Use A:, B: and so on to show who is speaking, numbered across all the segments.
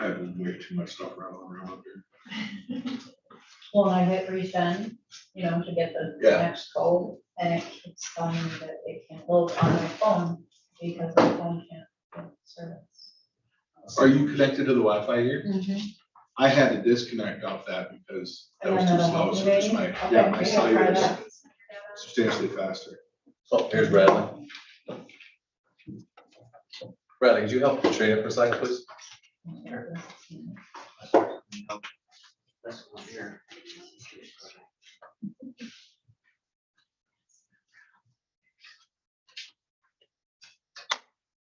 A: have way too much stuff around up here.
B: Well, I hit resend, to get the next code, and it's telling me that it can't load on my phone because my phone can't get service.
A: Are you connected to the Wi-Fi here?
B: Mm-hmm.
A: I had to disconnect off that because that was
B: Yeah,
A: too
B: that'll
A: slow,
B: help
A: so
B: you,
A: just
B: maybe?
A: my,
B: Okay,
A: yeah, my
B: maybe I'll try
A: cellular is
B: that.
A: substantially faster.
C: Oh, here's Bradley. Bradley, could you help Katrina for a second, please?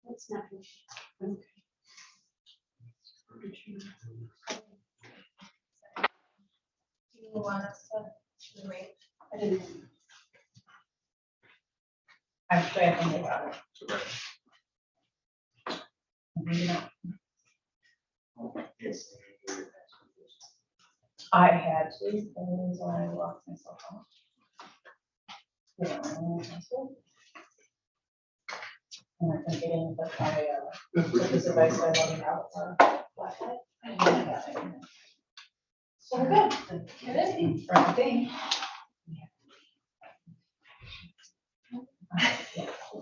D: That's not. Okay.
E: Do you want us to wait?
D: I didn't.
B: Actually, I think I got it.
A: So, right.
B: Maybe not. I had to, and I locked myself out. And I can get in, but took this advice by logging out Wi-Fi. And I got it.
E: So we're good. Good.
B: Right thing.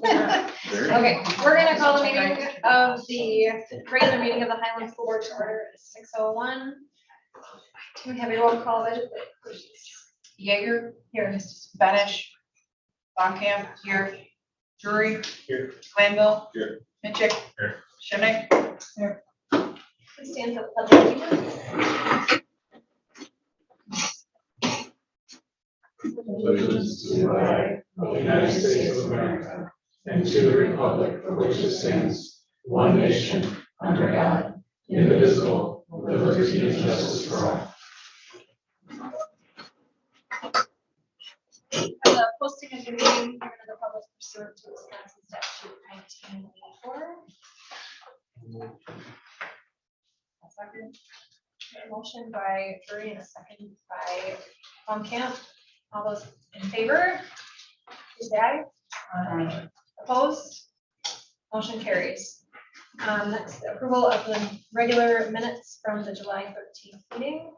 E: Okay, we're gonna call the meeting of the regular meeting of the Highland School Board to order at 6:01. Can we have a roll call, please?
F: Jaeger,
E: Here.
F: Benish, Bonkamp, here, Drury,
A: Here.
F: Glanville,
A: Here.
F: Minchuk,
A: Here.
F: Schimmick.
E: Please stand for the pledge of allegiance.
G: Allegiance to the flag of the United States of America and to the republic for which it stands, one nation, under God, indivisible, with liberty and justice for all.
E: The posting of the meeting given to the public pursuant to Wisconsin statute 1984. A second. A motion by Drury and a second by Camp. All those in favor? Please say aye. Opposed? Motion carries. Next, approval of the regular minutes from the July 13th meeting.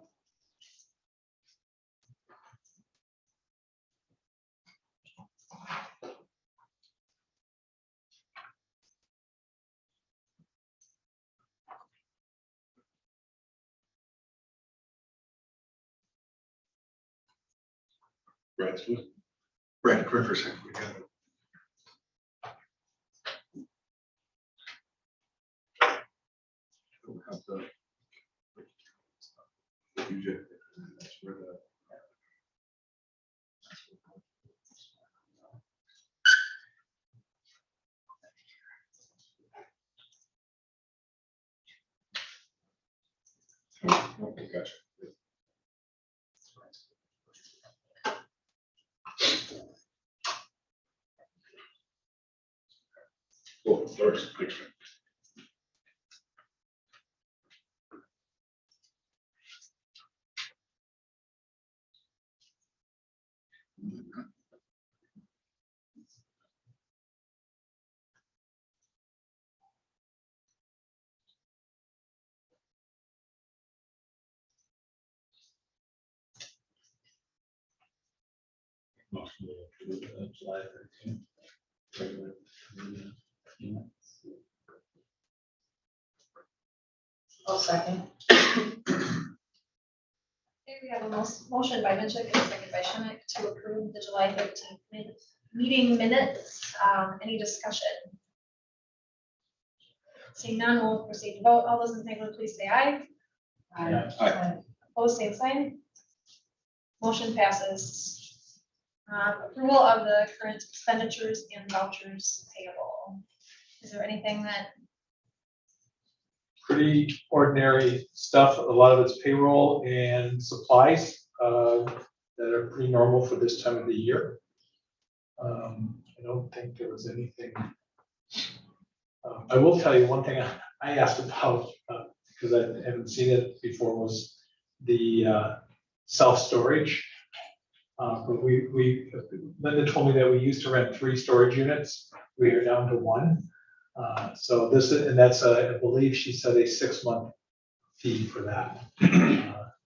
A: Brad, quick for a second. We got it. Don't have to- You just- that's where the- Okay, gotcha. Cool, first, picture.
G: Motion to approve the July 13th. regular meeting minutes.
B: I'll second.
E: Okay, we have a motion by Minchuk and a second by Schimmick to approve the July 13th meeting minutes. Any discussion? Seeing none, we'll proceed to vote. All those in favor, please say aye.
A: Aye.
E: Opposed, same sign. Motion passes. Approval of the current expenditures and vouchers payable. Is there anything that,
H: Pretty ordinary stuff. A lot of it's payroll and supplies that are pretty normal for this time of the year. I don't think there was anything. I will tell you one thing I asked about, because I haven't seen it before, was the self-storage. But Linda told me that we used to rent 3 storage units. We are down to 1. So this, and that's, I believe she said a 6-month fee for that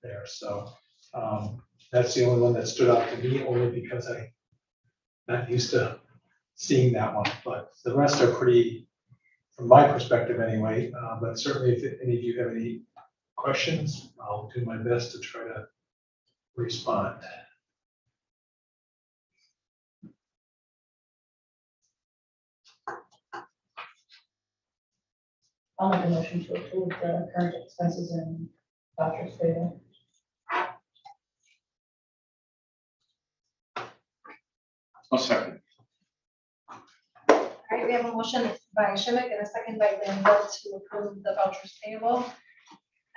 H: there. So that's the only one that stood out to me, only because I'm not used to seeing that one. But the rest are pretty, from my perspective anyway. But certainly, if any of you have any questions, I'll do my best to try to respond.
B: I'll make a motion to approve the current expenses and vouchers payable.
A: I'll second.
E: All right, we have a motion by Schimick and a second by Glanville to approve the vouchers payable.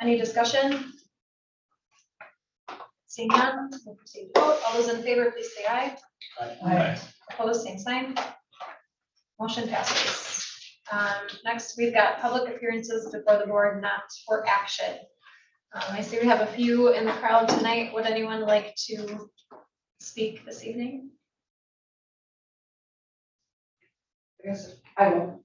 E: Any discussion? Seeing none, we'll proceed to vote. All those in favor, please say aye.
B: Aye.
E: Opposed, same sign. Motion passes. Next, we've got public appearances before the board, not for action. I see we have a few in the crowd tonight. Would anyone like to speak this evening?
F: Yes, I will.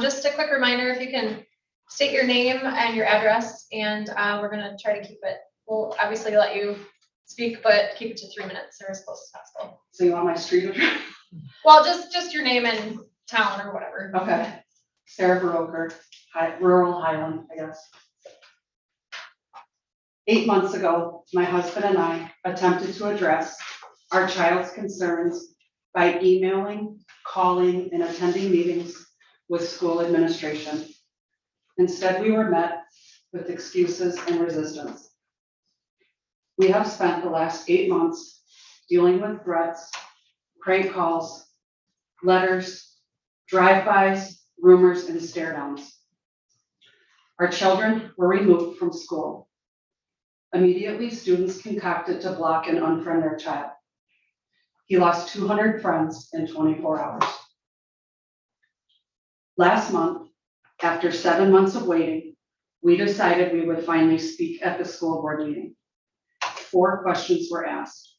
E: Just a quick reminder, if you can state your name and your address, and we're gonna try to keep it, we'll obviously let you speak, but keep it to 3 minutes or as close as possible.
F: So you want my street address?
E: Well, just your name and town or whatever.
F: Okay. Sarah Baroker, rural Highland, I guess. 8 months ago, my husband and I attempted to address our child's concerns by emailing, calling, and attending meetings with school administration. Instead, we were met with excuses and resistance. We have spent the last 8 months dealing with threats, prank calls, letters, drive-bys, rumors, and stare-downs. Our children were removed from school. Immediately, students concocted to block and unfriend their child. He lost 200 friends in 24 hours. Last month, after 7 months of waiting, we decided we would finally speak at the school board meeting. 4 questions were asked.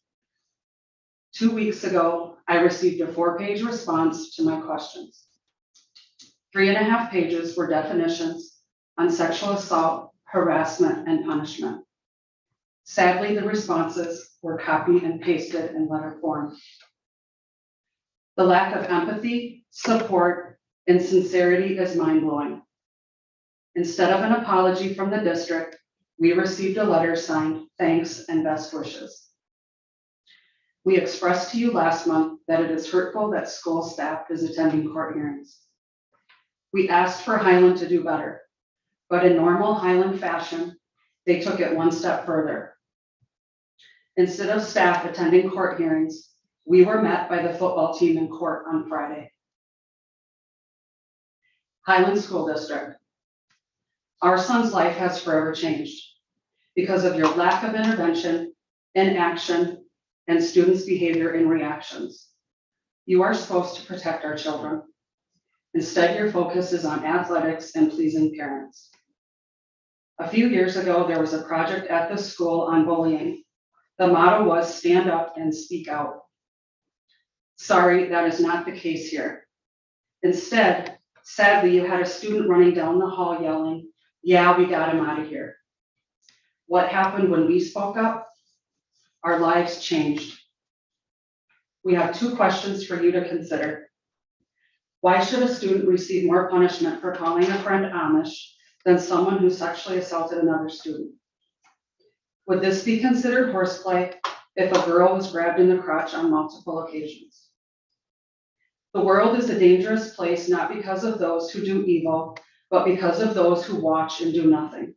F: 2 weeks ago, I received a 4-page response to my questions. 3.5 pages were definitions on sexual assault, harassment, and punishment. Sadly, the responses were copied and pasted in letter form. The lack of empathy, support, and sincerity is mind-blowing. Instead of an apology from the district, we received a letter signed, "Thanks and best wishes." We expressed to you last month that it is hurtful that school staff is attending court hearings. We asked for Highland to do better, but in normal Highland fashion, they took it one step further. Instead of staff attending court hearings, we were met by the football team in court on Friday. Highland School District. Our son's life has forever changed because of your lack of intervention, inaction, and students' behavior and reactions. You are supposed to protect our children. Instead, your focus is on athletics and pleasing parents. A few years ago, there was a project at the school on bullying. The motto was stand up and speak out. Sorry, that is not the case here. Instead, sadly, you had a student running down the hall yelling, "Yeah, we got him out of here." What happened when we spoke up? Our lives changed. We have 2 questions for you to consider. Why should a student receive more punishment for calling a friend Amish than someone who sexually assaulted another student? Would this be considered horseplay if a girl was grabbed in the crotch on multiple occasions? The world is a dangerous place not because of those who do evil, but because of those who watch and do nothing.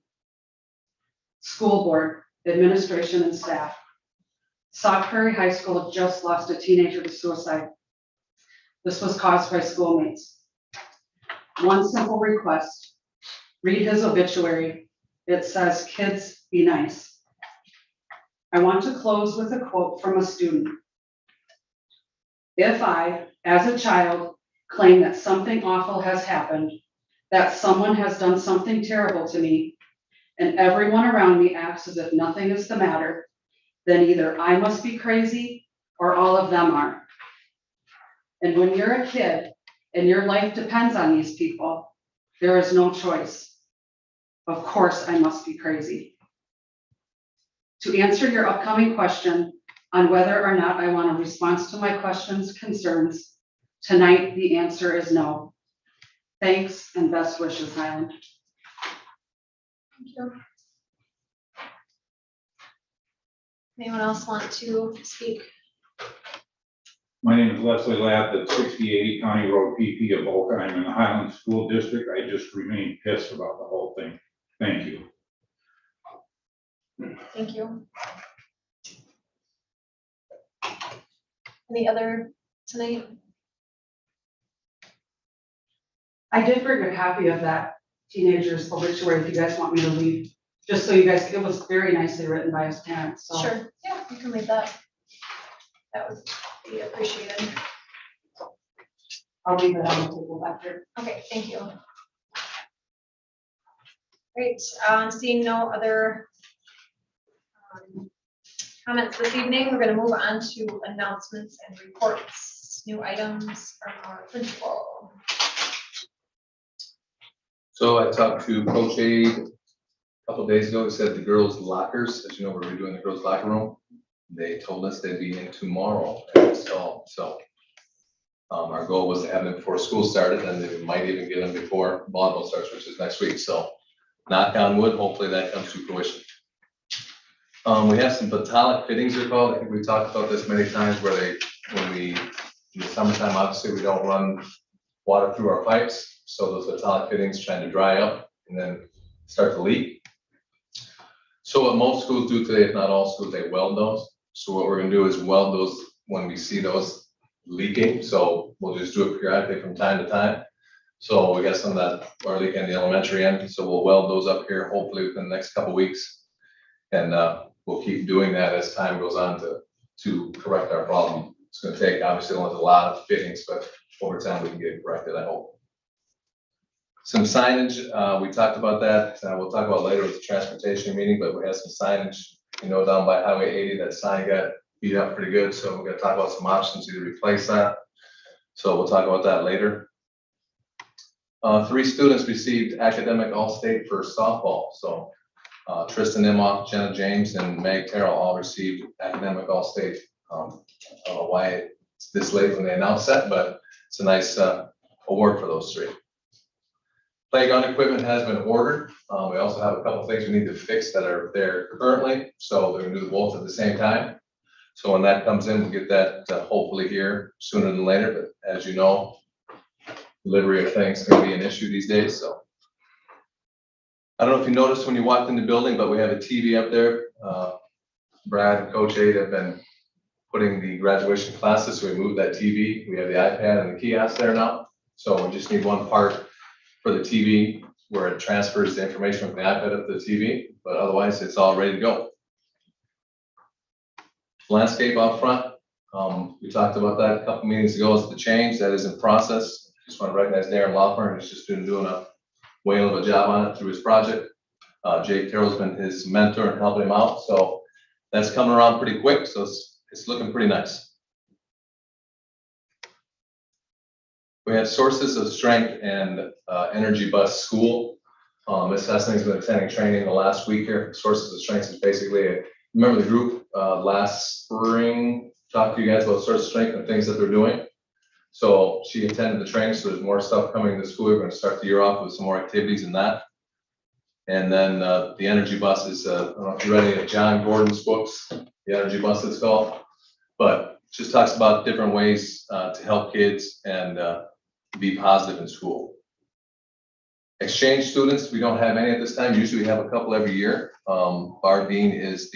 F: School board, administration, and staff. Sauk Prairie High School just lost a teenager to suicide. This was caused by schoolmates. One simple request, read his obituary. It says, "Kids, be nice." I want to close with a quote from a student. If I, as a child, claim that something awful has happened, that someone has done something terrible to me, and everyone around me acts as if nothing is the matter, then either I must be crazy or all of them are. And when you're a kid and your life depends on these people, there is no choice. Of course, I must be crazy. To answer your upcoming question on whether or not I want a response to my questions, concerns, tonight the answer is no. Thanks and best wishes, Highland.
E: Thank you. Anyone else want to speak?
I: My name is Leslie Lapp at 6080 County Road PP of Boca. I'm in the Highland School District. I just remain pissed about the whole thing. Thank you.
E: Thank you. Any other tonight?
F: I did bring a copy of that teenager's obituary if you guys want me to leave, just so you guys, it was very nicely written by his parents, so.
E: Sure, yeah, you can leave that. That would be appreciated.
F: I'll leave it on the table back there.
E: Okay, thank you. Great, seeing no other comments this evening, we're gonna move on to announcements and reports. New items from our principal.
C: So I talked to Coach Aid a couple days ago. He said the girls' lockers, as you know, we're redoing the girls' locker room. They told us they'd be in tomorrow and installed. So our goal was to have them before school started, and they might even get them before volleyball starts, which is next week. So knock on wood, hopefully that comes to fruition. We have some metallic fittings, they're called. I think we talked about this many times, where in the summertime, obviously we don't run water through our pipes. So those metallic fittings trying to dry up and then start to leak. So what most schools do today, if not all schools, they weld those. So what we're gonna do is weld those when we see those leaking. So we'll just do it periodically from time to time. So we got some that are leaking in the elementary end. So we'll weld those up here hopefully within the next couple of weeks. And we'll keep doing that as time goes on to correct our problem. It's gonna take, obviously, a lot of fittings, but over time we can get it corrected, I hope. Some signage, we talked about that. We'll talk about later with the transportation meeting, but we have some signage, down by Highway 80. That sign got beat up pretty good, so we're gonna talk about some options to replace that. So we'll talk about that later. 3 students received academic all-state for softball. So Tristan Imhoff, Jenna James, and Meg Terrell all received academic all-state. I don't know why it's this late when they announced that, but it's a nice award for those 3. Playground equipment has been ordered. We also have a couple things we need to fix that are there currently. So they're gonna do both at the same time. So when that comes in, we'll get that hopefully here sooner than later. But as you know, delivery of things can be an issue these days. So I don't know if you noticed when you walked in the building, but we have a TV up there. Brad and Coach Aid have been putting the graduation classes. So we moved that TV. We have the iPad and the kiosk there now. So we just need one part for the TV where it transfers the information from the iPad up to the TV, but otherwise it's all ready to go. Landscape out front, we talked about that a couple meetings ago. It's the change that is in process. Just want to recognize Darren Laughlin, who's just been doing a whale of a job on it through his project. Jake Terrell's been his mentor and helping him out, so that's coming around pretty quick. So it's looking pretty nice. We have Sources of Strength and Energy Bus School. Ms. Hessling's been attending training the last week here. Sources of Strength is basically, remember the group last spring, talked to you guys about Sources of Strength and things that they're doing. So she attended the training, so there's more stuff coming to school. We're going to start the year off with some more activities in that. And then the Energy Bus is, I don't know if you read any of John Gordon's books, the Energy Bus it's called, but just talks about different ways to help kids and be positive in school. Exchange students, we don't have any at this time. Usually we have a couple every year. Bardine is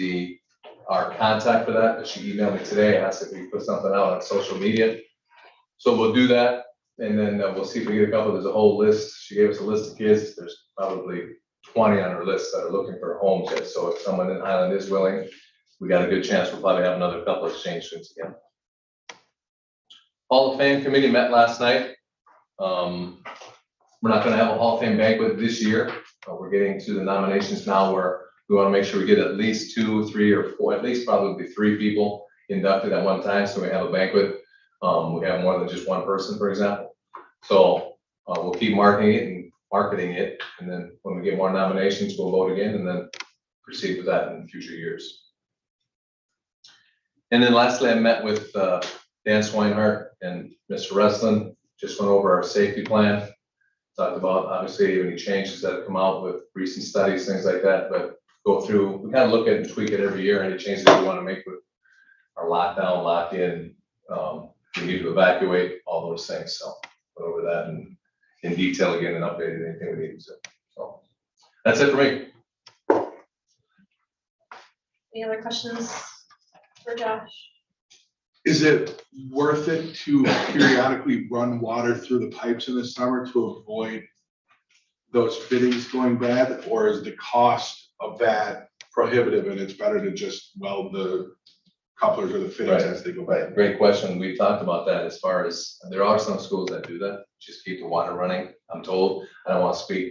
C: our contact for that, but she emailed me today and asked if we could put something out on social media. So we'll do that, and then we'll see if we get a couple. There's a whole list. She gave us a list of kids. There's probably 20 on her list that are looking for homes yet. So if someone in Highland is willing, we got a good chance we'll probably have another couple of exchange students again. Hall of Fame committee met last night. We're not going to have a Hall of Fame banquet this year. We're getting to the nominations now where we want to make sure we get at least 2, 3, or 4, at least probably 3 people inducted at one time. So we have a banquet. We have more than just one person, for example. So we'll keep marking it, and marketing it, and then when we get more nominations, we'll vote again, and then proceed with that in future years. And then lastly, I met with Dan Swinehart and Mr. Wrestling, just went over our safety plan. Talked about obviously any changes that have come out with recent studies, things like that, but go through, we kind of look at and tweak it every year, any changes we want to make with our lockdown, lock-in, we need to evacuate, all those things, so go over that in detail again and update anything we need to. So that's it for me.
E: Any other questions for Josh?
A: Is it worth it to periodically run water through the pipes in the summer to avoid those fittings going bad? Or is the cost of that prohibitive and it's better to just weld the couplers or the fittings
C: Right.
A: as they go bad?
C: Great question. We talked about that as far as, there are some schools that do that, just keep the water running. I'm told, I don't want to speak,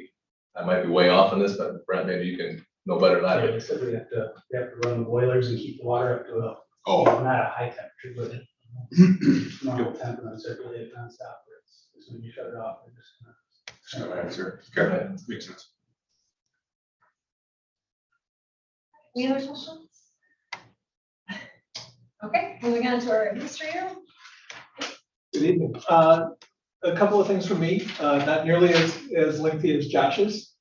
C: I might be way off on this, but Brent, maybe you can know better than I
J: Yeah,
C: do.
J: they said we have to run the boilers and keep the water up to a,
A: Oh,
J: not a high temperature, but a normal temp and then circulate it nonstop. As soon as you shut it off, it just kind of.
A: answer. Okay, makes sense.
E: Any other questions? Okay, moving on to our administrator.
H: Good evening. A couple of things from me, not nearly as lengthy as Josh's,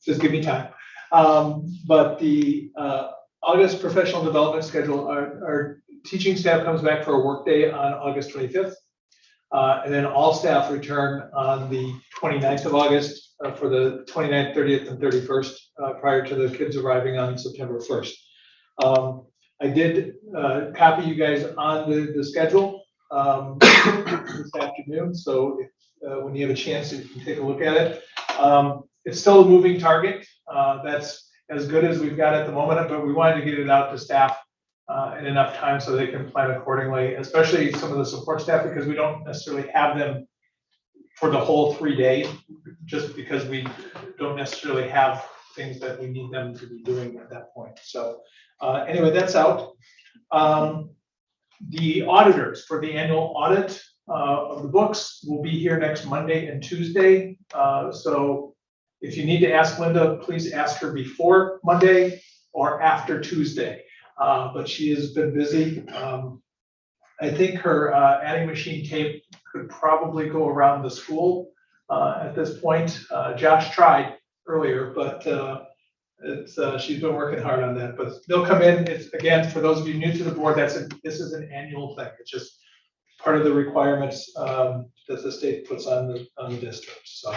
H: just give me time. But the August professional development schedule, our teaching staff comes back for a work day on August 25th. And then all staff return on the 29th of August for the 29th, 30th, and 31st, prior to the kids arriving on September 1st. I did copy you guys on the schedule this afternoon, so if, when you have a chance, you can take a look at it. It's still a moving target. That's as good as we've got at the moment, but we wanted to get it out to staff in enough time so they can plan accordingly, especially some of the support staff, because we don't necessarily have them for the whole 3 days, just because we don't necessarily have things that we need them to be doing at that point. So anyway, that's out. The auditors for the annual audit of the books will be here next Monday and Tuesday. So if you need to ask Linda, please ask her before Monday or after Tuesday. But she has been busy. I think her adding machine tape could probably go around the school at this point. Josh tried earlier, but she's been working hard on that. But they'll come in. It's, again, for those of you new to the board, this is an annual thing. It's just part of the requirements that the state puts on the district. So.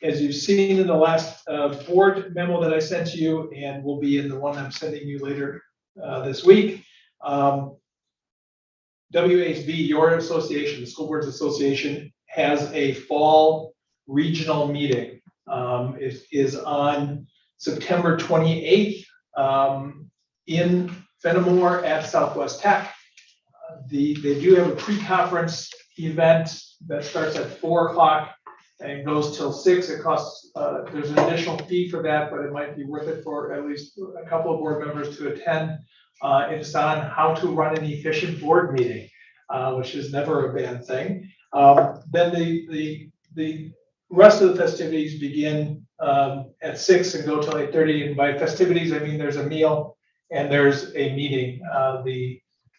H: As you've seen in the last board memo that I sent to you, and will be in the one I'm sending you later this week, WASB, your association, the School Boards Association, has a fall regional meeting. It is on September 28th in Fenimore at Southwest Tech. They do have a pre-conference event that starts at 4 o'clock and goes till 6. It costs, there's an additional fee for that, but it might be worth it for at least a couple of board members to attend. It's on how to run an efficient board meeting, which is never a bad thing. Then the rest of the festivities begin at 6 and go till 8:30. And by festivities, I mean there's a meal and there's a meeting.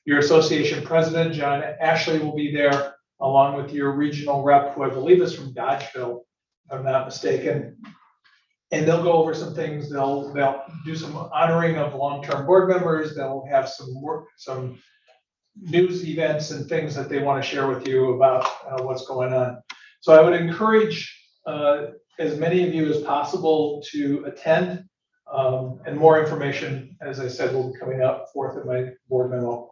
H: Your association president, John Ashley, will be there, along with your regional rep, who I believe is from Dodgeville, if I'm not mistaken. And they'll go over some things. They'll do some honoring of long-term board members. They'll have some news events and things that they want to share with you about what's going on. So I would encourage as many of you as possible to attend. And more information, as I said, will be coming out forth in my board memo.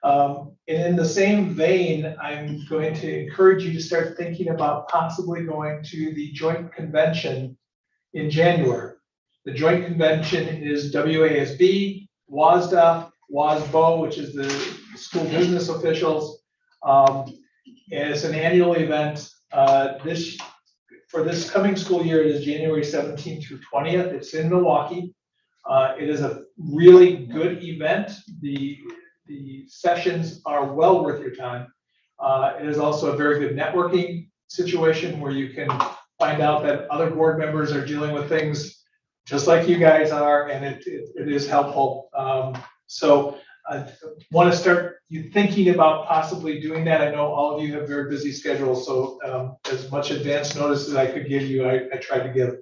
H: And in the same vein, I'm going to encourage you to start thinking about possibly going to the joint convention in January. The joint convention is WASB, WASDA, WASBO, which is the school business officials. And it's an annual event. For this coming school year, it is January 17th through 20th. It's in Milwaukee. It is a really good event. The sessions are well worth your time. It is also a very good networking situation where you can find out that other board members are dealing with things just like you guys are, and it is helpful. So I want to start you thinking about possibly doing that. I know all of you have very busy schedules, so as much advance notice as I could give you, I tried to give.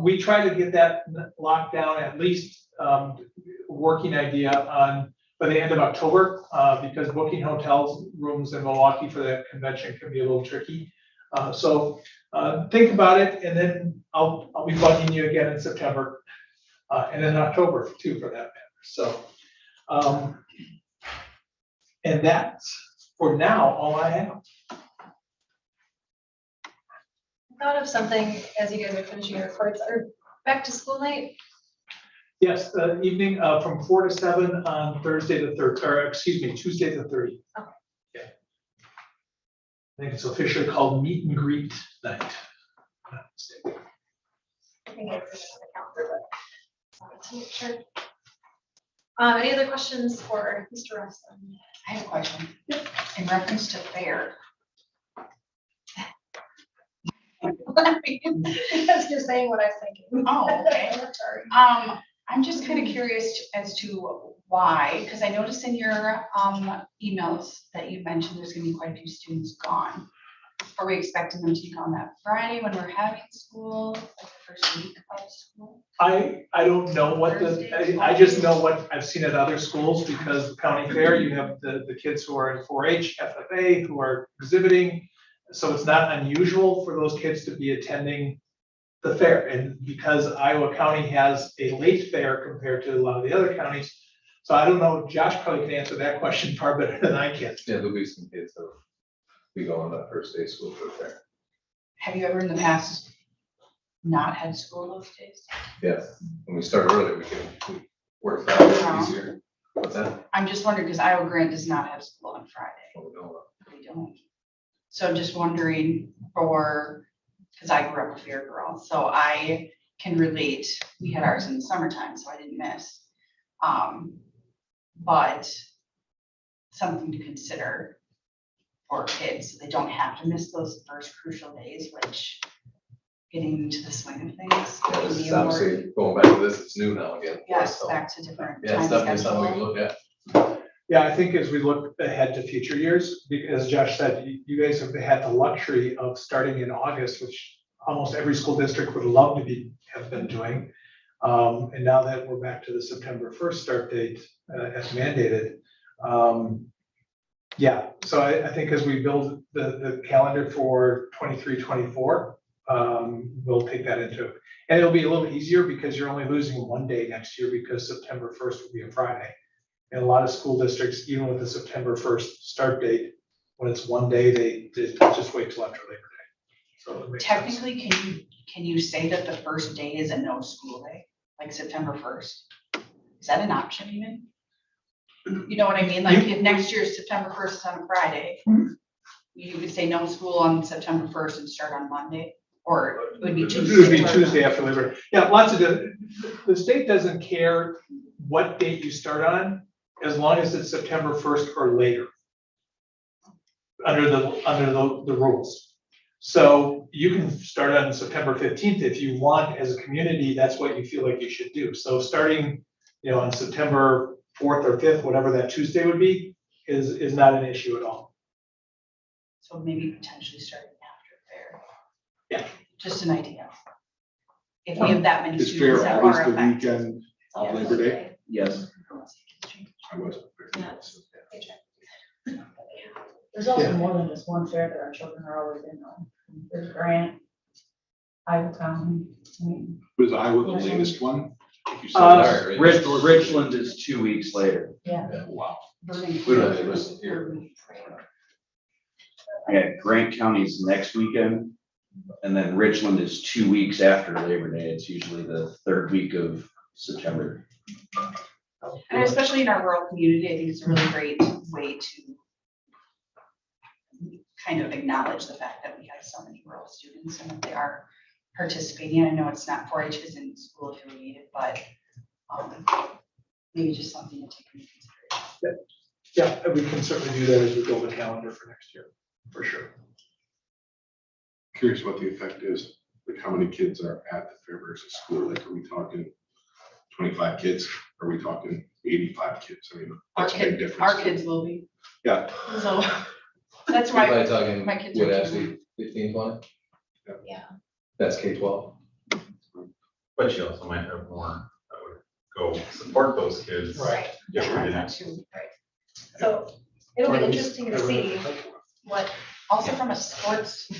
H: We try to get that locked down, at least working idea on by the end of October, because booking hotels rooms in Milwaukee for that convention can be a little tricky. So think about it, and then I'll be bugging you again in September, and in October too, for that matter. So, and that's for now all I have.
E: I thought of something as you guys are finishing your reports, or back to school night.
H: Yes, the evening from 4 to 7 on Thursday the 3rd, or excuse me, Tuesday the 30th.
E: Okay.
H: Yeah. I think it's officially called Meet and Greet Night.
E: I think I put it on the calendar, but to make sure. Any other questions for Mr. Rustin?
K: I have a question. In reference to fair.
E: Because you're saying what I'm thinking.
K: Oh, okay.
E: Sorry.
K: I'm just kind of curious as to why, because I noticed in your emails that you mentioned there's gonna be quite a few students gone. Are we expecting them to be gone that Friday when we're having school, like the first week of school?
H: I don't know what I just know what I've seen at other schools, because the county fair, you have the kids who are in 4-H, FFA, who are exhibiting. So it's not unusual for those kids to be attending the fair. And because Iowa County has a late fair compared to a lot of the other counties, so I don't know, Josh probably can answer that question far better than I can.
C: Yeah, there'll be some kids that we go on that first day of school for fair.
K: Have you ever in the past not had school those days?
C: Yeah, when we start early, we work that a little easier. What's that?
K: I'm just wondering, because Iowa Grant does not have school on Friday.
C: Oh, no.
K: We don't. So I'm just wondering because I grew up a fair girl, so I can relate. We had ours in the summertime, so I didn't miss. But something to consider for kids, so they don't have to miss those first crucial days, which getting into the swing of things.
C: Yeah,
K: can
C: this
K: be
C: is
K: a more-
C: obviously going back to this, it's new now again. for us,
K: Yes,
C: so,
K: back to different
C: yeah, it's
K: time
C: definitely something we can
K: schedule.
C: look at.
H: Yeah, I think as we look ahead to future years, because Josh said, you guys have had the luxury of starting in August, which almost every school district would love to have been doing. And now that we're back to the September 1st start date as mandated. Yeah, so I think as we build the calendar for 23-24, we'll take that into, and it'll be a little easier because you're only losing one day next year, because September 1st will be a Friday. And a lot of school districts, even with the September 1st start date, when it's one day, they just wait till after Labor Day. So it makes sense.
K: Technically, can you say that the first day is a no school day, like September 1st? Is that an option even? You know what I mean? Like if next year's September 1st is on a Friday, you could say no school on September 1st and start on Monday, or it would be Tuesday.
H: It would be Tuesday after Labor Day. Yeah, lots of the state doesn't care what date you start on, as long as it's September 1st or later, under the rules. So you can start on September 15th if you want. As a community, that's what you feel like you should do. So starting, on September 4th or 5th, whatever that Tuesday would be, is not an issue at all.
K: So maybe potentially starting after fair.
H: Yeah.
K: Just an idea. If we have that many
A: Is
K: students
A: fair
K: that
A: always
K: are
A: the
K: affected.
A: weekend of Labor Day?
J: Yes.
A: I wasn't.
B: There's also
H: Yeah.
B: more than just one fair that our children are always in on. There's Grant, Iowa County, I mean,
A: Was Iowa the latest one?
C: You said there, right?
J: Richland is 2 weeks later.
B: yeah.
A: Wow.
K: Burning
C: We don't have to listen here.
J: Yeah, Grant County's next weekend, and then Richland is 2 weeks after Labor Day. It's usually the third week of September.
K: And especially in our rural community, I think it's a really great way to kind of acknowledge the fact that we have so many rural students and that they are participating. I know it's not 4-H isn't school affiliated, but maybe just something to take into consideration.
H: Yeah, and we can certainly do that as we build a calendar for next year, for sure.
A: Curious what the effect is, like how many kids are at the fair versus school, like are we talking 25 kids? Are we talking 85 kids? I mean,
K: Our
A: that's a big
K: kid,
A: difference.
K: our kids will be,
A: Yeah,
K: so that's
C: You're
K: why
C: probably talking,
K: my kids
C: would
K: are
C: actually 15, 20?
B: Yeah.
C: That's K-12.
G: But you also might have more that would go support those kids.
H: Right.
G: If we didn't.
K: that too.
E: So it'll
H: Or
E: be
H: at least
E: interesting to
H: cover
E: see
H: it.
E: what,
K: Also from a sports,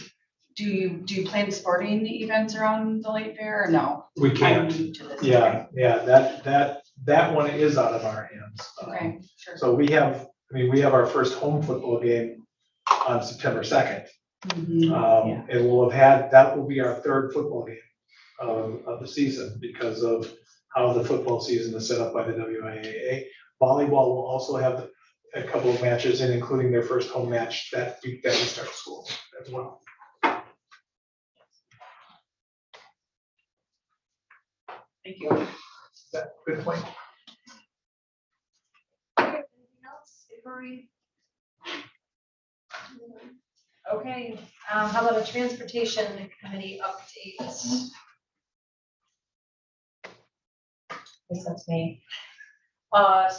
K: do you plan sporting events around the late fair or no?
H: We
K: I'm
H: can't,
K: new to this.
H: yeah, that one is out of our hands.
K: Okay, sure.
H: So we have our first home football game on September 2nd.
K: Mhm.
H: And we'll have had, that will be our third football game of the season because of how the football season is set up by the WIAA. Volleyball will also have a couple of matches and including their first home match that week that we start school as well.
K: Thank you.
H: Is that a good point?
E: anything else before we? Okay, how about a transportation committee update?
B: Guess that's me.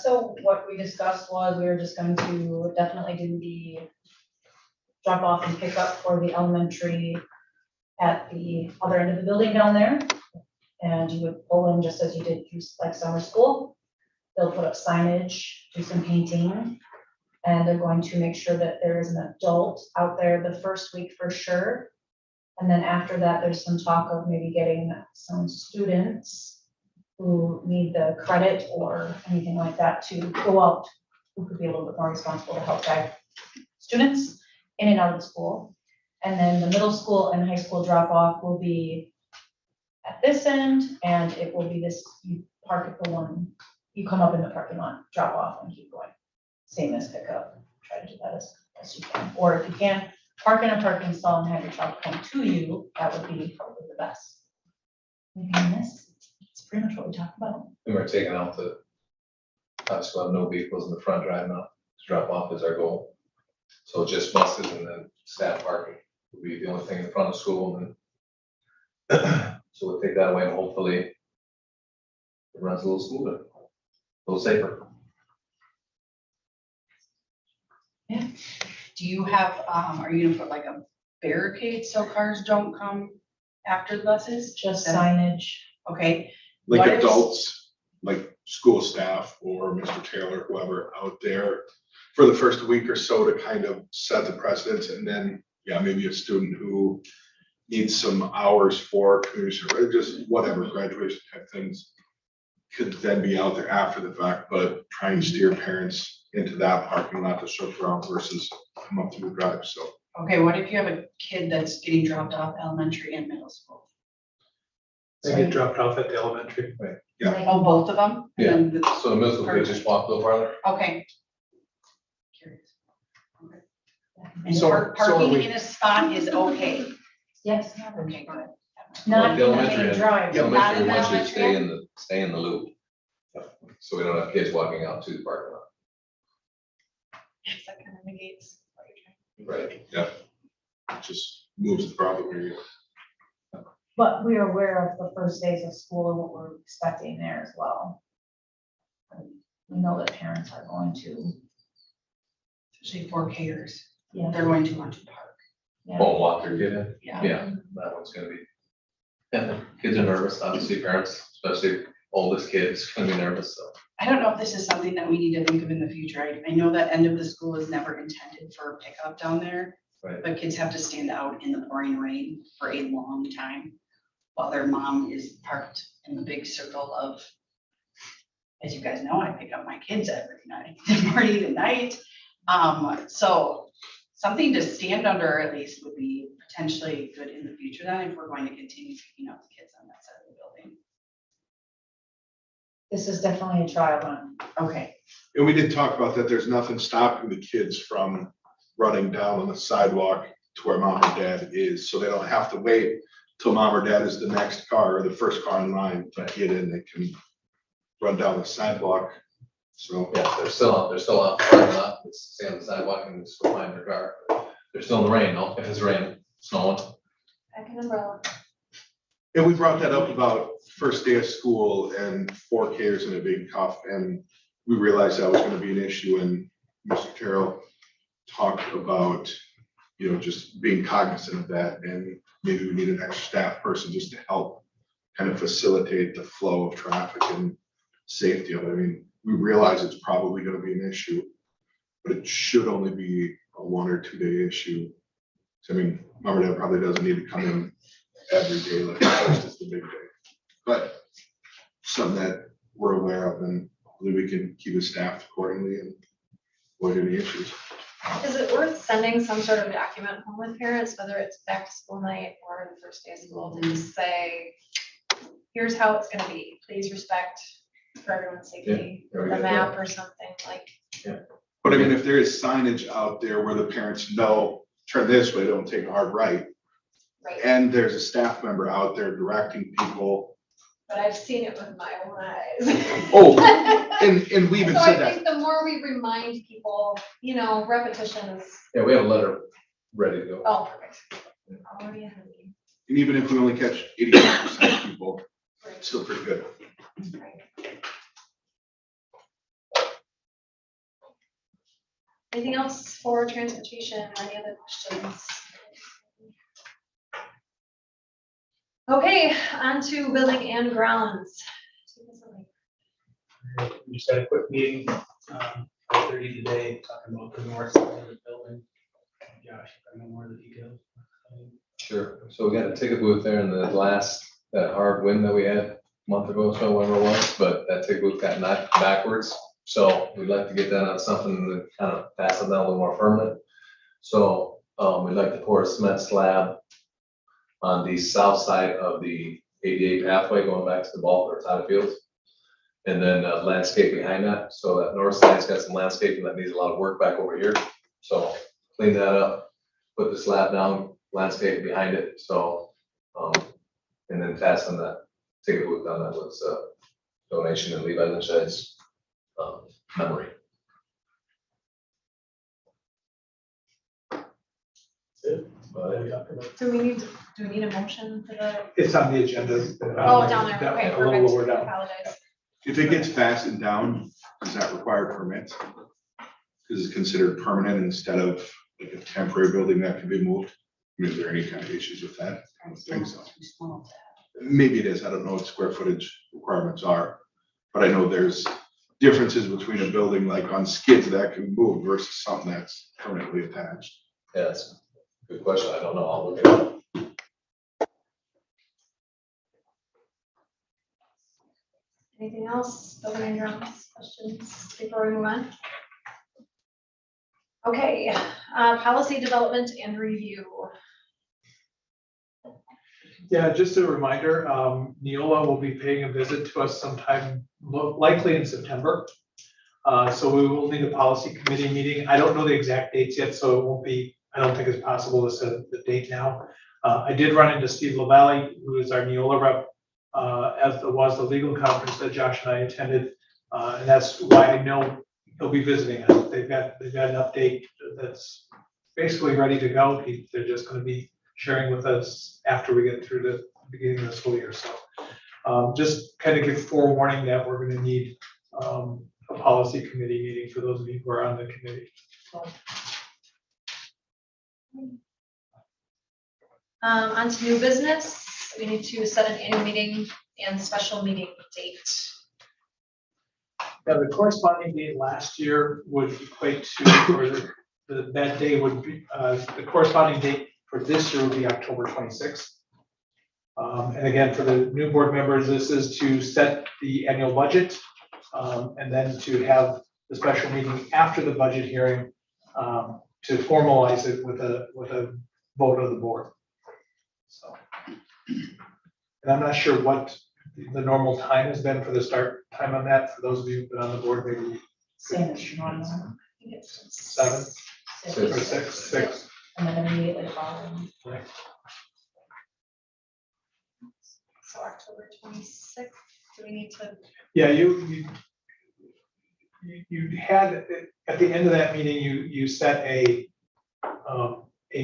B: So what we discussed was we were just going to definitely do the drop off and pick up for the elementary at the other end of the building down there. And you would pull in just as you did through like summer school. They'll put up signage, do some painting, and they're going to make sure that there is an adult out there the first week for sure. And then after that, there's some talk of maybe getting some students who need the credit or anything like that to go out, who could be a little bit more responsible to help guide students in and out of the school. And then the middle school and high school drop off will be at this end, and it will be this, you park at the one, you come up in the parking lot, drop off and keep going. Same as pickup, try to do that as best you can. Or if you can, park in a parking stall and have your child come to you, that would be probably the best. Anything I missed? It's pretty much what we talked about.
C: And we're taking out the, obviously have no vehicles in the front driving out, to drop off is our goal. So just buses and then staff parking will be the only thing in front of school and then, so we'll take that away and hopefully it runs a little smoother, a little safer.
K: Do you have, are you gonna put like a barricade so cars don't come after the buses?
B: Just signage.
K: Okay,
A: like
K: What if-
A: adults, like school staff or Mr. Taylor, whoever out there for the first week or so to kind of set the precedence and then, yeah, maybe a student who needs some hours for community service, just whatever, graduation type things could then be out there after the fact, but try and steer parents into that parking lot to circle around versus come up through the drive, so.
K: okay, what if you have a kid that's getting dropped off elementary and middle school?
H: They get dropped off at the elementary.
A: Yeah.
K: Oh, both of them? And
C: Yeah.
K: then
C: So the middle school kids just walk a little farther.
K: okay. Curious. Okay. And
H: So- so are
K: parking
H: we-
K: in a spot is okay?
B: Yes.
K: Okay, good.
B: Not in the
C: elementary
B: main
C: end.
B: drive.
C: The
K: Not
C: elementary
K: in the
C: ones should
K: elementary
C: stay in the loop. So we don't have kids walking out to the parking lot.
E: That kind of negates what you're trying to do.
C: Right.
A: Just moves the problem area.
B: But we are aware of the first days of school and what we're expecting there as well. We know that parents are going to,
K: Especially 4Kers,
B: yeah,
K: they're going to want to park.
B: yeah.
C: Won't walk their kid in.
K: Yeah.
C: Yeah, that one's gonna be. And the kids are nervous, obviously parents, especially oldest kids, gonna be nervous, so.
K: I don't know if this is something that we need to think of in the future. I know that end of the school is never intended for pickup down there.
C: Right.
K: But kids have to stand out in the pouring rain for a long time while their mom is parked in the big circle of, as you guys know, I pick up my kids every night, morning and night. So something to stand under at least would be potentially good in the future then if we're going to continue picking up the kids on that side of the building.
B: This is definitely a trial run.
K: Okay,
A: And we did talk about that. There's nothing stopping the kids from running down on the sidewalk to where mom or dad is, so they don't have to wait till mom or dad is the next car or the first car in line to get in. They can run down the sidewalk So,
C: Yeah, they're still out parking lot, it's stay on the sidewalk and just go find their car. They're still in the rain, though, if it's rain, snowing.
E: Back in umbrella.
A: and we brought that up about first day of school and 4Kers and it being tough, and we realized that was gonna be an issue, and Mr. Terrell talked about, just being cognizant of that, and maybe we need an extra staff person just to help kind of facilitate the flow of traffic and safety of it. I mean, we realize it's probably gonna be an issue, but it should only be a 1 or 2 day issue. So, I mean, Mom or Dad probably doesn't need to come in every day, like the first is the big day. But something that we're aware of, and hopefully we can keep it staffed accordingly and avoid any issues.
E: Is it worth sending some sort of document home with parents, whether it's back to school night or the first day of school, to just say, here's how it's gonna be, please respect for everyone's safety,
C: Yeah,
E: the
C: yeah.
E: map or something like.
A: But I mean, if there is signage out there where the parents know, turn this way, don't take a hard right,
E: Right,
A: and there's a staff member out there directing people.
E: but I've seen it with my own eyes.
A: Oh, and we even
E: So
A: said
E: I
A: that.
E: think the more we remind people, repetition is,
C: Yeah, we have a letter ready to go.
E: oh, perfect. Already ahead of me.
A: And even if we only catch 85% of people, it's still pretty good.
E: Right. Anything else for transportation? Any other questions? Okay, on to building and grounds.
H: We just had a quick meeting, 5:30 today, talking about the north side of the building. Josh, I know more of the details.
C: Sure. So we got a ticket booth there in that hard wind that we had a month ago, or so whatever it was, but that ticket booth got knocked backwards. So we'd like to get that on something to kind of pass it down a little more permanent. So, we'd like to pour a cement slab on the south side of the ADA pathway going back to the ball or Tyler Fields. And then landscape behind that. So that north side's got some landscaping that needs a lot of work back over here. So clean that up, put the slab down, landscape behind it. So, and then fasten that ticket booth on. That was a donation and Levi Lynch's memory.
E: Do we need a motion for the,
H: It's on the agenda.
E: oh, down there, okay,
H: A little
E: perfect,
H: lower
E: I
H: down.
E: apologize.
A: If it gets fastened down, does that require permits? Because it's considered permanent instead of like a temporary building that can be moved. I mean, is there any kind of issues with that? I don't think so. Maybe it is. I don't know what square footage requirements are. But I know there's differences between a building like on skids that can move versus something that's permanently attached.
C: Yeah, that's a good question. I don't know. I'll look it up.
E: Anything else, building and grounds, questions before we move on? Okay, policy development and review.
H: Yeah, just a reminder, Neola will be paying a visit to us sometime likely in September. So we will need a policy committee meeting. I don't know the exact dates yet, so it won't be, I don't think it's possible to set the date now. I did run into Steve LaValle, who is our Neola rep, as was the legal conference that Josh and I attended. And that's why I know he'll be visiting us. They've got an update that's basically ready to go. They're just gonna be sharing with us after we get through the beginning of the school year. So just kind of give forewarning that we're gonna need a policy committee meeting for those of you who are on the committee.
E: On to new business, we need to set an annual meeting and special meeting date.
H: Now, the corresponding date last year would equate to, or that day would be, the corresponding date for this year would be October 26th. And again, for the new board members, this is to set the annual budget, and then to have the special meeting after the budget hearing to formalize it with a vote of the board. So, and I'm not sure what the normal time has been for the start time on that. For those of you who've been on the board, maybe
B: Same as normal.
E: I think it's
H: 7 or
B: Six.
H: 6.
B: And then immediately following.
H: Right.
E: So October 26th, do we need to,
H: Yeah, you you had, at the end of that meeting, you set a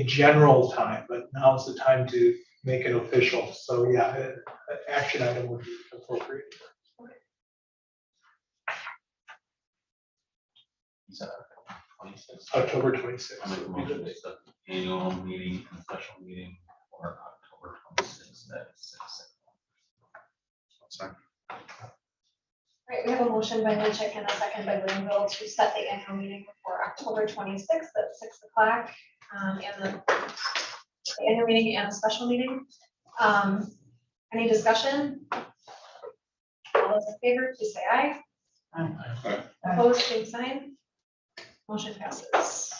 H: general time, but now is the time to make it official. So yeah, an action item would be appropriate. October 26th.
G: I'll make a motion to set the annual meeting and special meeting for October 26th at 6.
E: Right, we have a motion by Minchuk and a second by Linville to set the annual meeting for October 26th at 6 o'clock. And the annual meeting and a special meeting. Any discussion? All those in favor, please say aye.
K: Aye.
E: Opposed, same sign. Motion passes.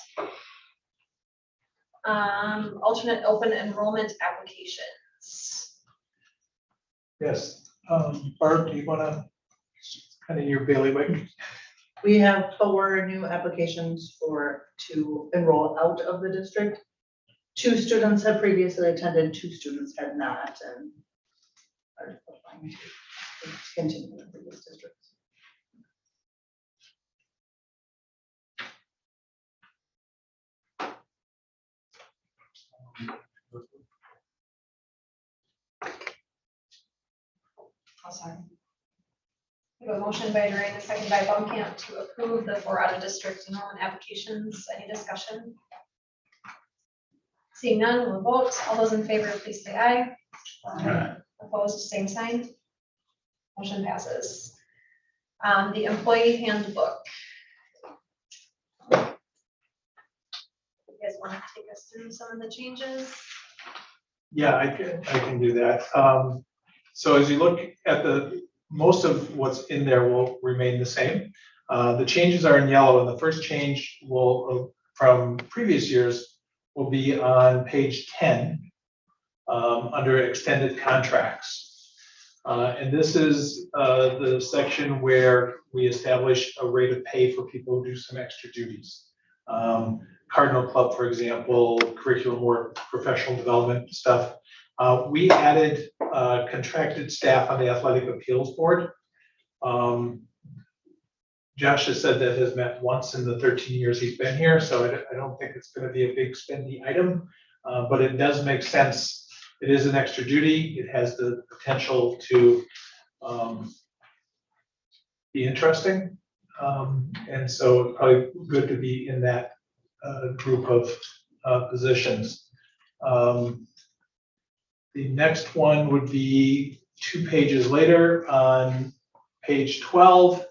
E: Alternate open enrollment applications.
H: Yes, Barb, do you wanna, kind of your bailiwick?
L: We have 4 new applications to enroll out of the district. 2 students had previously attended, 2 students had not, and are applying to continue in previous districts.
K: I'll second.
E: We have a motion by Duran, a second by Baumkamp to approve the 4 out of district enrollment applications. Any discussion? Seeing none, we'll vote. All those in favor, please say aye.
H: Aye.
E: Opposed, same sign. Motion passes. The employee handbook. You guys want to take us through some of the changes?
H: Yeah, I can do that. So as you look at most of what's in there will remain the same. The changes are in yellow, and the first change will, from previous years, will be on page 10, under extended contracts. And this is the section where we establish a rate of pay for people who do some extra duties. Cardinal Club, for example, curriculum work, professional development stuff. We added contracted staff on the Athletic Appeals Board. Josh has said that has met once in the 13 years he's been here, so I don't think it's going to be a big spendy item, but it does make sense. It is an extra duty. It has the potential to be interesting, and so it's probably good to be in that group of positions. The next one would be 2 pages later on page 12.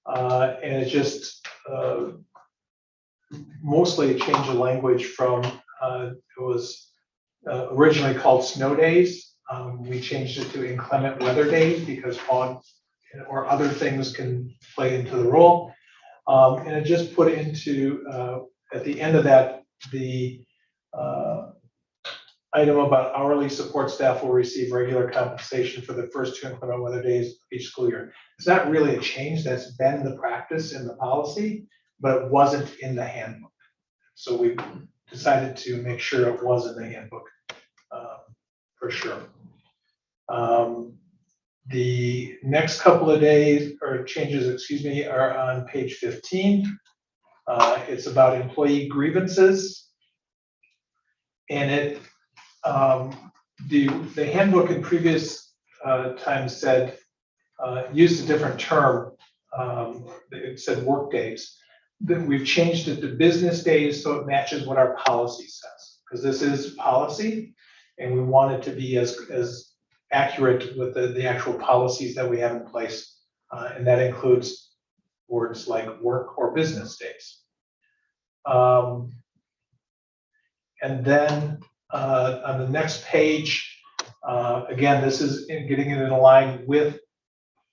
H: And it just mostly a change of language from it was originally called snow days. We changed it to inclement weather days because fog or other things can play into the role. And it just put into at the end of that the item about hourly support staff will receive regular compensation for the first 2 inclement weather days of each school year. It's not really a change, that's been the practice in the policy, but it wasn't in the handbook. So we decided to make sure it was in the handbook for sure. The next couple of days, or changes, excuse me, are on page 15. It's about employee grievances. And it the handbook in previous times said used a different term. It said work days. Then we've changed it to business days so it matches what our policy says, because this is policy, and we want it to be as accurate with the actual policies that we have in place, and that includes words like work or business days. And then on the next page, again, this is getting it in line with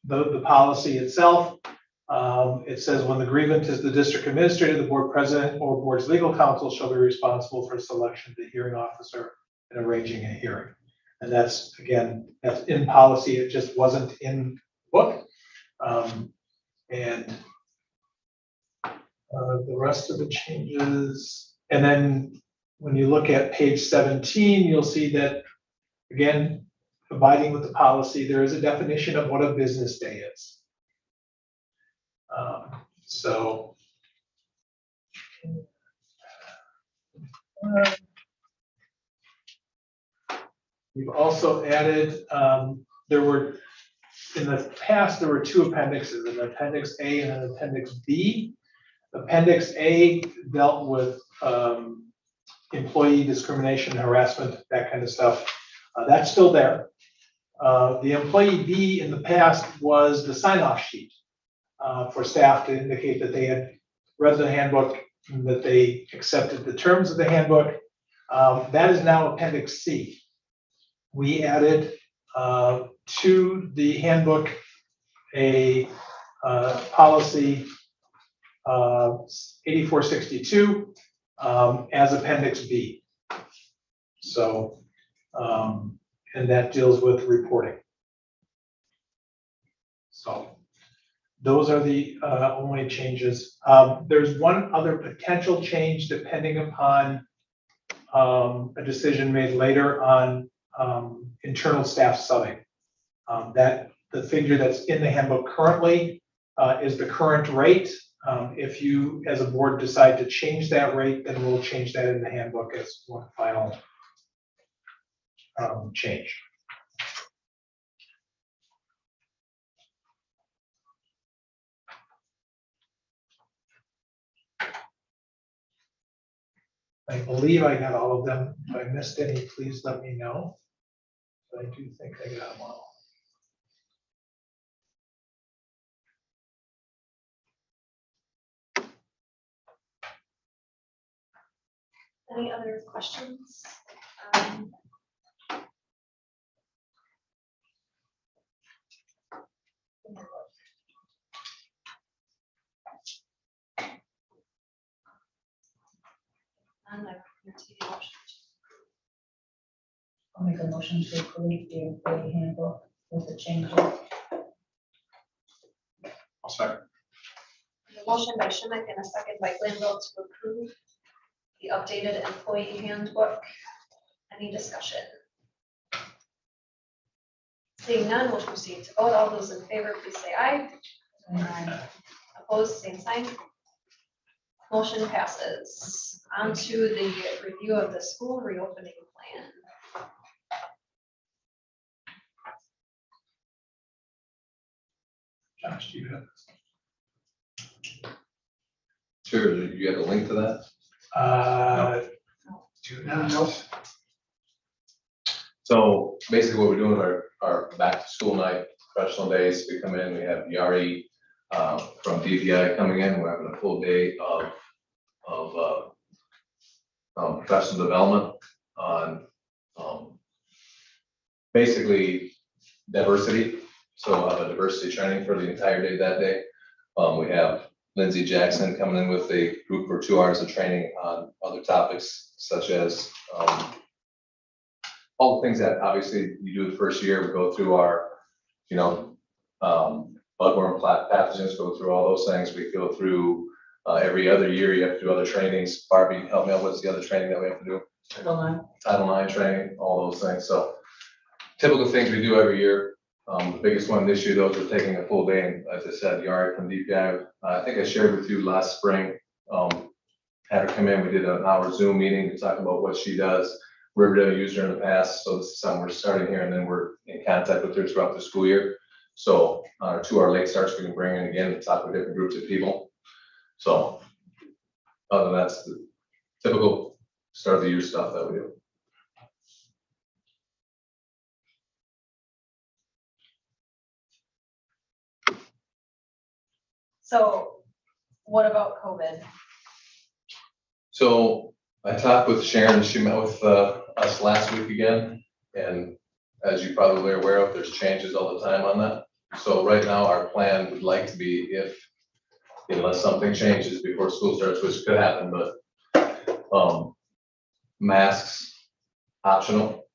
H: the policy itself. It says when the grievant is the district administrator, the board president or board's legal counsel shall be responsible for selection of the hearing officer and arranging a hearing. And that's, again, that's in policy. It just wasn't in the book. And the rest of the changes, and then when you look at page 17, you'll see that, again, abiding with the policy, there is a definition of what a business day is. So. We've also added, in the past, there were two appendixes, an appendix A and an appendix B. Appendix A dealt with employee discrimination, harassment, that kind of stuff. That's still there. The employee B in the past was the sign-off sheet for staff to indicate that they had read the handbook and that they accepted the terms of the handbook. That is now appendix C. We added to the handbook a policy 8462 as appendix B. So, and that deals with reporting. So those are the only changes. There's one other potential change depending upon a decision made later on internal staff subbing. That the figure that's in the handbook currently is the current rate. If you, as a board, decide to change that rate, then we'll change that in the handbook as one final change. I believe I got all of them. If I missed any, please let me know. But I do think I got them all.
E: Any other questions? And I entertain a motion.
B: I'll make a motion to approve the employee handbook with the changes.
A: I'll second.
E: A motion by Schmidt and a second by Glanville to approve the updated employee handbook. Any discussion? Seeing none, we'll proceed to vote. All those in favor, please say aye. Aye. Opposed, same sign. Motion passes. On to the review of the school reopening plan.
H: Josh, do you have this?
C: Sure, you have a link to that?
H: Do not.
C: So basically what we're doing our back to school night, professional days, we come in, we have Yari from DPI coming in, we're having a full day of professional development on basically diversity. So we'll have a diversity training for the entire day that day. We have Lindsay Jackson coming in with a group for 2 hours of training on other topics such as all the things that obviously you do the first year. We go through our, bloodborne pathogens, go through all those things. We go through every other year, you have to do other trainings. Barbie, help me out, what's the other training that we have to do? Title IX training, all those things. So typical things we do every year. The biggest one this year, those are taking a full day. And as I said, Yari from DPI, I think I shared with you last spring, had her come in, we did an hour Zoom meeting to talk about what she does. Riverdale used her in the past, so this is something we're starting here, and then we're in contact with her throughout the school year. So 2 hour late starts, we can bring in again and talk with different groups of people. So other than that's the typical start of the year stuff that we do.
E: So what about COVID?
C: So I talked with Sharon, she met with us last week again, and as you probably are aware of, there's changes all the time on that. So right now, our plan would like to be if, unless something changes before school starts, which could happen, but masks optional.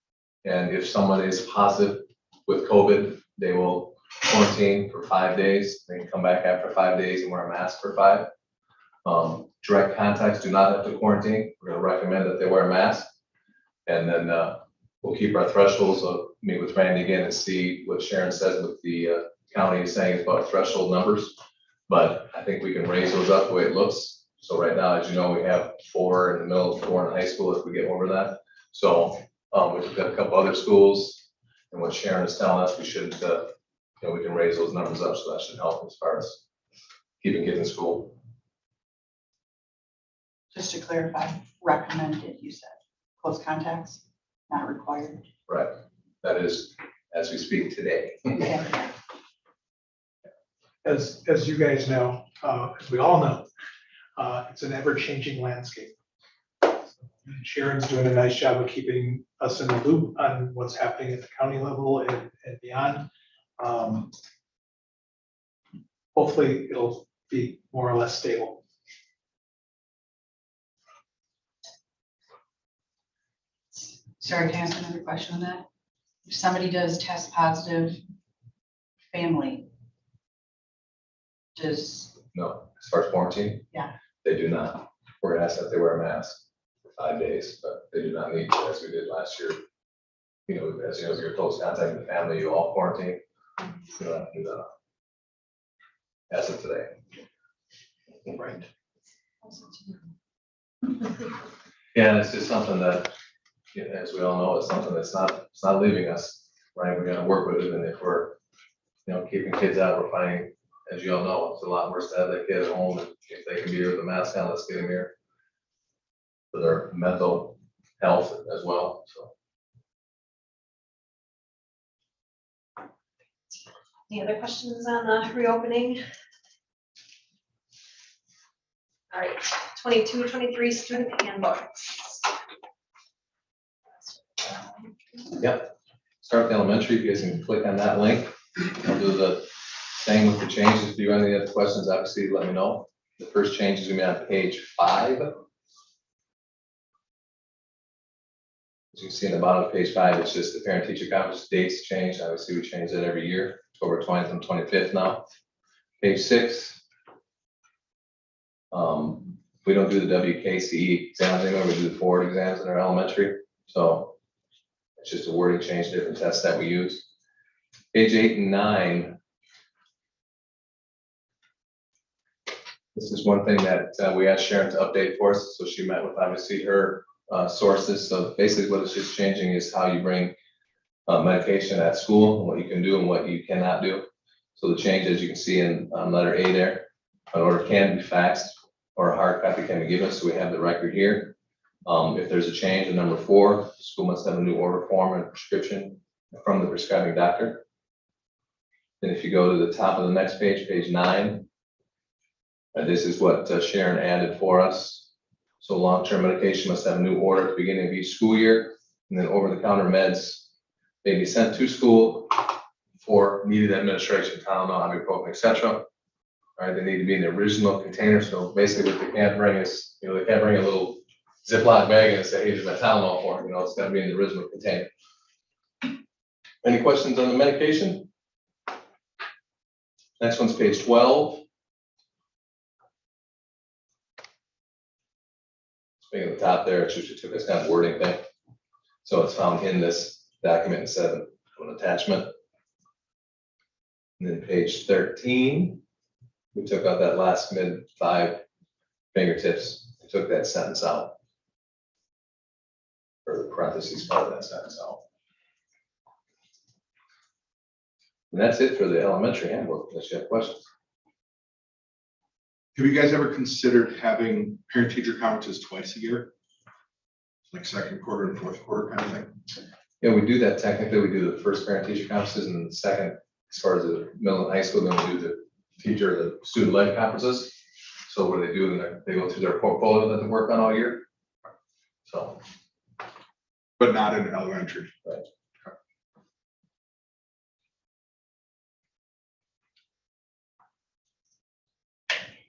C: And if someone is positive with COVID, they will quarantine for 5 days. They can come back after 5 days and wear a mask for 5. Direct contacts do not have to quarantine. We're going to recommend that they wear a mask. And then we'll keep our thresholds. Meet with Randy again and see what Sharon says with the county is saying about threshold numbers. But I think we can raise those up the way it looks. So right now, as you know, we have 4 in the middle, 4 in high school if we get over that. So we've got a couple other schools, and what Sharon is telling us, we should, we can raise those numbers up, so that should help as far as keeping kids in school.
K: Just to clarify, recommended, you said, close contacts, not required.
C: Right, that is, as we speak today.
K: Okay.
H: As you guys know, as we all know, it's an ever-changing landscape. Sharon's doing a nice job of keeping us in the loop on what's happening at the county level and beyond. Hopefully, it'll be more or less stable.
K: Sorry, can I ask another question on that? If somebody does test positive, family, does,
C: No, as far as quarantine?
K: Yeah.
C: They do not. We're gonna ask that they wear a mask for 5 days, but they do not need to, as we did last year. You know, as you know, if you're close contact with the family, you all quarantine. You don't have to do that. As of today.
H: Right.
C: Yeah, and it's just something that, as we all know, it's something that's it's not leaving us, right? We gotta work with it, and if we're, keeping kids out, we're finding, as you all know, it's a lot worse to have that kid at home, and if they can be here with a mask on, let's get them here. For their mental health as well, so.
D: Any other questions on the reopening? All right, 22-23 student handbooks.
C: Start with elementary, you guys can click on that link. I'll do the same with the changes. If you have any other questions, obviously, let me know. The first change is gonna be on page 5. As you can see in the bottom of page 5, it's just the parent-teacher conference dates changed. Obviously, we change that every year. October 20th and 25th now. Page 6. We don't do the WKCE exams anymore. We do the forward exams in our elementary. So it's just a wording change, different tests that we use. Page 8 and 9. This is one thing that we asked Sharon to update for us. So she met with obviously her sources. So basically what it's just changing is how you bring medication at school, and what you can do and what you cannot do. So the change, as you can see in letter A there, an order can be faxed or a hard copy can be given, so we have the record here. If there's a change in number 4, the school must have a new order form and prescription from the prescribing doctor. And if you go to the top of the next page, page 9, this is what Sharon added for us. So long-term medication must have a new order at the beginning of each school year, and then over-the-counter meds may be sent to school for needed administration, Tylenol, ibuprofen, etc. All right, they need to be in the original container. So basically what they can't bring is, they can't bring a little Ziploc bag and say, hey, there's my Tylenol for it. It's gotta be in the original container. Any questions on the medication? Next one's page 12. Speaking at the top there, it's usually this kind of wording thing. So it's found in this document instead of an attachment. And then page 13, we took out that last mid-5 fingertips. We took that sentence out. Or the parentheses part of that sentence out. And that's it for the elementary handbook, unless you have questions.
A: Have you guys ever considered having parent-teacher conferences twice a year? Like second quarter and fourth quarter kind of thing?
C: Yeah, we do that technically. We do the first parent-teacher conferences, and the second, as far as the middle and high school, then we do the the student-led conferences. So what do? They go through their portfolio that they work on all year. So.
A: But not in elementary.
C: Right.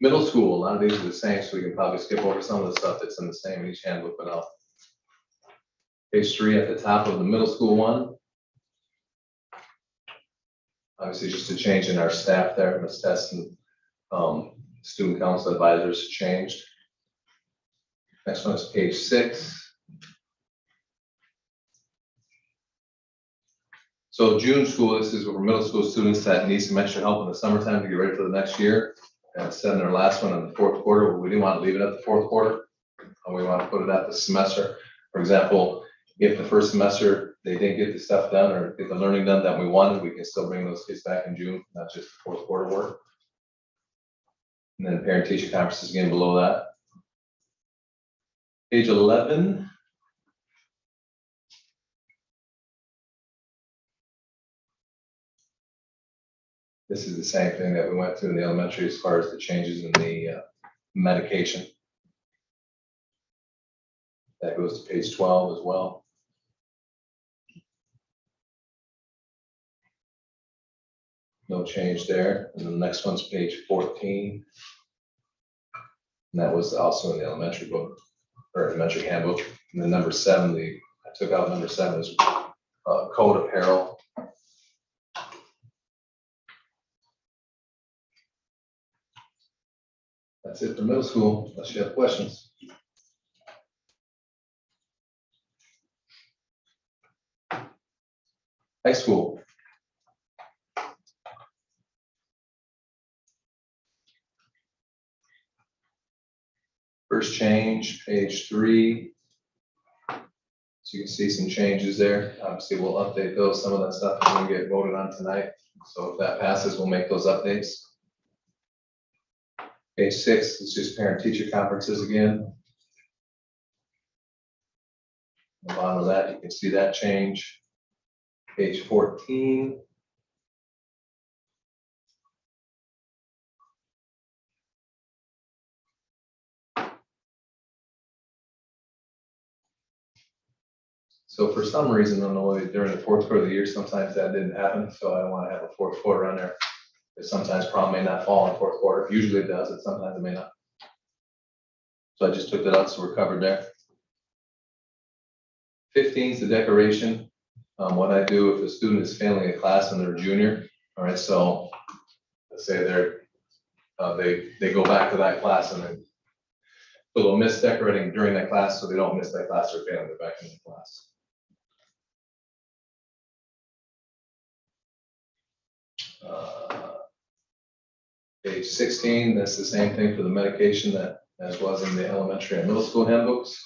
C: Middle school, a lot of these are the same, so we can probably skip over some of the stuff that's in the same in each handbook, but I'll. Page 3 at the top of the middle school one. Obviously, just a change in our staff there, Ms. Tess and student council advisors changed. Next one is page 6. So June school, this is for middle school students that need some extra help in the summertime to get ready for the next year. And said in our last one in the fourth quarter, we didn't want to leave it at the fourth quarter. And we want to put it at the semester. For example, if the first semester they didn't get the stuff done or get the learning done that we wanted, we can still bring those kids back in June, not just the fourth quarter work. And then parent teacher conferences again below that. Page 11. This is the same thing that we went through in the elementary as far as the changes in the medication. That goes to page 12 as well. No change there. And the next one's page 14. And that was also in the elementary book, or elementary handbook. And then number 7, I took out number 7 is code apparel. That's it for middle school, unless you have questions. High school. First change, page 3. So you can see some changes there. Obviously, we'll update those. Some of that stuff is going to get voted on tonight. So if that passes, we'll make those updates. Page 6 is just parent-teacher conferences again. On the bottom of that, you can see that change. Page 14. So for some reason, I don't know, during the fourth quarter of the year, sometimes that didn't happen. So I don't want to have a fourth quarter on there. Because sometimes prom may not fall in the fourth quarter. Usually it does, but sometimes it may not. So I just took that out, so we're covered there. 15 is the decoration. What I do if a student is failing a class and they're a junior, all right, so let's say they go back to that class and then so they'll miss decorating during that class, so they don't miss that class or failing, they're back in the class. Page 16, that's the same thing for the medication that as was in the elementary and middle school handbooks.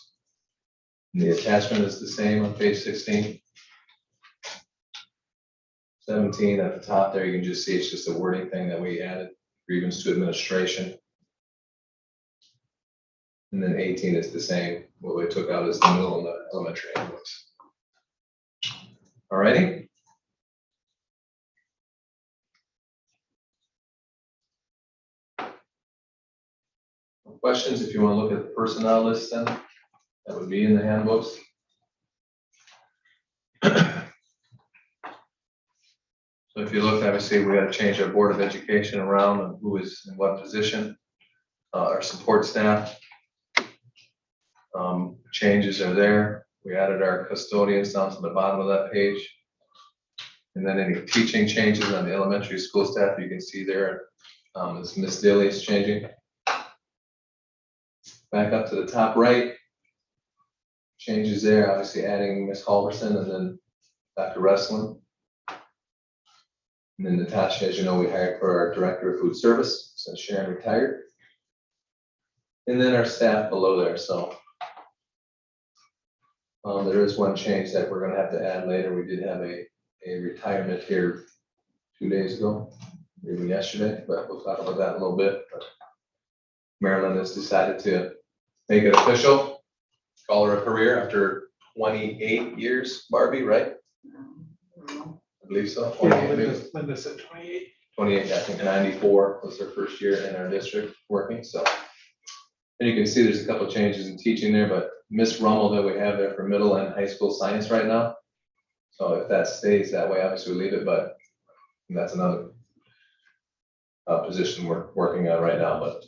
C: And the attachment is the same on page 16. 17 at the top there, you can just see it's just a wording thing that we added, grievance to administration. And then 18 is the same. What we took out is the middle and the elementary handbooks. All righty. Questions, if you want to look at the personnel list then, that would be in the handbooks. So if you look, obviously, we got to change our Board of Education around and who is in what position. Our support staff changes are there. We added our custodians down to the bottom of that page. And then any teaching changes on the elementary school staff, you can see there, as Ms. Daly is changing. Back up to the top right. Changes there, obviously adding Ms. Halverson and then Dr. Wrestling. And then Natasha, as you know, we hired for our Director of Food Service since Sharon retired. And then our staff below there, so. There is one change that we're gonna have to add later. We did have a retirement here 2 days ago, maybe yesterday, but we'll talk about that in a little bit. But Marilyn has decided to make it official, call her a career after 28 years, Barbie, right? I believe so. 28 maybe.
H: Linda said 28.
C: 28, I think 94 was her first year in our district working, so. And you can see there's a couple of changes in teaching there, but Miss Rummel that we have there for middle and high school science right now. So if that stays that way, obviously we leave it, but that's another position we're working on right now, but.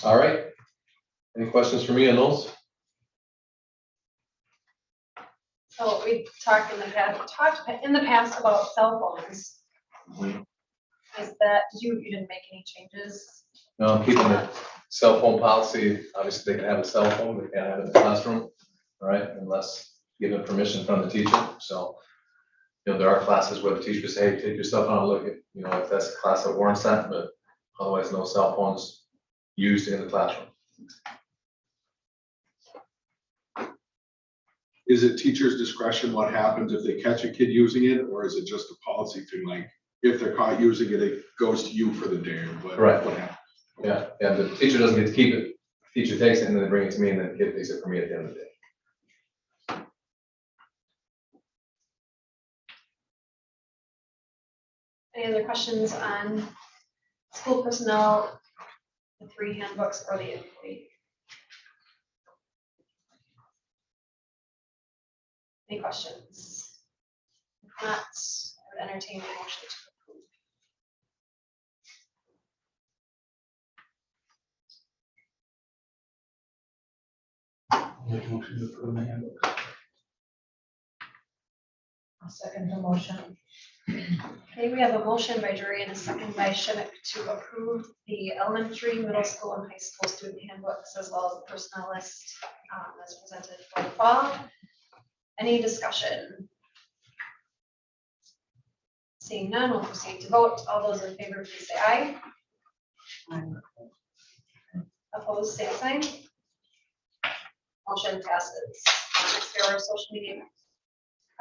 C: All right. Any questions for me on those?
D: So we talked in the past about cell phones.
C: Mhm.
D: Is that, you didn't make any changes?
C: No, I'm keeping the cell phone policy. Obviously, they can have a cell phone, they can't have it in the classroom, all right, unless given permission from the teacher. So you know, there are classes where the teachers say, hey, take your stuff on, look at, you know, if that's a class that warrants that, but otherwise no cell phones used in the classroom.
A: Is it teacher's discretion what happens if they catch a kid using it, or is it just a policy thing, like, if they're caught using it, it goes to you for the day, or what?
C: Correct.
A: What happens?
C: Yeah, yeah, the teacher doesn't get to keep it. The teacher takes it and then they bring it to me and then the kid takes it from me at the end of the day.
E: Any other questions on school personnel, the 3 handbooks, or the employee? Any questions? If not, I would entertain a motion to approve.
H: Make a motion to approve the handbook.
B: I'll second the motion.
E: Okay, we have a motion by Drury and a second by Schimick to approve the elementary, middle school, and high school student handbooks, as well as the personnel list as presented for the fall. Any discussion? Seeing none, we'll proceed to vote. All those in favor, please say aye. Opposed, same sign. Motion passes. Next, we have our social media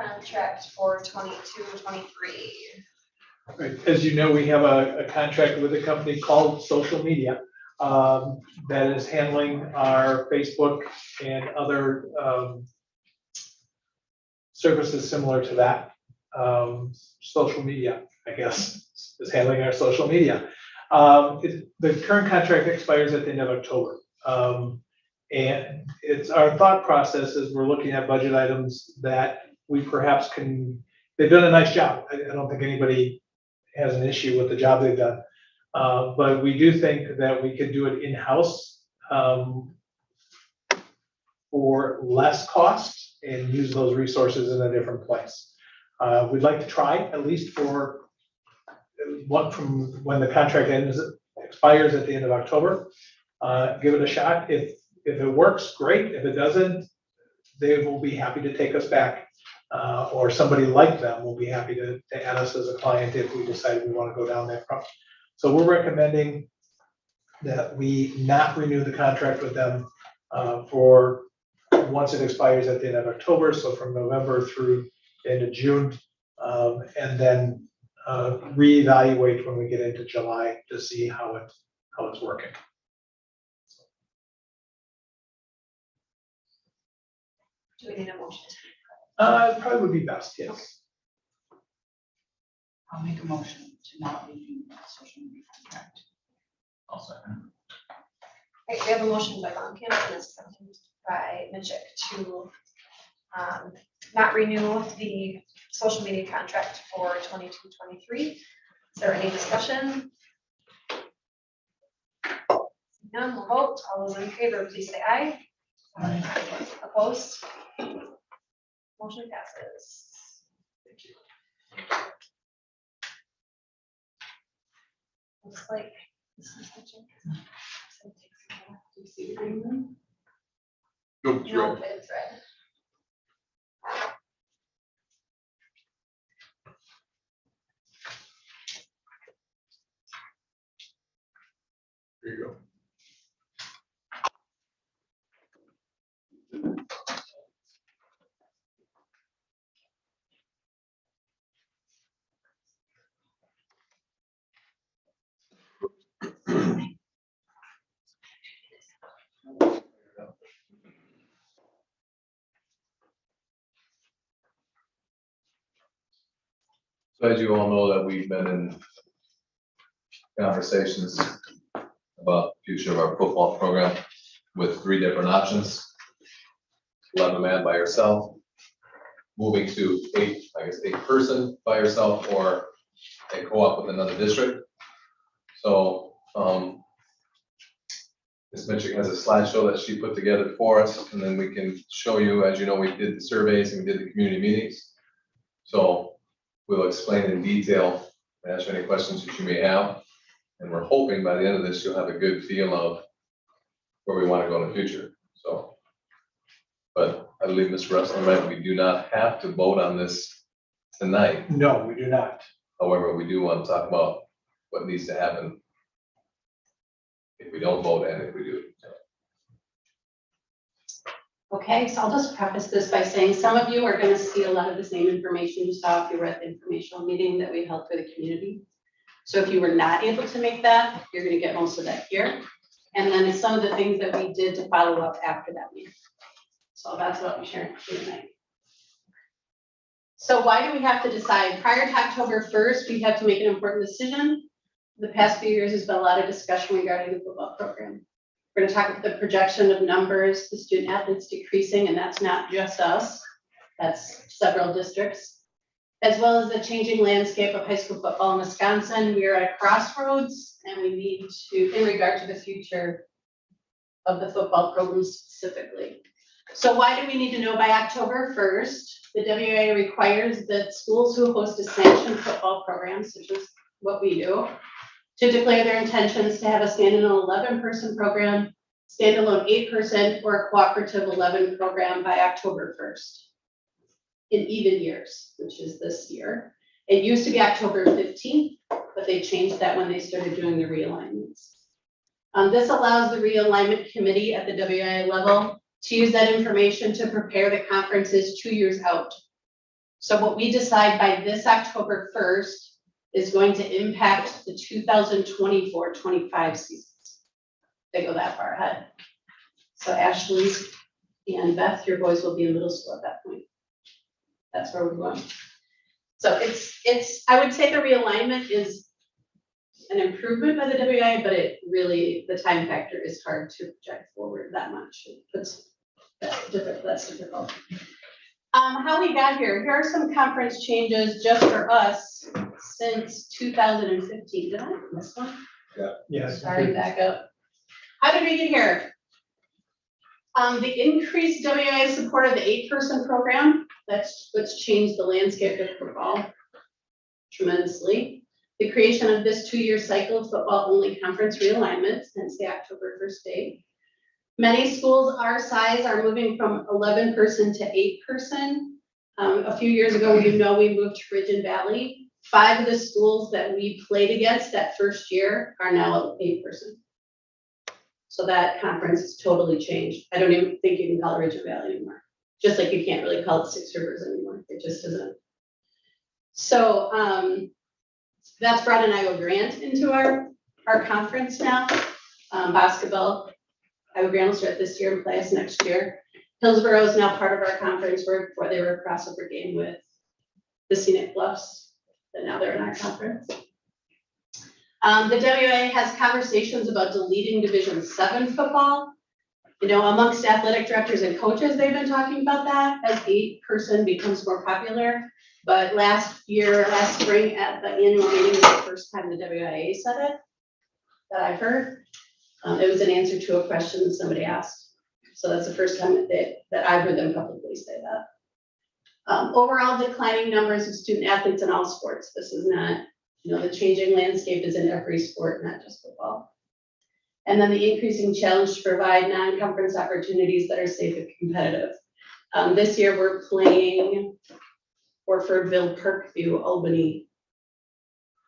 E: contract for 22-23.
H: Right, as you know, we have a contract with a company called Social Media that is handling our Facebook and other services similar to that. Social media, I guess, is handling our social media. The current contract expires at the end of October. And it's our thought process is we're looking at budget items that we perhaps can, they've done a nice job. I don't think anybody has an issue with the job they've done. But we do think that we could do it in-house for less cost and use those resources in a different place. We'd like to try at least for one from when the contract expires at the end of October. Give it a shot. If it works, great. If it doesn't, they will be happy to take us back. Or somebody like them will be happy to add us as a client if we decide we want to go down that route. So we're recommending that we not renew the contract with them for once it expires at the end of October, so from November through the end of June, and then reevaluate when we get into July to see how it's working.
E: Do we need a motion?
H: It probably would be best, yes.
K: I'll make a motion to not renew the social media contract.
C: I'll second.
E: Okay, we have a motion by Blomkamp and a second by Mitchell to not renew the social media contract for 22-23. Is there any discussion? None, we'll vote. All those in favor, please say aye.
K: Aye.
E: Opposed? Motion passes.
H: Thank you.
E: Looks like this is the check. So it takes a while. Do you see the green one?
A: Nope, it's
E: No,
A: red.
E: it's red.
A: There you go.
C: So as you all know, that we've been in conversations about the future of our football program with 3 different options. 11-man by yourself, moving to 8-person by yourself, or a co-op with another district. So Ms. Mitchell has a slideshow that she put together for us, and then we can show you, as you know, we did the surveys and we did the community meetings. So we'll explain in detail and answer any questions that you may have. And we're hoping by the end of this, you'll have a good feel of where we want to go in the future. So, but I believe Ms. Russell, right, we do not have to vote on this tonight.
H: No, we do not.
C: However, we do want to talk about what needs to happen if we don't vote and if we do.
M: Okay, so I'll just preface this by saying some of you are going to see a lot of the same information you saw if you were at the informational meeting that we held for the community. So if you were not able to make that, you're going to get most of that here. And then some of the things that we did to follow up after that meeting. So that's what I'm sharing with you tonight. So why do we have to decide? Prior to October 1st, we have to make an important decision. The past few years, there's been a lot of discussion regarding the football program. We're going to talk about the projection of numbers, the student athletes decreasing, and that's not just us. That's several districts, as well as the changing landscape of high school football in Wisconsin. We are at a crossroads, and we need to, in regard to the future of the football program specifically. So why do we need to know by October 1st? The WIA requires that schools who host a sanctioned football program, such as what we do, to declare their intentions to have a standalone 11-person program, standalone 8%, or a cooperative 11 program by October 1st. In even years, which is this year. It used to be October 15th, but they changed that when they started doing the realignments. This allows the realignment committee at the WIA level to use that information to prepare the conferences 2 years out. So what we decide by this October 1st is going to impact the 2024-25 seasons. They go that far ahead. So Ashley and Beth, your boys will be in middle school at that point. That's where we're going. So it's I would say the realignment is an improvement by the WIA, but it really, the time factor is hard to project forward that much. That's difficult. How we got here. Here are some conference changes just for us since 2015. Did I miss one?
C: Yeah.
H: Yes.
M: Sorry, back up. How did we get here? The increased WIA support of the 8-person program, that's what's changed the landscape of football tremendously. The creation of this 2-year cycle of football-only conference realignment, hence the October 1st date. Many schools our size are moving from 11-person to 8-person. A few years ago, we moved to Ridge and Valley. 5 of the schools that we played against that first year are now 8-person. So that conference has totally changed. I don't even think you can call it Ridge and Valley anymore. Just like you can't really call it Six Rivers anymore. It just isn't. So that's brought an Iowa Grant into our conference now. Basketball, Iowa Grant will start this year and play us next year. Hillsborough is now part of our conference, where before they were a crossover game with the Scenic Bluffs, but now they're in our conference. The WIA has conversations about deleting Division 7 football. Amongst athletic directors and coaches, they've been talking about that as 8-person becomes more popular. But last spring at the annual meeting was the first time the WIA said it, that I've heard. It was an answer to a question that somebody asked. So that's the first time that I've heard them publicly say that. Overall declining numbers of student athletes in all sports. This is not, the changing landscape is in every sport, not just football. And then the increasing challenge to provide non-conference opportunities that are safe and competitive. This year we're playing Orfordville, Parkview, Albany.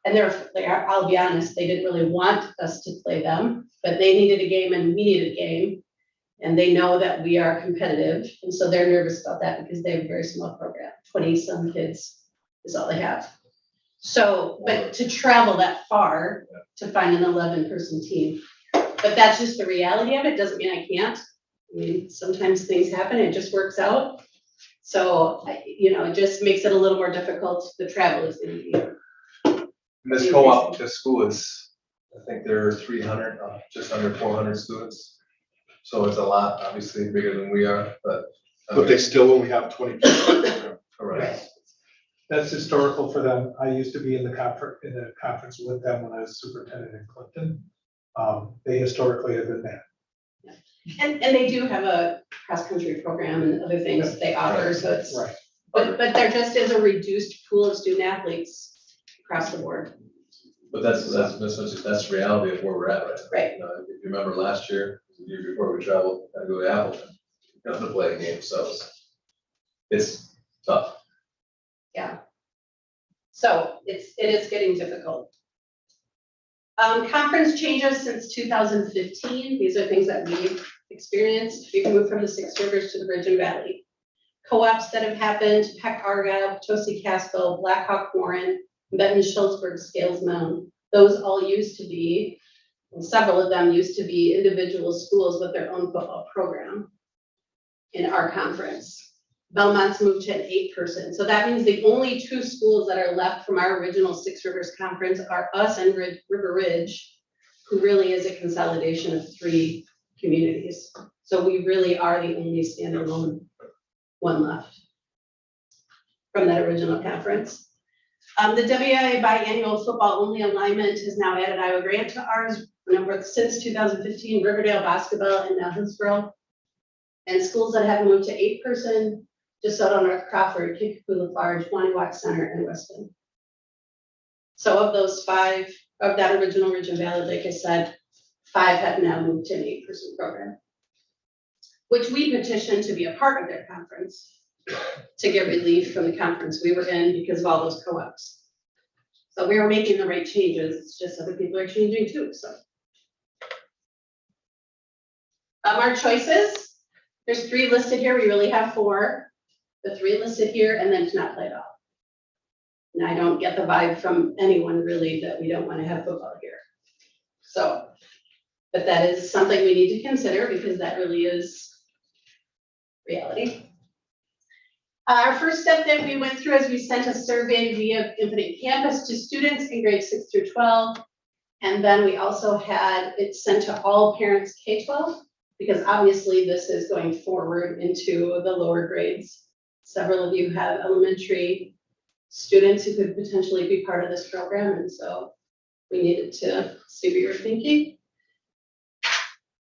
M: And I'll be honest, they didn't really want us to play them, but they needed a game and we needed a game. And they know that we are competitive. And so they're nervous about that because they have a very small program. 20-some kids is all they have. So, but to travel that far to find an 11-person team, but that's just the reality of it. Doesn't mean I can't. I mean, sometimes things happen, it just works out. So, it just makes it a little more difficult. The travel is going to be.
C: And this co-op, this school is, I think there are 300, just under 400 students. So it's a lot, obviously bigger than we are, but.
A: But they still only have 20 people.
C: Correct.
H: That's historical for them. I used to be in the conference with them when I was superintendent in Clinton. They historically have been there.
M: And they do have a cross-country program and other things they offer, so it's,
H: right.
M: But there just is a reduced pool of student athletes across the board.
C: But that's the reality of where we're at right now.
M: Right.
C: If you remember last year, the year before we traveled, I go to Appleton, to play a game, so it's tough.
M: Yeah. So it is getting difficult. Conference changes since 2015. These are things that we've experienced. We've moved from the Six Rivers to the Virgin Valley. Co-ops that have happened, Peck Argyle, Potosi Castle, Blackhawk Warren, Benton Schultzburg, Scales Mound. Those all used to be, and several of them used to be individual schools with their own football program in our conference. Belmont's moved to an 8-person. So that means the only 2 schools that are left from our original Six Rivers Conference are us and River Ridge, who really is a consolidation of 3 communities. So we really are the only standalone one left from that original conference. The WIA biannual football only alignment has now added Iowa Grant to ours. Number since 2015, Riverdale, Boscobel, and now Hillsborough. And schools that have moved to 8-person, DeSoto, North Crawford, Kickapoo, Lafarge, Waniwak Center, and Weston. So of those 5, of that original Region Valley, like I said, 5 have now moved to an 8-person program, which we petitioned to be a part of their conference to get relief from the conference we were in because of all those co-ops. So we were making the right changes, it's just other people are changing too, so. Our choices, there's 3 listed here, we really have 4. The 3 listed here, and then to not play at all. And I don't get the vibe from anyone really that we don't want to have football here. So, but that is something we need to consider because that really is reality. Our first step that we went through is we sent a survey via Infinite Campus to students in grades 6 through 12. And then we also had it sent to all parents K-12, because obviously this is going forward into the lower grades. Several of you have elementary students who could potentially be part of this program, and so we needed to see what you were thinking.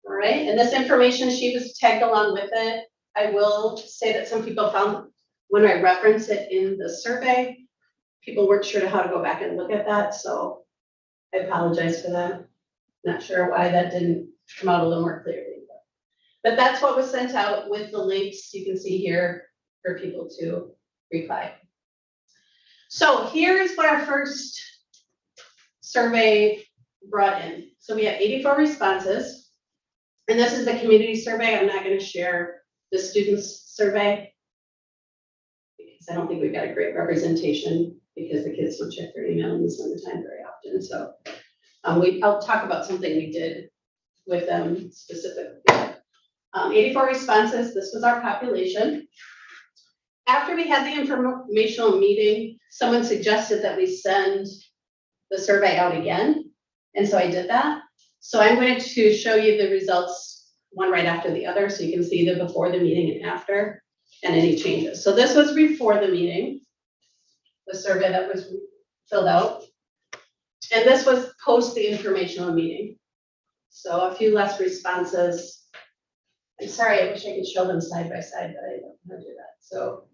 M: All right, and this information sheet was tagged along with it. I will say that some people found when I reference it in the survey, people weren't sure how to go back and look at that, so I apologize for that. Not sure why that didn't come out a little more clearly. But that's what was sent out with the links you can see here for people to reply. So here's what our first survey brought in. So we had 84 responses, and this is the community survey. I'm not going to share the students' survey because I don't think we've got a great representation because the kids don't check their email in the summertime very often. So I'll talk about something we did with them specifically. 84 responses, this was our population. After we had the informational meeting, someone suggested that we send the survey out again. And so I did that. So I'm going to show you the results one right after the other so you can see the before the meeting and after and any changes. So this was before the meeting, the survey that was filled out. And this was post the informational meeting. So a few less responses. I'm sorry, I wish I could show them side by side, but I don't know how to do that. So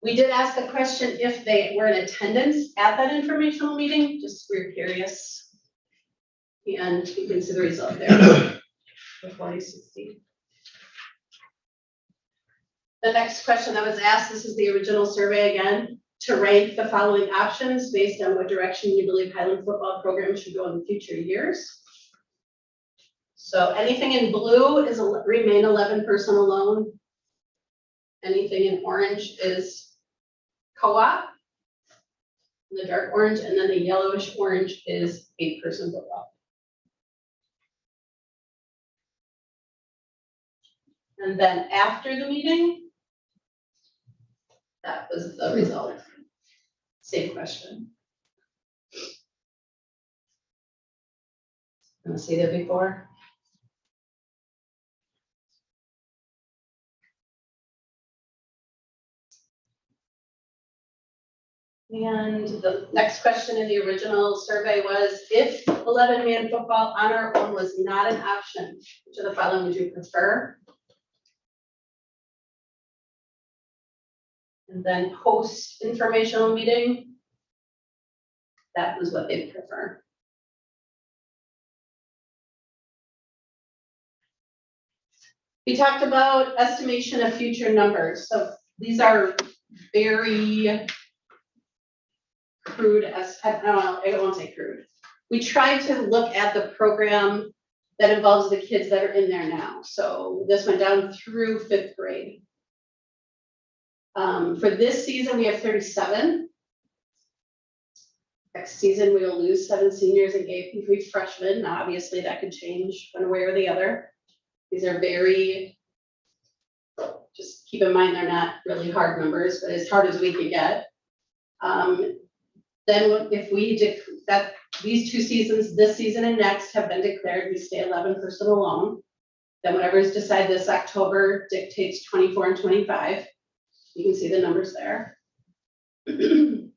M: we did ask the question if they were in attendance at that informational meeting, just we're curious. And you can see the result there for 4060. The next question that was asked, this is the original survey again, to rank the following options based on what direction you believe Highland football program should go in future years. So anything in blue is remain 11-person alone. Anything in orange is co-op, the dark orange, and then the yellowish orange is 8-person football. And then after the meeting, that was the result. Same question. Want to see that before? And the next question in the original survey was, if 11-man football on our own was not an option, which of the following would you prefer? And then post informational meeting, that was what they prefer. We talked about estimation of future numbers, so these are very crude, I won't say crude. We tried to look at the program that involves the kids that are in there now, so this went down through 5th grade. For this season, we have 37. Next season, we will lose 7 seniors and 8 freshmen. Now, obviously, that could change one way or the other. These are very, just keep in mind, they're not really hard numbers, but as hard as we could get. Then if these 2 seasons, this season and next, have been declared, we stay 11% alone. Then whatever's decided this October dictates 24 and 25. You can see the numbers there. And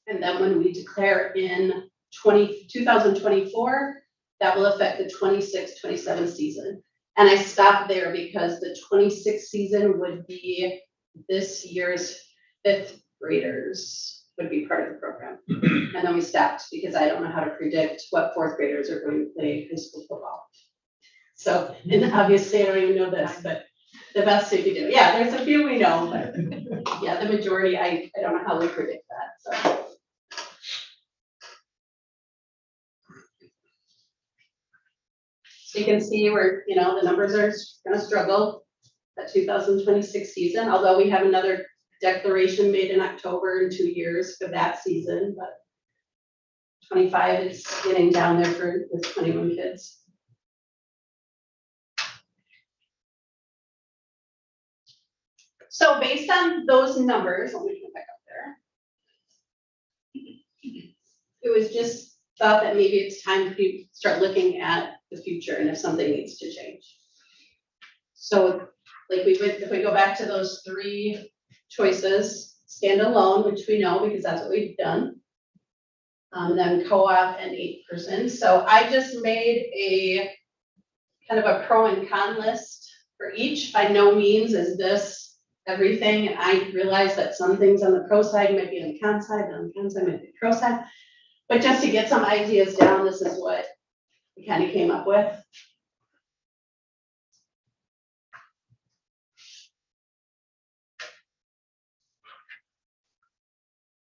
M: then when we declare in 2024, that will affect the 26-27 season. And I stopped there because the 26 season would be this year's 5th graders would be part of the program. And then we stopped because I don't know how to predict what 4th graders are going to play high school football. So, and obviously I don't even know this, but the best we could do. Yeah, there's a few we know, but yeah, the majority, I don't know how we predict that, so. So you can see where, the numbers are gonna struggle that 2026 season, although we have another declaration made in October in 2 years for that season, but 25 is getting down there for with 21 kids. So based on those numbers, let me come back up there. It was just thought that maybe it's time to start looking at the future and if something needs to change. So like if we go back to those 3 choices, standalone, which we know because that's what we've done. Then co-op and 8%. So I just made a kind of a pro and con list for each. By no means is this everything. And I realize that some things on the pro side might be on the con side, and on the con side might be pro side. But just to get some ideas down, this is what we kind of came up with.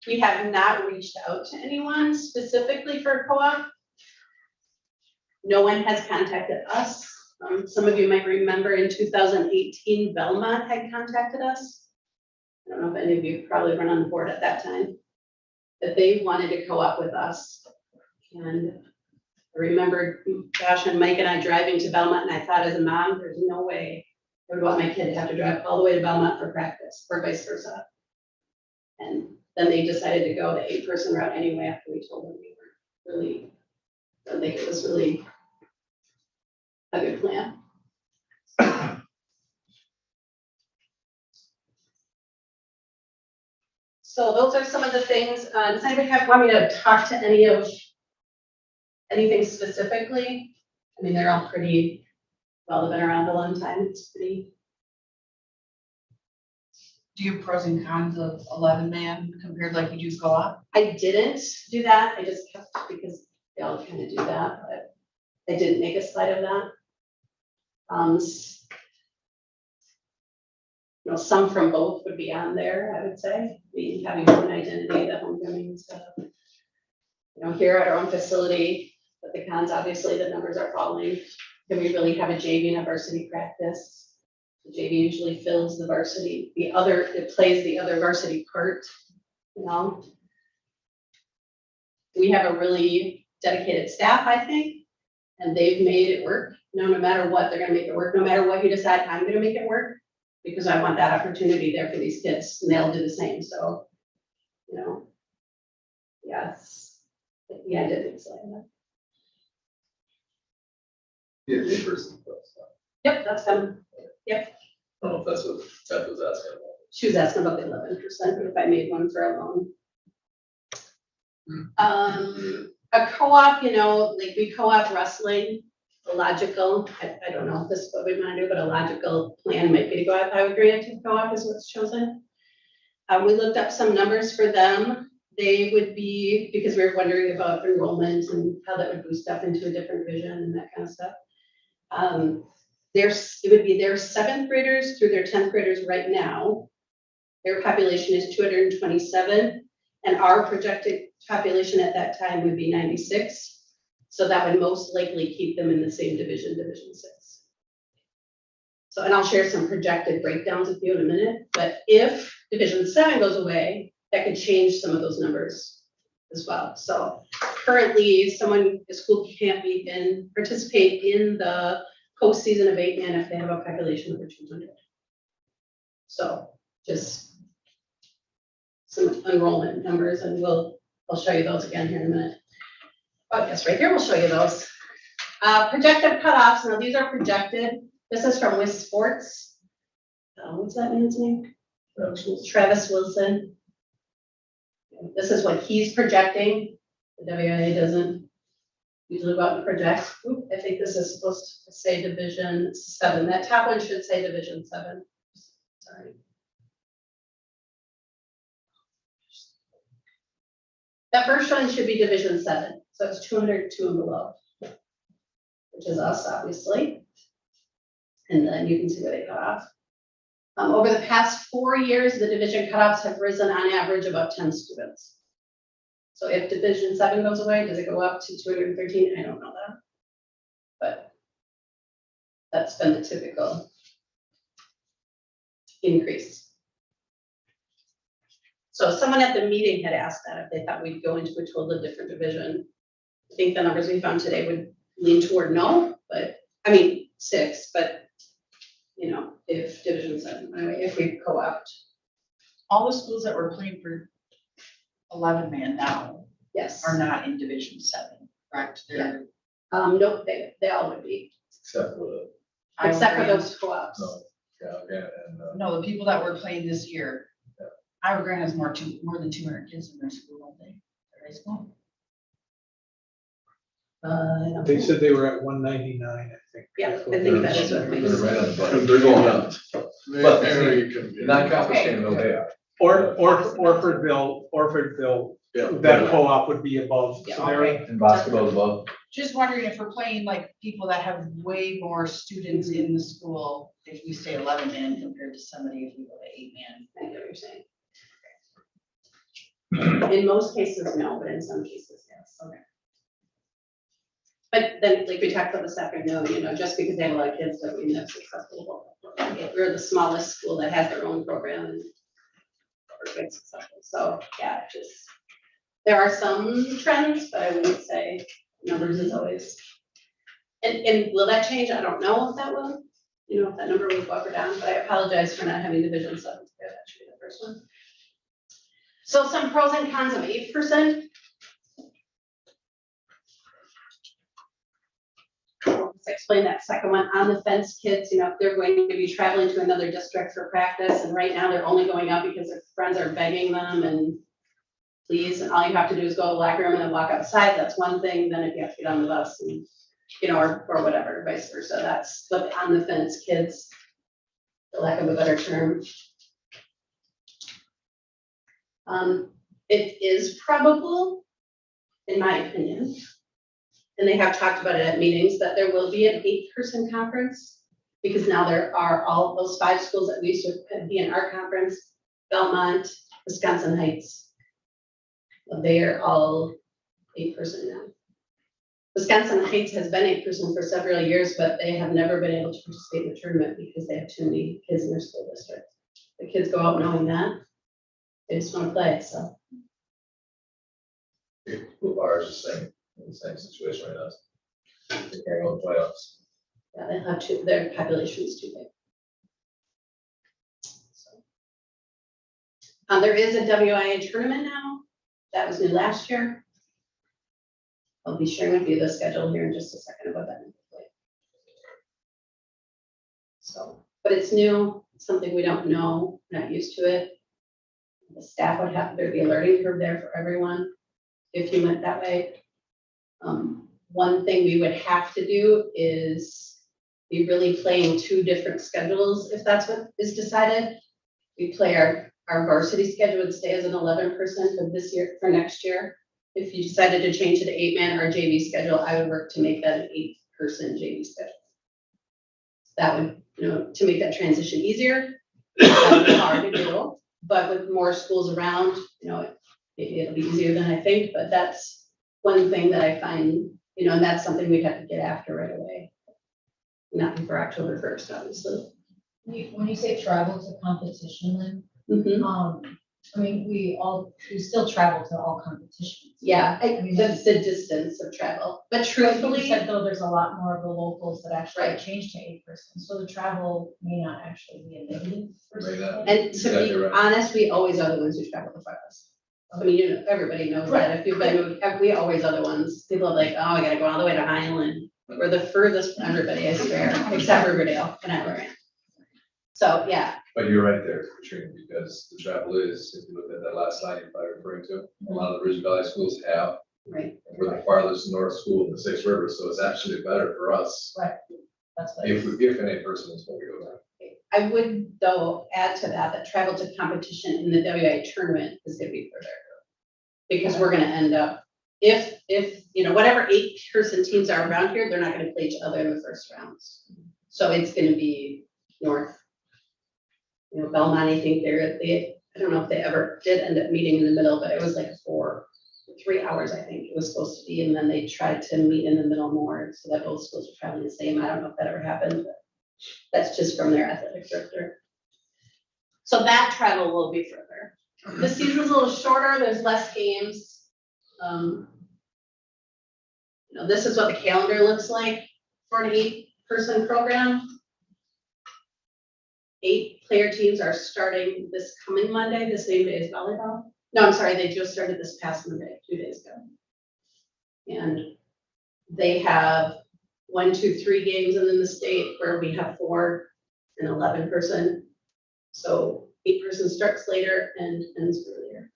M: We have not reached out to anyone specifically for co-op. No one has contacted us. Some of you might remember in 2018, Belmont had contacted us. I don't know if any of you probably weren't on the board at that time, that they wanted to co-op with us. And I remember Josh and Mike and I driving to Belmont, and I thought as a mom, there's no way I would want my kid to have to drive all the way to Belmont for practice or vice versa. And then they decided to go the 8% route anyway after we told them we were really, I don't think it was really a good plan. So those are some of the things. Does anybody want me to talk to anything specifically? I mean, they're all pretty, well, they've been around a long time. It's pretty.
K: Do you have pros and cons of 11-man compared like you do co-op?
M: I didn't do that. I just kept because they all kind of do that, but I didn't make a slide of that. Some from both would be on there, I would say. I mean, having one identity, the homecoming stuff. Here at our own facility, but the cons, obviously, the numbers are falling. Can we really have a JV and a varsity practice? The JV usually fills the varsity. It plays the other varsity part, We have a really dedicated staff, I think, and they've made it work. No matter what, they're gonna make it work. No matter what you decide, I'm gonna make it work because I want that opportunity there for these kids, and they'll do the same. So, yes, yeah, I did say that.
C: Yeah, 8% stuff.
M: Yep, that's coming. Yep.
C: I don't know if that's what Beth was asking about.
M: She was asking about the 11%, if I made one for a loan. A co-op, like we co-op wrestling, a logical, I don't know if this is what we want to do, but a logical plan might be to go out. I would grant to co-op is what's chosen. We looked up some numbers for them. They would be, because we were wondering about enrollment and how that would boost up into a different vision and that kind of stuff. it would be their seventh graders through their 10th graders right now. Their population is 227, and our projected population at that time would be 96. So that would most likely keep them in the same division, Division 6. So, and I'll share some projected breakdowns with you in a minute, but if Division 7 goes away, that could change some of those numbers as well. So currently, a school can't participate in the postseason of 8-man if they have a population over 200. So just some enrollment numbers, and I'll show you those again here in a minute. Oh, yes, right here, we'll show you those. Projected cutoffs, now these are projected. This is from WIS Sports. What's that man's name? Travis Wilson. This is what he's projecting. The WIA doesn't usually go out and project. Oop, I think this is supposed to say Division 7. That top one should say Division 7. Sorry. That first one should be Division 7. So it's 202 and below, which is us, obviously. And then you can see where they cut off. Over the past 4 years, the division cutoffs have risen on average about 10 students. So if Division 7 goes away, does it go up to 213? I don't know that. But that's been the typical increase. So someone at the meeting had asked that if they thought we'd go into a totally different division. I think the numbers we found today would lean toward no, but I mean 6, but you know, if Division 7, anyway, if we co-opt.
K: All the schools that were playing for 11-man now
M: Yes.
K: are not in Division 7, correct? They're
M: Nope, they all would be,
C: Except for the,
M: except for those co-ops.
K: No, the people that were playing this year. Iowa Grande has more than 200 kids in their school, don't they? Their high school.
H: They said they were at 199, I think.
M: Yeah, I think that is what we
C: they're right on the button.
A: Because they're going up.
C: But
A: There you can be.
C: non-conference game, no they are.
H: Orfordville,
A: Yeah.
H: that co-op would be above.
M: Yeah,
H: So they're-
K: Okay.
C: And basketball above.
K: Just wondering if we're playing like people that have way more students in the school, if we stay 11-man compared to somebody if we go to 8-man.
M: I get what you're saying. In most cases, no, but in some cases, yes.
K: Okay.
M: But then, like we talked about this afternoon, you know, just because they have a lot of kids doesn't mean they're successful. We're the smallest school that has their own program and we're quite successful. So yeah, there are some trends, but I wouldn't say numbers is always. And will that change? I don't know if that will, you know, if that number will go up or down, but I apologize for not having Division 7. That should be the first one. So some pros and cons of 8%. Let's explain that second one. On the fence kids, you know, if they're going to be traveling to another district for practice, and right now they're only going out because their friends are begging them and please, and all you have to do is go to the locker room and then walk outside. That's one thing. Then if you have to get on the bus and, you know, or whatever, vice versa. That's what on the fence kids, for lack of a better term. It is probable, in my opinion, and they have talked about it at meetings, that there will be an 8-person conference, because now there are all those 5 schools that we used to be in our conference, Belmont, Wisconsin Heights. They are all 8-person now. Wisconsin Heights has been 8-person for several years, but they have never been able to participate in the tournament because they have too many kids in their school district. The kids go out knowing that. They just want to play, so.
C: Ours is the same situation right now. They can't go to the playoffs.
M: Yeah, they have their population is too big. So. There is a WIA tournament now. That was new last year. I'll be sharing with you the schedule here in just a second about that. So, but it's new, it's something we don't know, not used to it. The staff would have, there'd be a learning curve there for everyone if you went that way. One thing we would have to do is be really playing 2 different schedules if that's what is decided. We play our varsity schedule would stay as an 11% for this year, for next year. If you decided to change it to 8-man or JV schedule, I would work to make that an 8-person JV schedule. that would, to make that transition easier. That would be hard to do, but with more schools around, maybe it'll be easier than I think, but that's one thing that I find, and that's something we'd have to get after right away. Not before October 1st, obviously.
B: When you say travel to competition, then,
M: Mhm.
B: I mean, we still travel to all competitions.
M: Yeah,
B: I mean,
M: the distance of travel, but
B: But
M: truthfully,
B: you said though, there's a lot more of the locals that actually
M: Right.
B: change to 8%, so the travel may not actually be a negative. per
C: Right,
B: se.
M: and to be
C: Exactly right.
M: honest, we always are the ones who travel the farthest. I mean, everybody knows that, if you've been, we always are the ones, people are like, oh, I gotta go all the way to Highland. We're the furthest from everybody, I swear, except Riverdale, and I learned. So, yeah,
C: But you're right there, Katrina, because the travel is, if you look at that last slide you're probably referring to, a lot of the Ridge Valley schools have,
M: right,
C: and we're the farthest north school in the Six Rivers, so it's actually better for us
B: That's what.
C: if an 8-person is what we go there.
M: I would though add to that travel to competition in the WIA tournament is gonna be further. Because we're gonna end up, if, whatever 8-person teams are around here, they're not gonna play each other in the first rounds. So it's gonna be north. Belmont, I think I don't know if they ever did end up meeting in the middle, but it was like 3 hours, I think it was supposed to be, and then they tried to meet in the middle more, so that both schools were traveling the same. I don't know if that ever happened, but that's just from their athletic director. So that travel will be further. The season's a little shorter, there's less games. This is what the calendar looks like for an 8-person program. 8-player teams are starting this coming Monday, the same day as volleyball. No, I'm sorry, they just started this past Monday, 2 days ago. And they have 1, 2, 3 games in the state where we have 4 and 11-person. So 8-person starts later and ends earlier.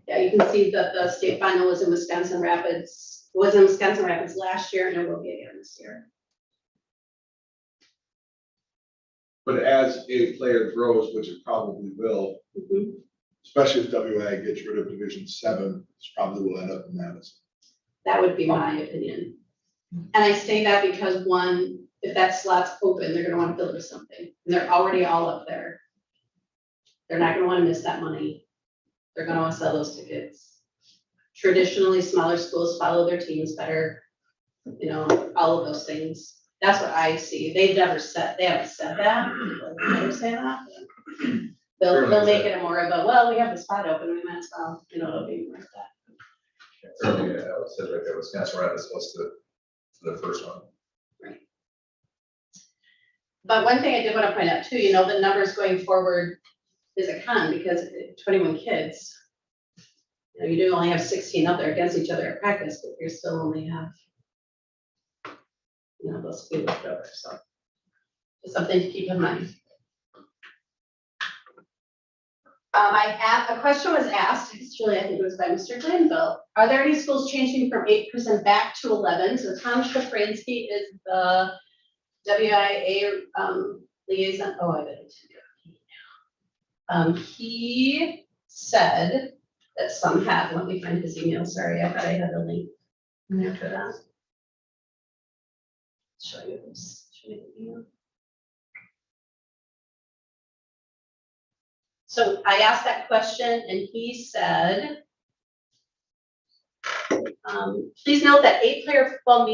M: Yeah, you can see that the state final was in Wisconsin Rapids last year, and it will be again this year.
A: But as a player grows, which it probably will, especially if WA gets rid of Division 7, it probably will end up in Madison.
M: That would be my opinion. And I say that because one, if that slot's open, they're gonna wanna fill it with something. And they're already all up there. They're not gonna wanna miss that money. They're gonna wanna sell those tickets. Traditionally, smaller schools follow their teams better, all of those things. That's what I see. They haven't said that. They never say that. They'll make it a more of a, well, we have the spot open, we might as well, it'll be more of that.
C: Earlier, it says right there, Wisconsin Rapids was the first one.
M: Right. But one thing I did want to point out too, the numbers going forward is a con because 21 kids. You do only have 16 out there against each other at practice, but you still only have, those few left over. So just something to keep in mind. A question was asked, actually, I think it was by Mr. Glanville. Are there any schools changing from 8% back to 11? So Tom Shafransky is the WIA liaison. Oh, I bet he said that some have. Let me find his email. Sorry, I thought I had the link in there for that. Show you this. Show you the email. So I asked that question and he said, please note that 8-player football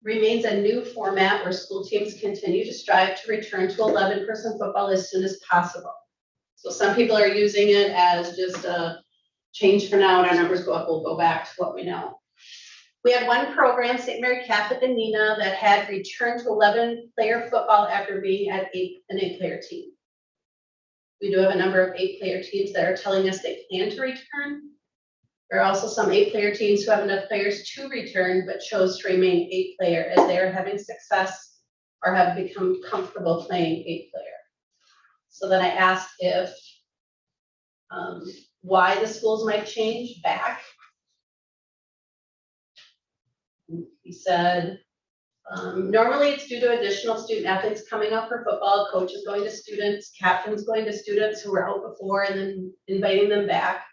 M: remains a new format where school teams continue to strive to return to 11-person football as soon as possible. So some people are using it as just a change for now, and our numbers go up, we'll go back to what we know. We had one program, St. Mary Catholic in Neenah, that had returned to 11-player football after being at an 8-player team. We do have a number of 8-player teams that are telling us they plan to return. There are also some 8-player teams who have enough players to return, but chose to remain 8-player as they are having success or have become comfortable playing 8-player. So then I asked if why the schools might change back. He said, normally it's due to additional student athletes coming up for football, coaches going to students, captains going to students who were out before and then inviting them back,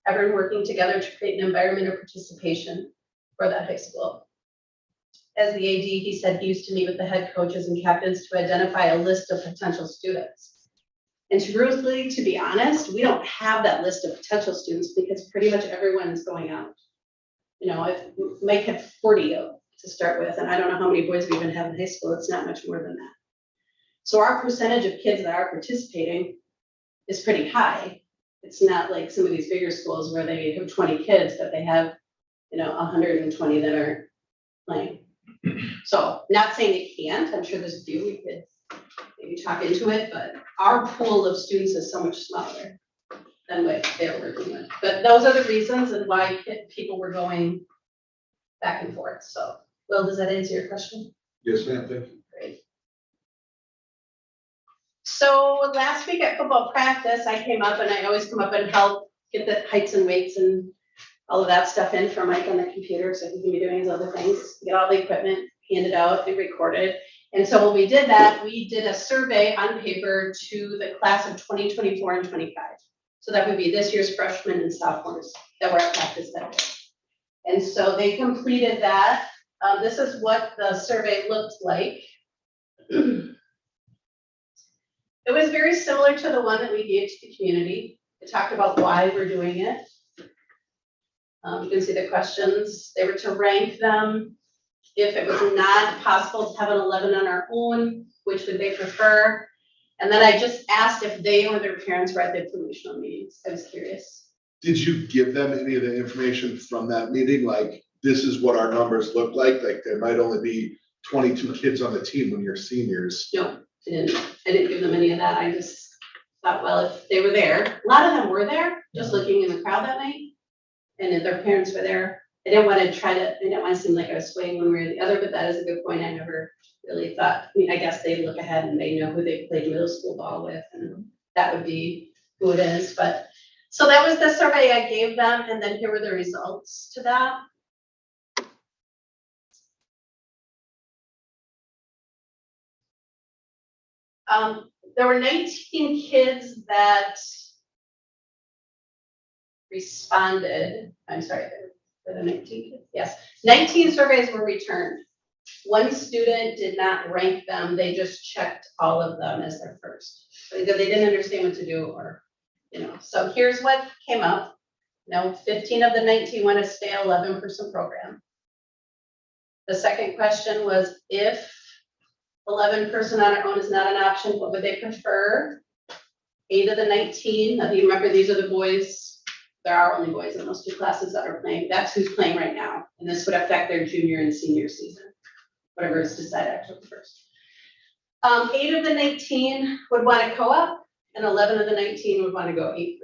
M: everyone working together to create an environment of participation for that high school. as the AD, he said he used to meet with the head coaches and captains to identify a list of potential students. And truthfully, to be honest, we don't have that list of potential students because pretty much everyone is going out. You know, if Mike had 40 to start with, and I don't know how many boys we even have in high school, it's not much more than that. So our percentage of kids that are participating is pretty high. It's not like some of these bigger schools where they have 20 kids, but they have, 120 that are playing. So not saying they can't, I'm sure there's a few we could maybe talk into it, but our pool of students is so much smaller than what they're working with. But those are the reasons and why people were going back and forth. So, Will, does that answer your question?
A: Yes, ma'am, thank you.
M: Great. So last week at football practice, I came up and I always come up and help get the heights and weights and all of that stuff in for Mike on the computer, so he can be doing his other things, get all the equipment handed out and recorded. And so when we did that, we did a survey on paper to the class of 2024 and 25. So that would be this year's freshmen and sophomores that were at practice that day. And so they completed that. This is what the survey looked like. It was very similar to the one that we gave to the community. It talked about why we're doing it. You can see the questions. They were to rank them. If it was not possible to have an 11 on our own, which would they prefer? And then I just asked if they or their parents were at the informational meetings. I was curious.
A: Did you give them any of the information from that meeting? Like, this is what our numbers look like? Like, there might only be 22 kids on the team when you're seniors.
M: No, I didn't give them any of that. I just thought, well, if they were there, a lot of them were there, just looking in the crowd that night. And if their parents were there, I didn't want to seem like I was swaying one way or the other, but that is a good point. I never really thought, I guess they look ahead and they know who they played middle school ball with, and that would be who it is. But so that was the survey I gave them, and then here were the results to that. There were 19 kids that responded. I'm sorry, there were 19 kids. Yes, 19 surveys were returned. One student did not rank them. They just checked all of them as their first. Because they didn't understand what to do, or, So here's what came up. 15 of the 19 want to stay 11% program. The second question was, if 11% on our own is not an option, what would they prefer? 8 of the 19, now you remember these are the boys, there are only boys in those two classes that are playing, that's who's playing right now. And this would affect their junior and senior season, whatever is decided October 1st. 8 of the 19 would want to co-op, and 11 of the 19 would want to go 8%.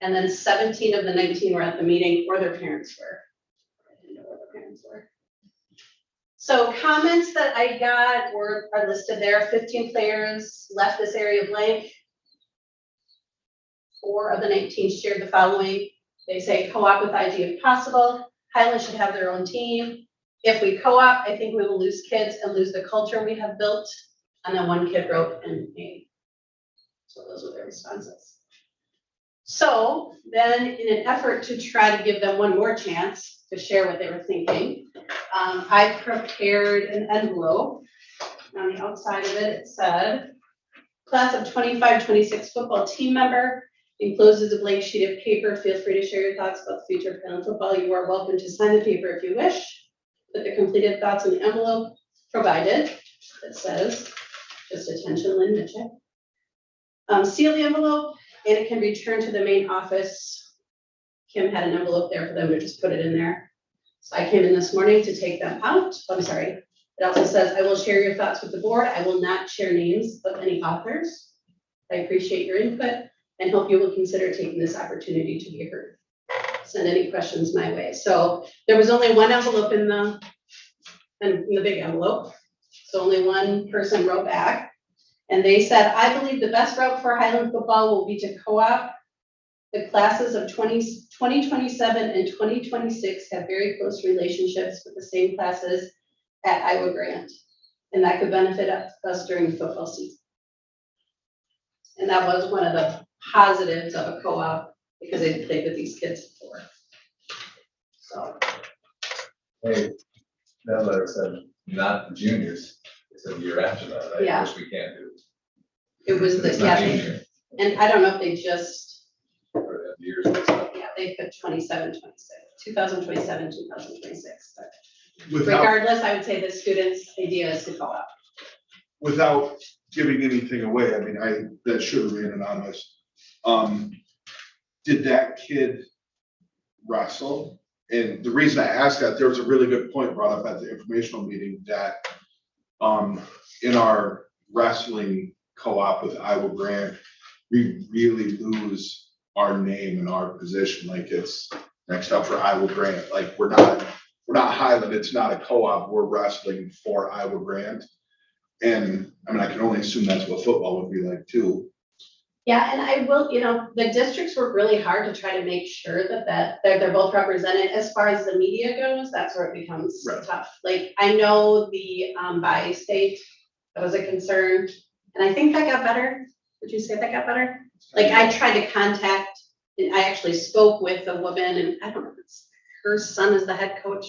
M: And then 17 of the 19 were at the meeting, or their parents were. I didn't know where their parents were. So comments that I got are listed there. 15 players left this area blank. 4 of the 19 shared the following. They say co-op with IG if possible. Highland should have their own team. If we co-op, I think we will lose kids and lose the culture we have built. And then one kid wrote NA. So those were their responses. So then in an effort to try to give them one more chance to share what they were thinking, I prepared an envelope. On the outside of it, it said, class of 25-26 football team member, encloses a blank sheet of paper. Feel free to share your thoughts about the future of Highland football. You are welcome to sign the paper if you wish. Put the completed thoughts in the envelope provided. It says, just attention, Lynn Mitchell. Seal the envelope, and it can be returned to the main office. Kim had an envelope there for them to just put it in there. So I came in this morning to take them out. I'm sorry. It also says, I will share your thoughts with the board. I will not share names of any authors. I appreciate your input and hope you will consider taking this opportunity to be heard. Send any questions my way. So there was only one envelope in the big envelope. So only one person wrote back. And they said, I believe the best route for Highland football will be to co-op. The classes of 2027 and 2026 have very close relationships with the same classes at Iowa Grant. And that could benefit us during the football season. And that was one of the positives of a co-op because they played with these kids before. So
C: Hey, that letter said not the juniors, it said the year after that, right?
M: Yeah.
C: Which we can't do.
M: It was the,
C: It's
M: yeah,
C: not
M: they-
C: junior,
M: and I don't know if they just,
C: or the years mixed up.
M: yeah, they put 27, 26, 2027, 2026. But
A: Without,
M: regardless, I would say the students' idea is to go up.
A: without giving anything away, I mean, that should remain anonymous. Did that kid wrestle? And the reason I asked that, there was a really good point brought up at the informational meeting that, in our wrestling co-op with Iowa Grant, we really lose our name and our position, like it's next up for Iowa Grant, like we're not Highland, it's not a co-op, we're wrestling for Iowa Grant. And I mean, I can only assume that's what football would be like too.
M: Yeah, and I will, the districts work really hard to try to make sure that they're both represented. As far as the media goes, that's where it becomes
A: Right.
M: tough. Like, I know the by state, that was a concern, and I think that got better. Would you say that got better? Like, I tried to contact, and I actually spoke with a woman, and I don't know if it's, her son is the head coach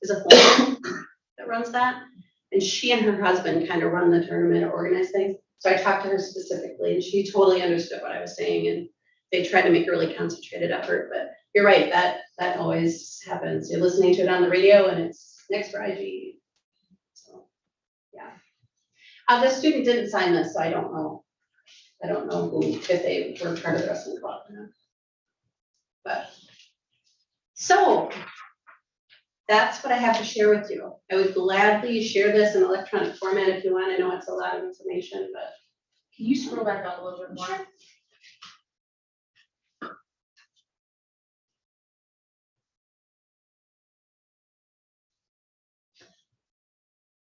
M: is a Holman that runs that. And she and her husband kind of run the tournament or organize things. So I talked to her specifically and she totally understood what I was saying and they tried to make a really concentrated effort, but you're right, that always happens. You're listening to it on the radio and it's next for IG. So, yeah. The student didn't sign this, so I don't know. I don't know if they were part of the wrestling club or not. But, so, that's what I have to share with you. I would gladly share this in electronic format if you want. I know it's a lot of information, but.
K: Can you scroll back up a little bit more?
M: Sure.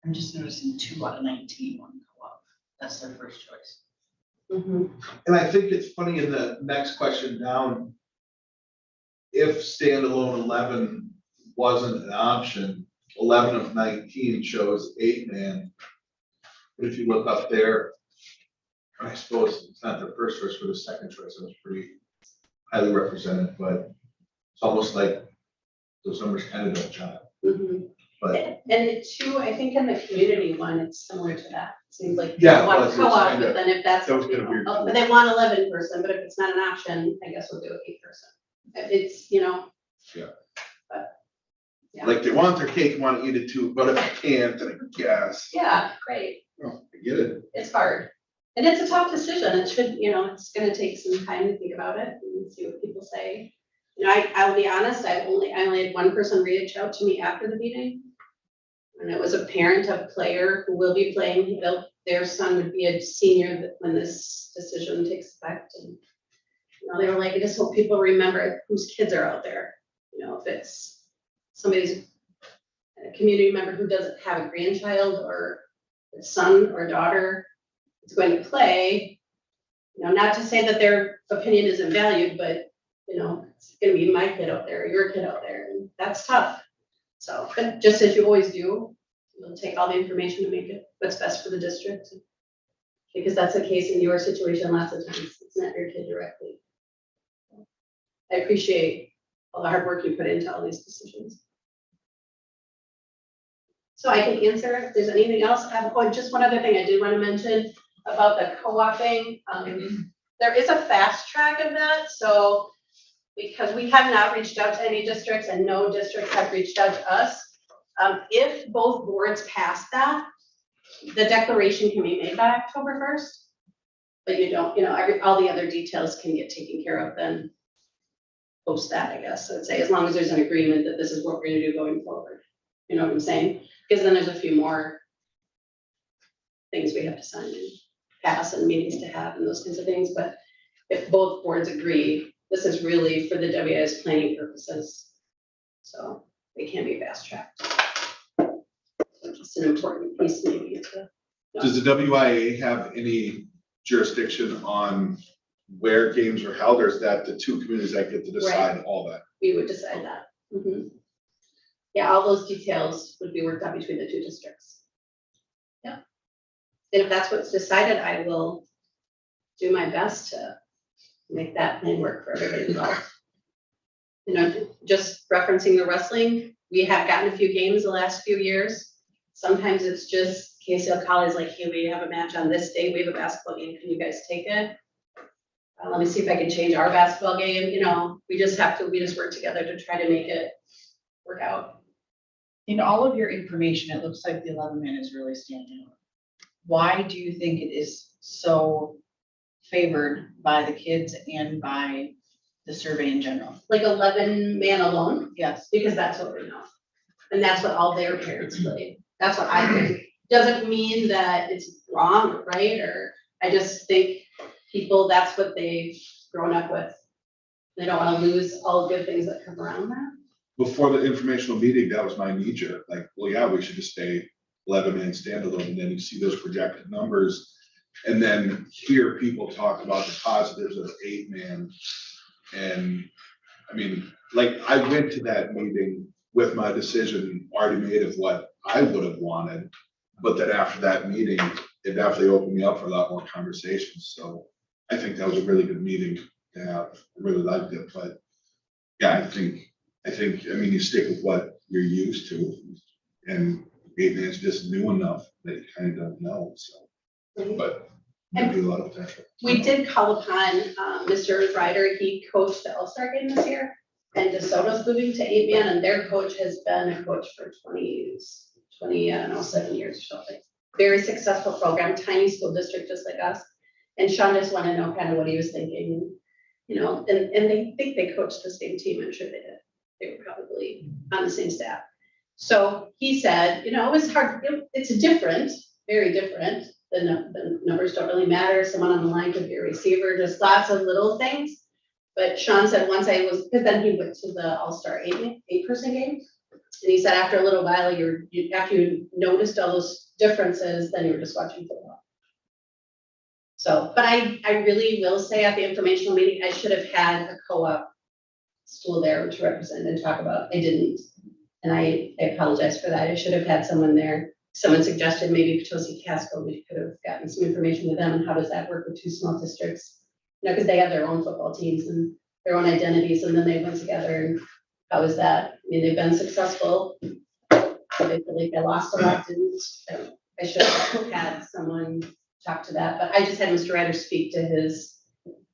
K: I'm just noticing 2 out of 19 want to go up. That's their first choice.
M: Mhm.
N: And I think it's funny in the next question down, if standalone 11 wasn't an option, 11 of 19 shows 8-man. But if you look up there, I suppose it's not the first choice, but the second choice, it was pretty highly represented, but it's almost like those numbers kind of don't jive.
M: Mhm.
N: But
M: And it too, I think in the community one, it's similar to that. It seems like
N: Yeah,
M: they
N: it
M: want
N: was,
M: to
N: it's
M: co-op,
N: kinda-
M: but then if that's,
A: that was kinda weird.
M: but they want 11 person, but if it's not an option, I guess we'll do an 8 person. It's,
A: Yeah.
M: But, yeah.
A: Like they want their cake, want to eat it too, but if I can't, then I guess.
M: Yeah, great.
A: Oh, I get it.
M: It's hard. And it's a tough decision. It should, it's gonna take some time to think about it and see what people say. I'll be honest, I only had one person reach out to me after the meeting. And it was a parent of player who will be playing, their son would be a senior when this decision takes effect. And, they were like, I just hope people remember whose kids are out there. If it's somebody's a community member who doesn't have a grandchild or a son or daughter is going to play, not to say that their opinion isn't valued, but, it's gonna be my kid out there, your kid out there, and that's tough. So, but just as you always do, you'll take all the information to make it what's best for the district. Because that's the case in your situation lots of times, it's not your kid directly. I appreciate all the hard work you put into all these decisions. So I can answer if there's anything else. Just one other thing I did want to mention about the co-oping. There is a fast track of that, so because we have not reached out to any districts and no districts have reached out to us. If both boards pass that, the declaration can be made by October 1st. But you don't, all the other details can get taken care of then post that, I guess. So I'd say as long as there's an agreement that this is what we're gonna do going forward. You know what I'm saying? Because then there's a few more things we have to sign and pass and meetings to have and those kinds of things. But if both boards agree, this is really for the WIS planning purposes. So it can be fast tracked. So just an important piece maybe to.
A: Does the WIA have any jurisdiction on where games are held, or is that the two communities that get to decide all that?
M: We would decide that. Mhm. Yeah, all those details would be worked out between the two districts. Yeah. And if that's what's decided, I will do my best to make that plan work for everybody involved. Just referencing the wrestling, We have gotten a few games the last few years. Sometimes it's just KCL College like, hey, we have a match on this day, we have a basketball game, can you guys take it? Let me see if I can change our basketball game, you know, we just work together to try to make it work out.
K: In all of your information, it looks like the 11-man is really standing out. Why do you think it is so favored by the kids and by the survey in general?
M: Like 11-man alone,
K: Yes.
M: because that's what we know. And that's what all their parents played. That's what I think. Doesn't mean that it's wrong or right, or I just think people, that's what they've grown up with. They don't want to lose all the good things that come around that.
A: Before the informational meeting, that was my knee jerk, like, well, yeah, we should just stay 11-man standalone, and then you see those projected numbers. And then hear people talk about the positives of 8-man. And I mean, like, I went to that meeting with my decision already made of what I would have wanted. But then after that meeting, it definitely opened me up for a lot more conversations. So I think that was a really good meeting to have. I really liked it, but yeah, I think, I mean, you stick with what you're used to, and 8-man's just new enough that you kind of don't know, so. But there'd be a lot of potential.
M: We did call upon Mr. Ryder, he coached the All-Star game this year. And DeSoto's moving to 8-man, and their coach has been a coach for 7 years or something. Very successful program, tiny school district just like us. And Sean just wanted to know kind of what he was thinking, you know, and they think they coached the same team, I'm sure they did. They were probably on the same staff. So he said, you know, it was hard, it's different, very different. The numbers don't really matter. Someone on the line could be a receiver, just lots of little things. But Sean said once because then he went to the All-Star 8-person game. And he said after a little while, after you noticed all those differences, then you were just watching football. So, but I really will say at the informational meeting, I should have had a co-op school there to represent and talk about. I didn't. And I apologize for that. I should have had someone there. Someone suggested maybe Potosi Casco, we could have gotten some information with them, and how does that work with two small districts? You know, because they have their own football teams and their own identities, and then they went together, and how is that? I mean, they've been successful. They feel like they lost a lot, I should have had someone talk to that, but I just had Mr. Ryder speak to his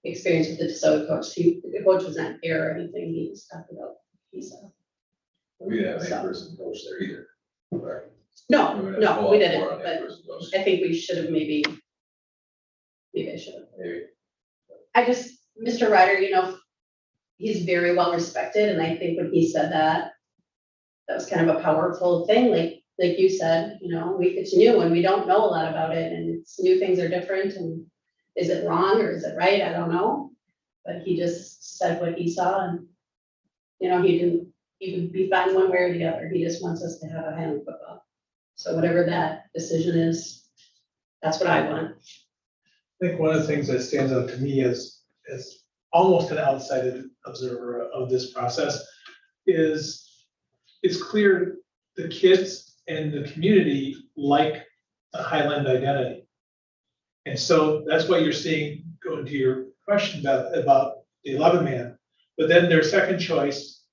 M: experience with the DeSoto coach. The coach was not there or anything, he was talking about, he said.
C: We didn't have an 8-person coach there either, right?
M: No,
C: We would've
M: no,
C: had
M: we
C: a
M: didn't,
C: full-on
M: but
C: 8-person coach.
M: I think we should have maybe I should have.
C: Maybe.
M: Mr. Ryder, you know, he's very well respected, and I think when he said that, that was kind of a powerful thing, like you said, you know, it's new and we don't know a lot about it, and it's new, things are different, and is it wrong or is it right? I don't know. But he just said what he saw, and, you know, he would be fine one way or the other. He just wants us to have a hand football. So whatever that decision is, that's what I want.
H: I think one of the things that stands out to me as almost an outside observer of this process is it's clear the kids and the community like the Highland identity. And so that's why you're seeing, going to your question about the 11-man, but then their second choice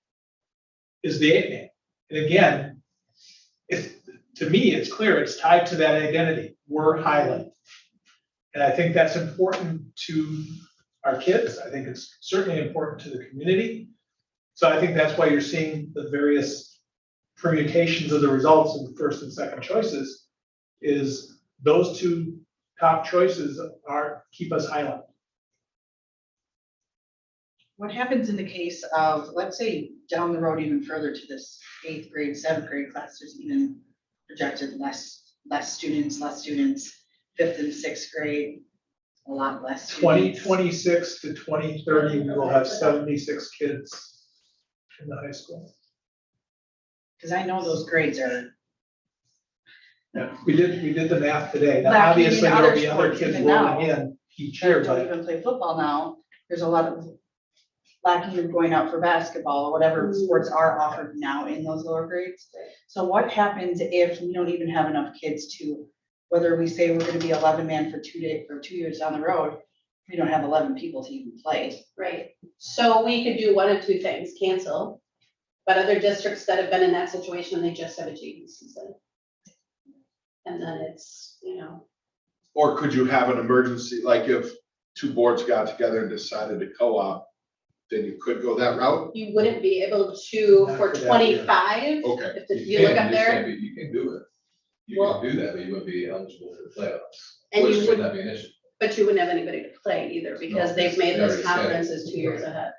H: is the 8-man. And again, to me, it's clear it's tied to that identity. We're Highland. And I think that's important to our kids. I think it's certainly important to the community. So I think that's why you're seeing the various permutations of the results in the first and second choices, is those two top choices keep us Highland.
K: What happens in the case of, let's say, down the road even further to this 8th grade, 7th grade class, there's even projected less students, 5th and 6th grade, a lot less students.
H: 2026 to 2030, we will have 76 kids in the high school.
K: Because I know those grades are.
H: Yeah, we did the math today. Now,
K: lacking in
H: obviously, there'll be other
K: sports
H: kids
K: even now.
H: rolling in each
K: That
H: year,
K: don't
H: but
K: even play football now. There's a lot of lacking of going out for basketball or whatever sports are offered now in those lower grades. So what happens if we don't even have enough kids to, whether we say we're gonna be 11-man for 2 days or 2 years down the road, we don't have 11 people to even play.
M: Right. So we could do one of two things, cancel But other districts that have been in that situation, they just have a JV season. And then it's, you know,
A: Or could you have an emergency, like if two boards got together and decided to co-op, then you could go that route?
M: you wouldn't be able to
H: Not
M: for
H: for that year.
M: 25.
A: Okay.
M: If you look up there,
C: You can do it. You
M: Well-
C: can do that, but you wouldn't be eligible for the playoffs,
M: And
C: which
M: you
C: would
M: would-
C: not be an issue.
M: but you wouldn't have anybody to play either because
C: No,
M: they've made
C: they
M: those
C: already scheduled.
M: conferences 2 years ahead.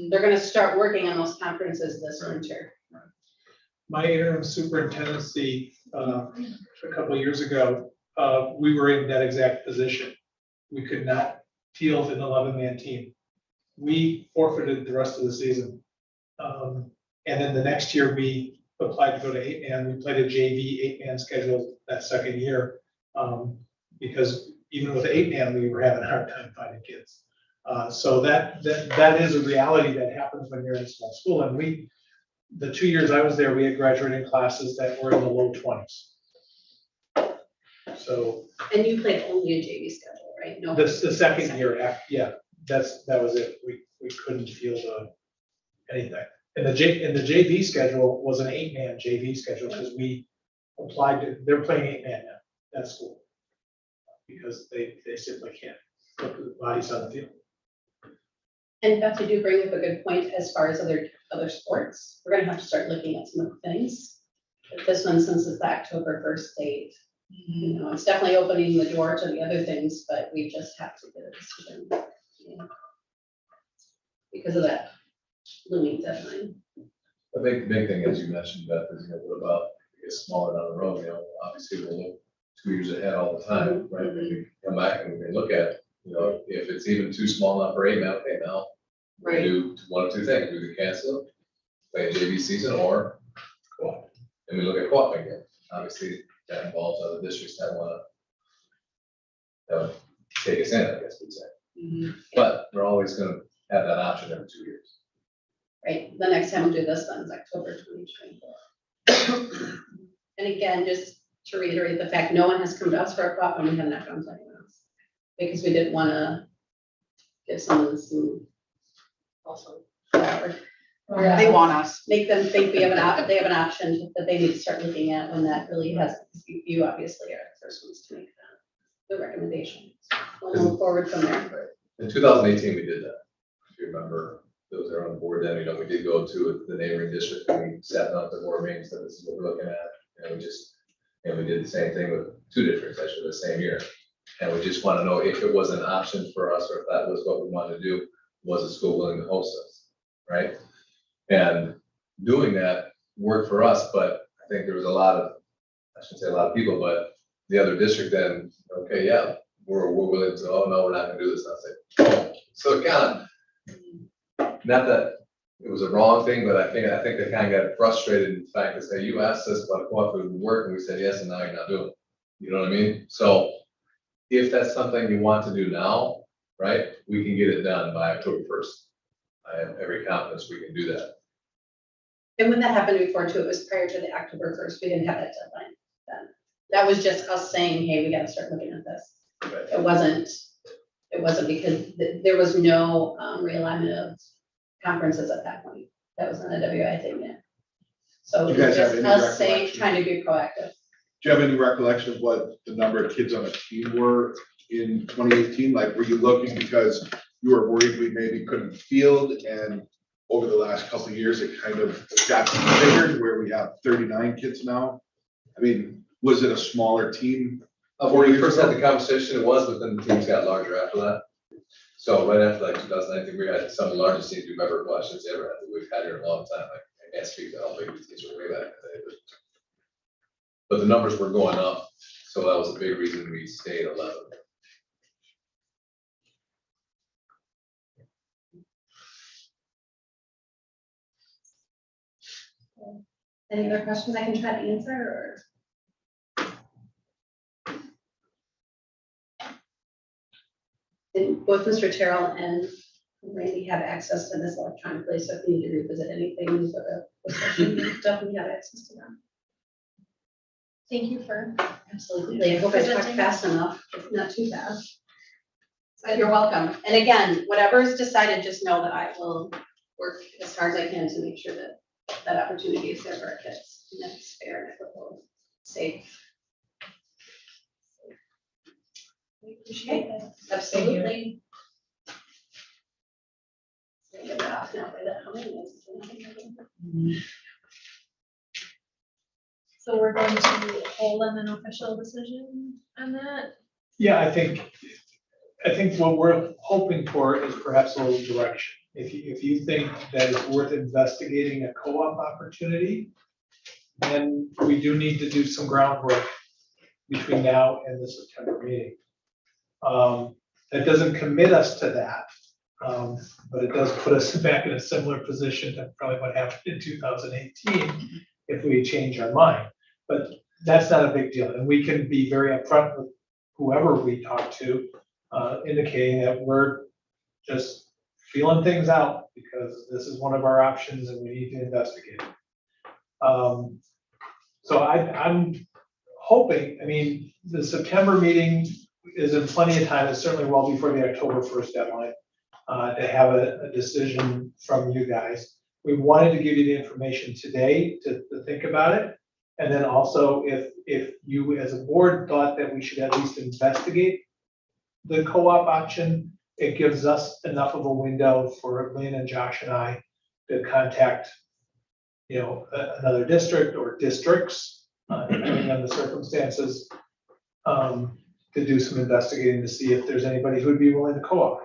M: They're gonna start working on those conferences this
C: Right.
M: winter.
H: My interim superintendency, a couple of years ago, we were in that exact position. We could not field an 11-man team. We forfeited the rest of the season. And then the next year, we applied to go to 8-man. We played a JV 8-man schedule that second year. Because even with 8-man, we were having a hard time finding kids. So that is a reality that happens when you're in a small school. And the 2 years I was there, we had graduating classes that were in the low 20s. So
M: And you played only a JV schedule, right? No.
H: the second year, yeah, that was it. We couldn't field anything. And the JV schedule was an 8-man JV schedule because we applied to, they're playing 8-man now at school. Because they simply can't put the bodies on the field.
M: And Beth, you do bring up a good point as far as other sports. We're gonna have to start looking at some of the things. But this one, since it's the October 1st date, you know, it's definitely opening the door to the other things, but we just have to get a decision. You know, because of that looming deadline.
C: The big thing, as you mentioned, Beth, is, you know, what about, it gets smaller down the road, you know, obviously we'll look 2 years ahead all the time, right? And we come back and we can look at, you know, if it's even too small enough for 8-man, okay, now we
M: Right.
C: do one of two things, we can cancel it, play a JV season, or co-op. And we look at co-op again. Obviously, that involves other districts that would take us in, I guess we'd say. But we're always gonna have that option every 2 years.
M: Right, the next time we do this one is October 2024. And again, just to reiterate the fact, no one has come to us for a co-op and we have not gone to anyone else. Because we didn't wanna give someone some also power. Or,
K: They want us.
M: make them think they have an option that they need to start looking at when that really hasn't. You obviously are the first ones to make the recommendation. We'll move forward from there.
C: In 2018, we did that. If you remember, those that are on the board then, you know, we did go to the neighboring district and we sat down at the board meetings, that this is what we're looking at. And we did the same thing with 2 districts, actually, the same year. And we just want to know if it was an option for us or if that was what we wanted to do, was the school willing to host us, right? And doing that worked for us, but I think there was I shouldn't say a lot of people, but the other district then, okay, yeah, we're willing to, oh, no, we're not gonna do this. And I was like, oh, so kind of, not that it was a wrong thing, but I think they kind of got frustrated in the fact that, say, you asked us about co-op would work, and we said yes, and now you're not doing it. You know what I mean? So if that's something you want to do now, right, we can get it done by October 1st. I have every confidence we can do that.
M: And when that happened before too, it was prior to the October 1st. We didn't have that deadline then. That was just us saying, hey, we gotta start looking at this.
C: Right.
M: It wasn't because there was no realignment of conferences at that point. That was not a WI thing yet. So
A: You
M: it was
A: guys have
M: just
A: any
M: us saying,
A: recollection?
M: trying to be proactive.
A: Do you have any recollection of what the number of kids on a team were in 2018? Like, were you looking because you were worried we maybe couldn't field, and over the last couple of years, it kind of got bigger where we have 39 kids now? I mean, was it a smaller team?
C: When we first had the conversation, it was, but then the teams got larger after that. So right after like 2019, we had some of the largest teams we've ever watched since ever had that we've had here in a long time. Like, I can't speak to how big these teams were way back in the day, but the numbers were going up, so that was a big reason we stayed 11.
M: Any other questions I can try to answer or? And both Mr. Terrell and Randy have access to this electronically, so if you need to revisit anything, you definitely have access to them.
E: Thank you for.
M: Absolutely. I hope I talked
E: Presenting.
M: fast enough, if not too fast. But you're welcome. And again, whatever is decided, just know that I will work as hard as I can to make sure that that opportunity is there for our kids, and that's fair and equitable, safe.
E: We appreciate that.
M: Absolutely. Get that off now, by that, how many is it?
E: So we're going to hold on an official decision on that?
H: Yeah, I think what we're hoping for is perhaps a little direction. If you think that it's worth investigating a co-op opportunity, then we do need to do some groundwork between now and the September meeting. That doesn't commit us to that, but it does put us back in a similar position to probably what happened in 2018 if we change our mind. But that's not a big deal, and we can be very upfront with whoever we talk to, indicating that we're just feeling things out because this is one of our options and we need to investigate. So I'm hoping, I mean, the September meeting is in plenty of time, it's certainly well before the October 1st deadline, to have a decision from you guys. We wanted to give you the information today to think about it. And then also if you as a board thought that we should at least investigate the co-op option, it gives us enough of a window for Lynn and Josh and I to contact, another district or districts, depending on the circumstances, to do some investigating to see if there's anybody who would be willing to co-op.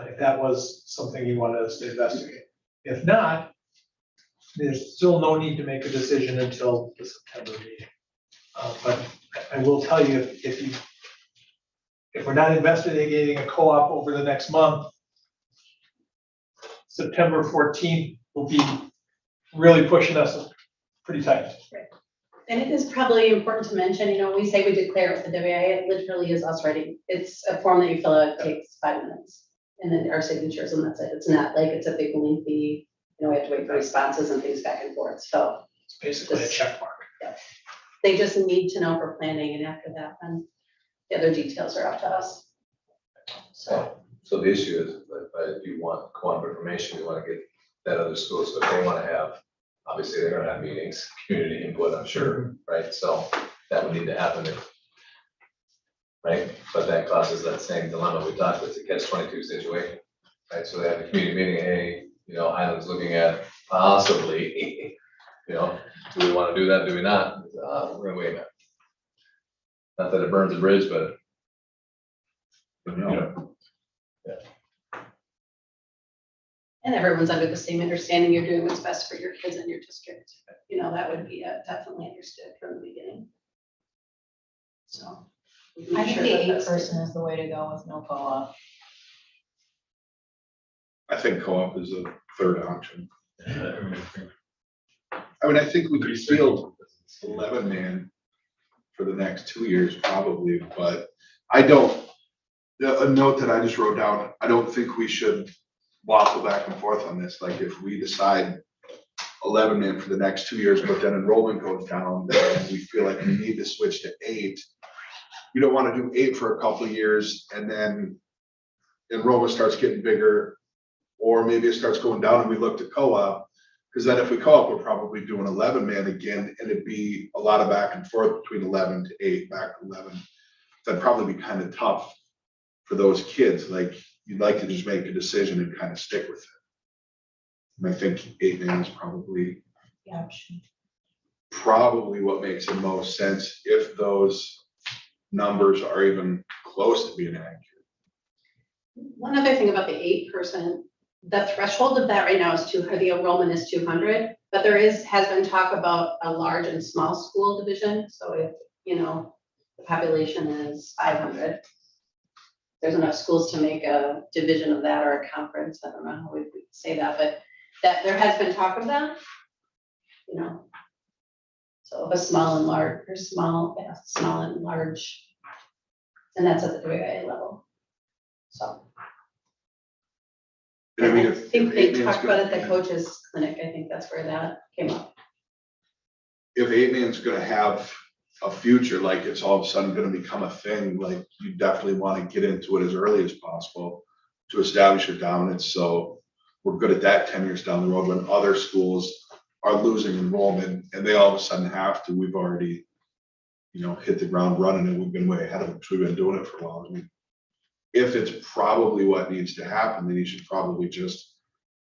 H: If that was something you wanted us to investigate. If not, there's still no need to make a decision until the September meeting. But I will tell you, if we're not investigating a co-op over the next month, September 14th will be really pushing us pretty tight.
M: And it is probably important to mention, we say we declare it with the WIA, it literally is us writing. It's a form that you fill out, it takes 5 minutes. And then our signatures and that's it. It's not like it's a big lengthy, we have to wait for responses and things back and forth, so.
H: It's basically a check mark.
M: Yeah. They just need to know for planning, and after that, then the other details are up to us. So
C: So the issue is, if you want co-op information, you want to get that other school, so if they want to have, obviously they're gonna have meetings, community input, I'm sure, right? So that would need to happen right? But that causes that same dilemma we talked about, it's a catch-22 situation, right? So they have a community meeting, hey, Highland's looking at possibly, do we want to do that, do we not? We're gonna wait a minute. Not that it burns a bridge, but
M: And everyone's under the same understanding you're doing what's best for your kids in your district. That would be definitely understood from the beginning. So.
B: I think the 8-person is the way to go with no co-op.
A: I think co-op is a third option. I think we could field 11-man for the next 2 years probably, but a note that I just wrote down, I don't think we should waffle back and forth on this. Like if we decide 11-man for the next 2 years, but then enrollment goes down, then we feel like we need to switch to 8. You don't want to do 8 for a couple of years and then enrollment starts getting bigger, or maybe it starts going down and we look to co-op. Because then if we co-op, we're probably doing 11-man again, and it'd be a lot of back and forth between 11 to 8, back to 11. That'd probably be kind of tough for those kids. Like you'd like to just make a decision and kind of stick with it. And I think 8-man is probably what makes the most sense if those numbers are even close to being accurate.
M: One other thing about the 8-person, the threshold of that right now is the enrollment is 200, but has been talk about a large and small school division. So if, the population is 500, there's enough schools to make a division of that or a conference. I don't know how we would say that, but that there has been talk of that, So of a small and large, or small and large, and that's at the WIA level. So. I think they talked about it at the coaches clinic. I think that's where that came up.
A: If 8-man's gonna have a future, like it's all of a sudden gonna become a thing, like you definitely want to get into it as early as possible to establish your dominance. So we're good at that 10 years down the road when other schools are losing enrollment and they all of a sudden have to, we've already, hit the ground running and we've been way ahead of them because we've been doing it for a while. I mean, if it's probably what needs to happen, then you should probably just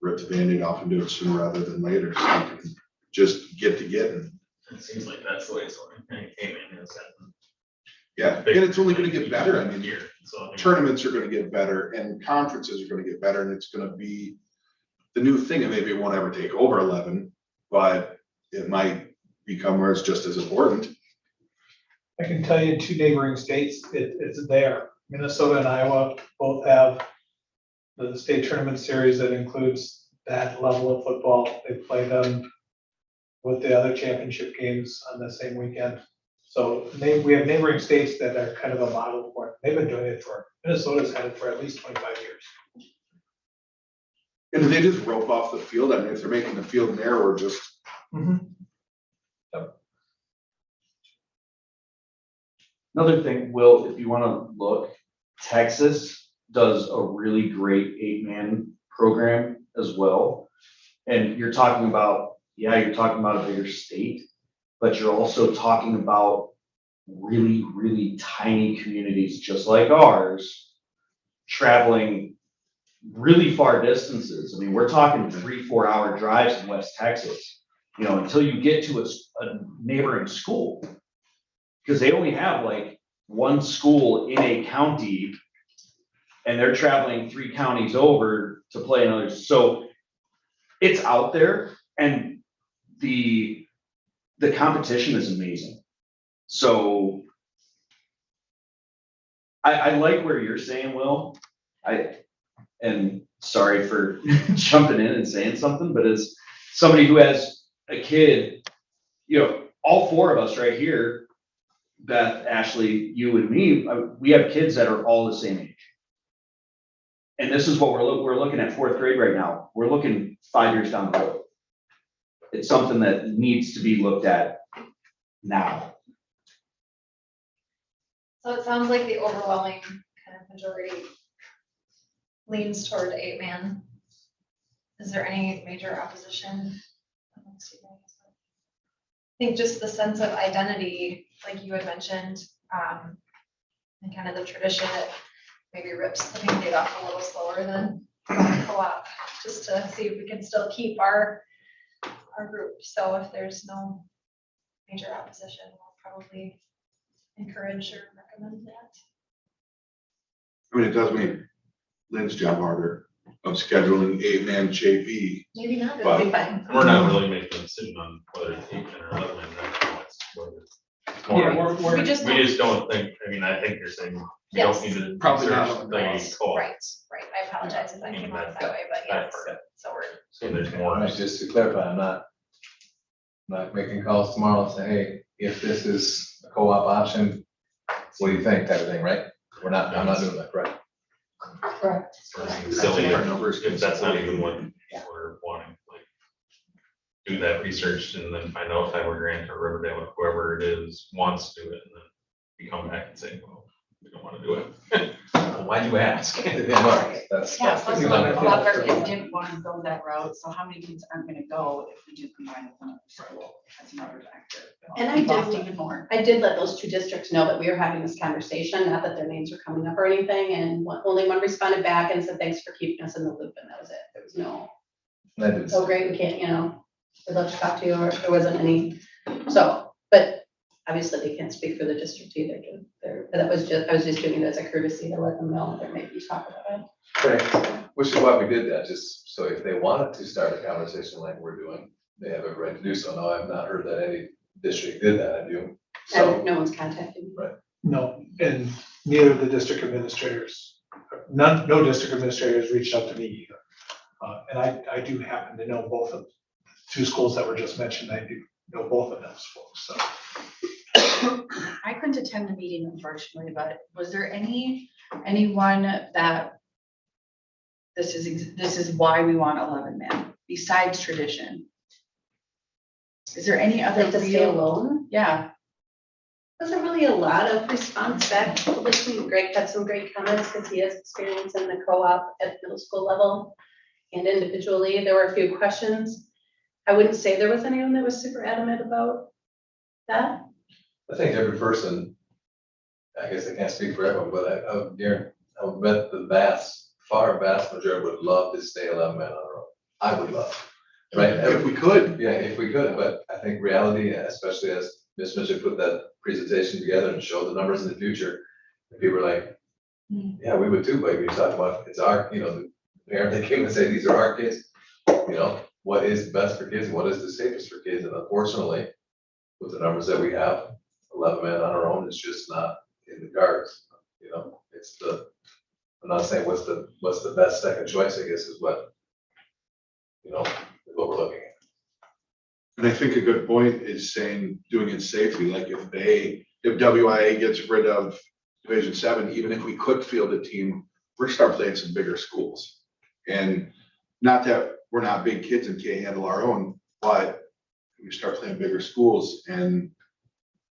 A: rip the Band-Aid off and do it sooner rather than later. So you can just get to getting.
G: It seems like that's the way it's going. Amen.
A: Yeah, and it's only gonna get better. I mean,
G: Here, so.
A: tournaments are gonna get better and conferences are gonna get better and it's gonna be the new thing, and maybe it won't ever take over 11, but it might become where it's just as important.
H: I can tell you in 2 neighboring states, it's there. Minnesota and Iowa both have the state tournament series that includes that level of football. They play them with the other championship games on the same weekend. So we have neighboring states that are kind of a model for it. They've been doing it Minnesota's had it for at least 25 years.
A: And if they just rope off the field, I mean, if they're making the field narrower, just.
J: Another thing, Will, if you wanna look, Texas does a really great 8-man program as well. And you're talking about, you're talking about a bigger state, but you're also talking about really, really tiny communities, just like ours, traveling really far distances. I mean, we're talking 3-4 hour drives in West Texas, until you get to a neighboring school. Because they only have like one school in a county and they're traveling 3 counties over to play another. So it's out there and the competition is amazing. So I like where you're saying, Will. And sorry for jumping in and saying something, but as somebody who has a kid, all 4 of us right here, Beth, Ashley, you and me, we have kids that are all the same age. And this is what we're looking at 4th grade right now. We're looking 5 years down the road. It's something that needs to be looked at now.
D: So it sounds like the overwhelming kind of majority leans toward 8-man. Is there any major opposition? I think just the sense of identity, like you had mentioned, and kind of the tradition, it maybe rips the Band-Aid off a little slower than co-op, just to see if we can still keep our group. So if there's no major opposition, we'll probably encourage or recommend that.
A: I mean, it does make Lynn's job harder of scheduling 8-man JV.
D: Maybe not,
A: But-
D: it'll be fine.
G: We're not really making a decision on whether it's 8 or 11, that's whether it's more.
H: Yeah,
D: We just
G: We just don't think, I think you're saying you
D: Yes.
G: don't need to.
A: Probably not
G: research
A: on
G: the
A: the
G: co-op.
D: Right, I apologize if I came off that way, but
G: That
D: yes,
G: part.
D: so we're.
G: So there's more.
C: And just to clarify, I'm not making calls tomorrow and say, hey, if this is a co-op option, what do you think, type of thing, right? I'm not doing that, right?
B: Correct.
G: It's silly
A: Our numbers
G: if that's not even what
B: Yeah.
G: we're wanting, like. Do that research and then find out if Iowa Grant or Riverdale or whoever it is wants to do it, and then you come back and say, well, we don't wanna do it. Why'd you ask?
C: Yeah, no, that's.
K: Yeah,
C: that's
K: plus
C: the
K: a lot
C: thing.
K: of our kids didn't want to go that route, so how many kids aren't gonna go if we do combine with another school? That's another factor.
L: And I
K: Involved
L: did-
K: even more.
L: I did let those 2 districts know that we were having this conversation, not that their names were coming up or anything, and only one responded back and said, thanks for keeping us in the loop, and that was it. There was no,
C: That is-
L: oh, great, we can't, we'd love to talk to you, or there wasn't any, so, but obviously they can't speak for the district either, but I was just doing it as a courtesy to let them know there may be talk about it.
C: Right, which is why we did that, just so if they wanted to start a conversation like we're doing, they have every right to do so. Now, I've not heard that any district did that, have you? So,
L: No one's contacted me.
H: No, and neither of the district administrators, no district administrators reached out to me either. And I do happen to know both of the 2 schools that were just mentioned. I do know both of those folks, so.
K: I couldn't attend the meeting unfortunately, but was there anyone that this is why we want 11-man besides tradition? Is there any other
L: Like to stay
K: real?
L: alone?
K: Yeah,
L: Wasn't really a lot of response back. Listening, Greg had some great comments because he has experience in the co-op at middle school level.
M: and individually. There were a few questions. I wouldn't say there was anyone that was super adamant about that.
C: I think every person, I guess I can't speak for everyone, but I would bet the vast majority would love to stay 11 men on our own. I would love, right?
A: If we could.
C: Yeah, if we could, but I think reality, especially as Ms. Mitchell put that presentation together and showed the numbers in the future, and people are like, yeah, we would too, but we talk about, it's our, the parent that came and say, these are our kids. What is best for kids, what is the safest for kids, and unfortunately, with the numbers that we have, 11 men on our own is just not in the cards. It's I'm not saying what's the best second choice, I guess, is what we're looking at.
A: And I think a good point is saying, doing it safely, like if WIA gets rid of Division 7, even if we could field a team, we're gonna start playing some bigger schools. And not that we're not big kids and can't handle our own, but we start playing bigger schools and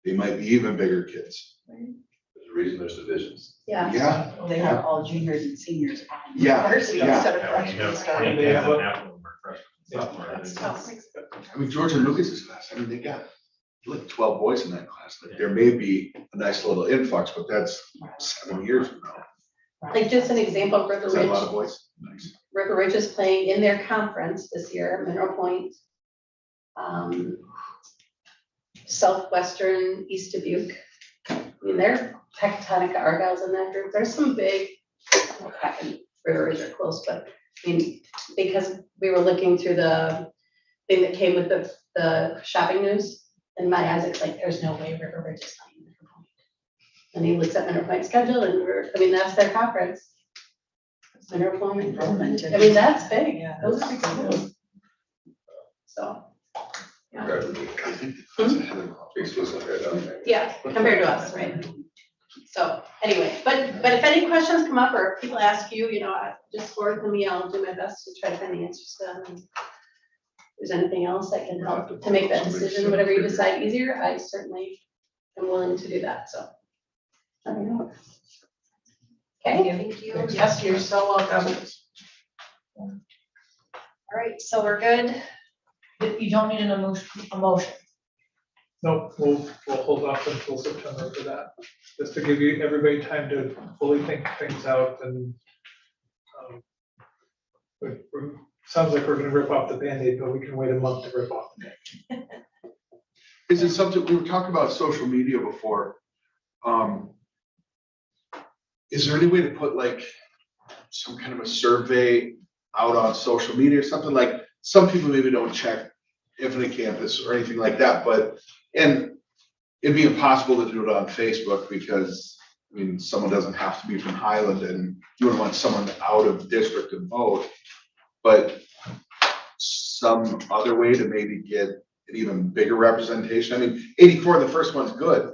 A: they might be even bigger kids.
C: There's a reason there's divisions.
M: Yeah.
A: Yeah.
K: They have all juniors and seniors on
A: Yeah,
K: varsity
A: yeah.
K: instead of freshmen starting.
H: And they have
K: That's tough.
A: I mean, George and Lucas's class, they got like 12 boys in that class. Like there may be a nice little influx, but that's 7 years from now.
M: Like just an example, River
A: Is that a lot of
M: Ridge,
A: boys? Nice.
M: River Ridge is playing in their conference this year, Mineral Point. Southwestern, East Dubuque. I mean, they're Tectonica Argyle's in that group. There's some big, River Ridge are close, but I mean, because we were looking through the thing that came with the shopping news, and my Isaac's like, there's no way River Ridge is playing Mineral Point. And he looks at Mineral Point's schedule and that's their conference. Mineral Point, I mean, that's big.
K: Yeah.
M: Those are big schools. So, yeah.
A: I think that's ahead of
C: Big schools compared to us.
M: Yeah, compared to us, right? So anyway, but if any questions come up or people ask you, just forward them to me. I'll do my best to try to find the answers to them. And if there's anything else that can help to make that decision, whatever you decide easier, I certainly am willing to do that, so. Let me know. Okay,
D: Thank you.
M: yes, you're so welcome.
D: All right, so we're good.
B: You don't need a motion.
H: Nope, we'll hold off until September for that, just to give everybody time to fully think things out and sounds like we're gonna rip off the Band-Aid, but we can wait a month to rip off the Band-Aid.
A: Is it something, we were talking about social media before. Is there any way to put like some kind of a survey out on social media or something? Like some people maybe don't check Infinite Campus or anything like that, and it'd be impossible to do it on Facebook because, someone doesn't have to be from Highland and you wouldn't want someone out of district to vote. But some other way to maybe get an even bigger representation. 84, the first one's good,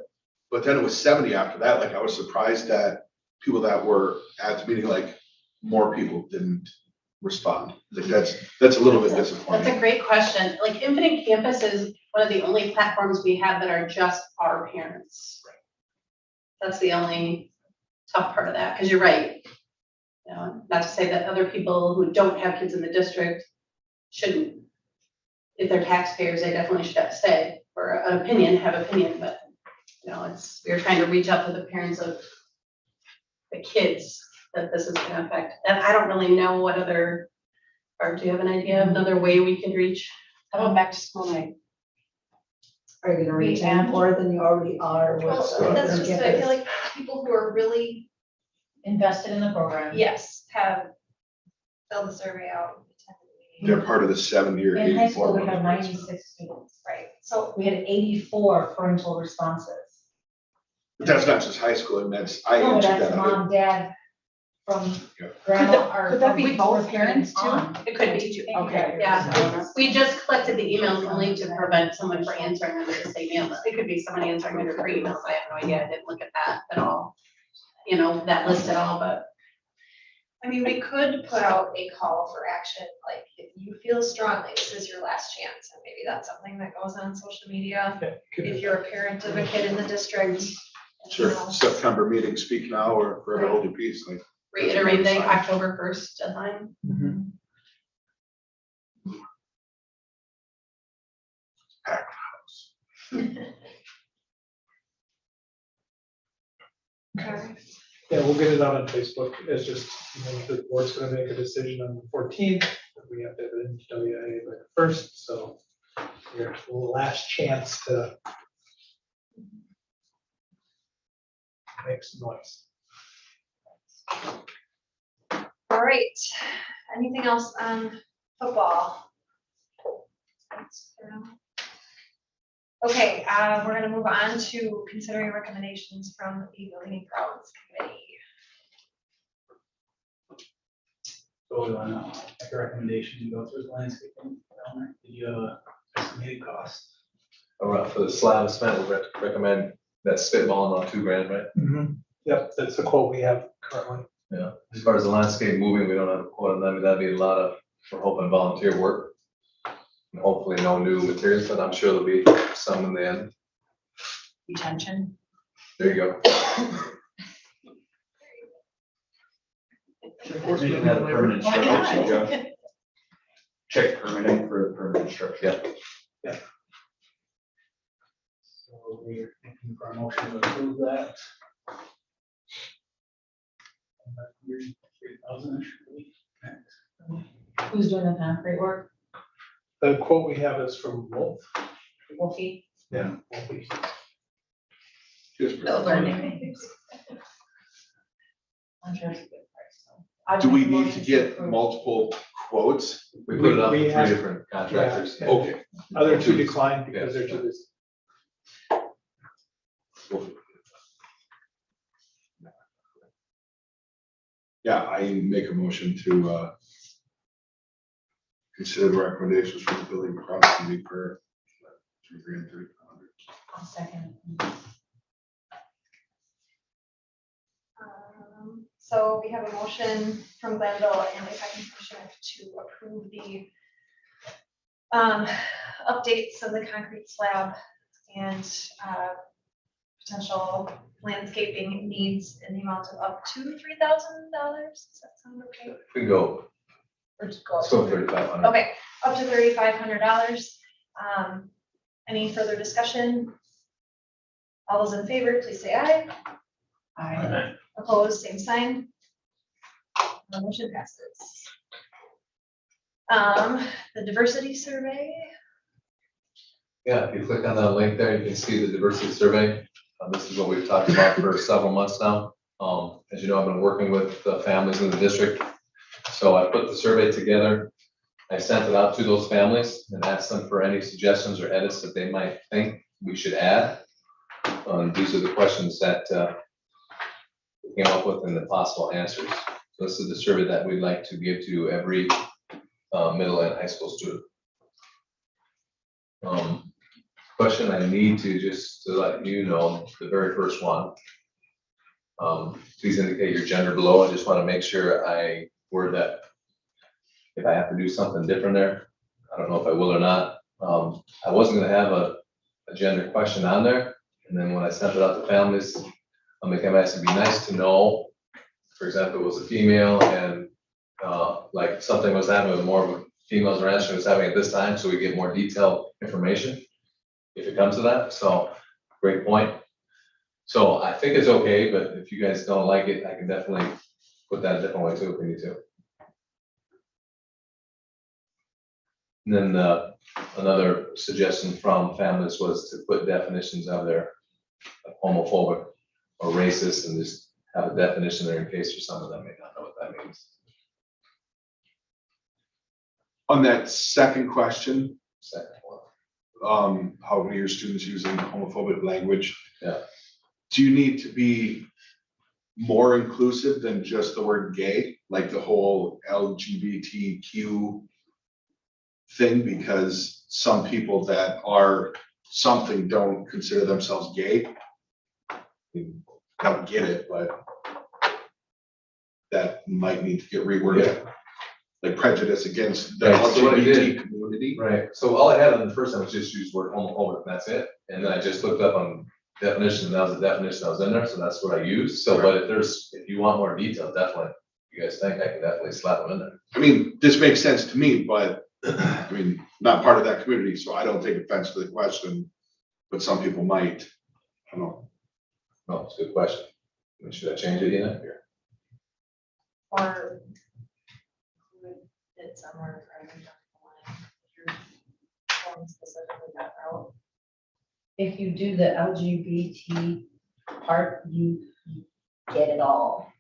A: but then it was 70 after that. Like I was surprised that people that were at the meeting, like more people didn't respond. Like that's a little bit disappointing.
M: That's a great question. Like Infinite Campus is one of the only platforms we have that are just our parents. That's the only tough part of that, because you're right. Not to say that other people who don't have kids in the district shouldn't. If they're taxpayers, they definitely should have to say, or an opinion, have opinion, but we're trying to reach out to the parents of the kids that this is gonna affect. And I don't really know what other, or do you have an idea of another way we could reach?
K: How about back to school night?
L: Are you gonna reach out more than you already are with?
D: Well, that's just, I feel like people who are really,
B: Invested in the program.
D: yes, have filled the survey out.
A: They're part of the 70 or
B: In high school,
A: 84.
B: we have 96 students.
D: Right, so
B: We had 84 parental responses.
A: But that's not just high school, and that's, I
B: No,
A: answered
B: that's
A: that.
B: mom, dad, from
A: Yeah.
B: grandma, or.
K: could that be
B: from
K: both
B: which
K: parents too?
B: on.
M: It could be.
K: Okay.
M: Yeah, we just collected the emails only to prevent someone from answering them with the same email. It could be someone answering under 3 emails. I have no idea. I didn't look at that at all. That list at all, but
D: I mean, we could put out a call for action, like if you feel strongly, this is your last chance, and maybe that's something that goes on social media. If you're a parent of a kid in the district.
A: Sure, September meeting, speak now or forever hold your peace, like.
M: reiterating October 1st deadline.
D: Okay.
H: Yeah, we'll get it out on Facebook. It's just, the board's gonna make a decision on the 14th. We have to have it in WIA by the 1st, so here's the last chance to make some noise.
D: All right, anything else on football? Okay, we're gonna move on to considering recommendations from the Building and Grounds Committee.
G: So we want to make a recommendation to go through the landscaping. Did you have a estimated cost?
C: Around for the slab of cement, we recommend that spitballing on $2,000, right?
H: Yep, that's the quote we have currently.
C: Yeah. As far as the landscape moving, we don't have a quote on that, but that'd be a lot of, we're hoping volunteer work. And hopefully no new materials, but I'm sure there'll be some in the end.
K: Retention.
C: There you go.
J: Making that a permanent structure, Joe. Check permitting for a permanent structure.
C: Yeah.
G: So we're thinking for a motion to approve that. 3,000 maybe.
B: Who's doing the concrete work?
H: The quote we have is from Wolf.
B: Wolfie?
H: Yeah. Wolfie.
A: Just
B: Those are nicknames. I'm sure it's a good price, so. I'd
A: do we
B: make a
A: need
B: motion
A: to get
B: approve.
A: multiple quotes?
C: We put it up
H: We
C: to
H: have-
C: 3 different contractors.
H: Yeah.
A: Okay.
H: Other two declined because they're too busy.
A: Yeah, I make a motion to consider the recommendations from the building cross committee for $3,300.
B: I'll second.
D: So we have a motion from Glenville and a second from Schmidt to approve the updates of the concrete slab and potential landscaping needs in the amount of up to $3,000. Does that sound okay?
C: If we go,
B: Or just go
C: let's
B: up
C: go
B: to
C: 3,500.
D: Okay, up to $3,500. Any further discussion? All those in favor, please say aye.
K: Aye.
D: Opposed, same sign. The motion passes. The diversity survey.
C: Yeah, if you click on that link there, you can see the diversity survey. This is what we've talked about for several months now. As you know, I've been working with the families in the district. So I put the survey together. I sent it out to those families and asked them for any suggestions or edits that they might think we should add. These are the questions that we came up with and the possible answers. So this is the survey that we'd like to give to every middle and high school student. Question I need to just to let you know, the very first one. Please indicate your gender below. I just want to make sure I word that. If I have to do something different there, I don't know if I will or not. I wasn't gonna have a gender question on there, and then when I sent it out to families, I'm like, it'd be nice to know, for example, it was a female and like something was happening with more of a females are answering was happening at this time, so we get more detailed information if it comes to that. So great point. So I think it's okay, but if you guys don't like it, I can definitely put that a different way too if we need to. And then another suggestion from families was to put definitions of their homophobic or racist and just have a definition there in case for some of them may not know what that means.
A: On that second question,
C: Second one.
A: how many of your students using homophobic language?
C: Yeah.
A: Do you need to be more inclusive than just the word gay, like the whole LGBTQ thing? Because some people that are something don't consider themselves gay. I don't get it, but that might need to get reworded. Like prejudice against the
C: Right, so what I
A: LGBT
C: did-
A: community.
C: Right, so all I had on the first time was just use the word homophobic, and that's it. And then I just looked up on definition, and that was the definition that was in there, so that's what I used. So, but if you want more detail, definitely, you guys think I can definitely slap them in there.
A: I mean, this makes sense to me, but I mean, not part of that community, so I don't take offense to the question. but some people might, I don't know.
C: No, it's a good question. Should I change it yet?
D: Or would it somewhere further down the line, if you're going specifically that route?
B: If you do the LGBT part, you get it all.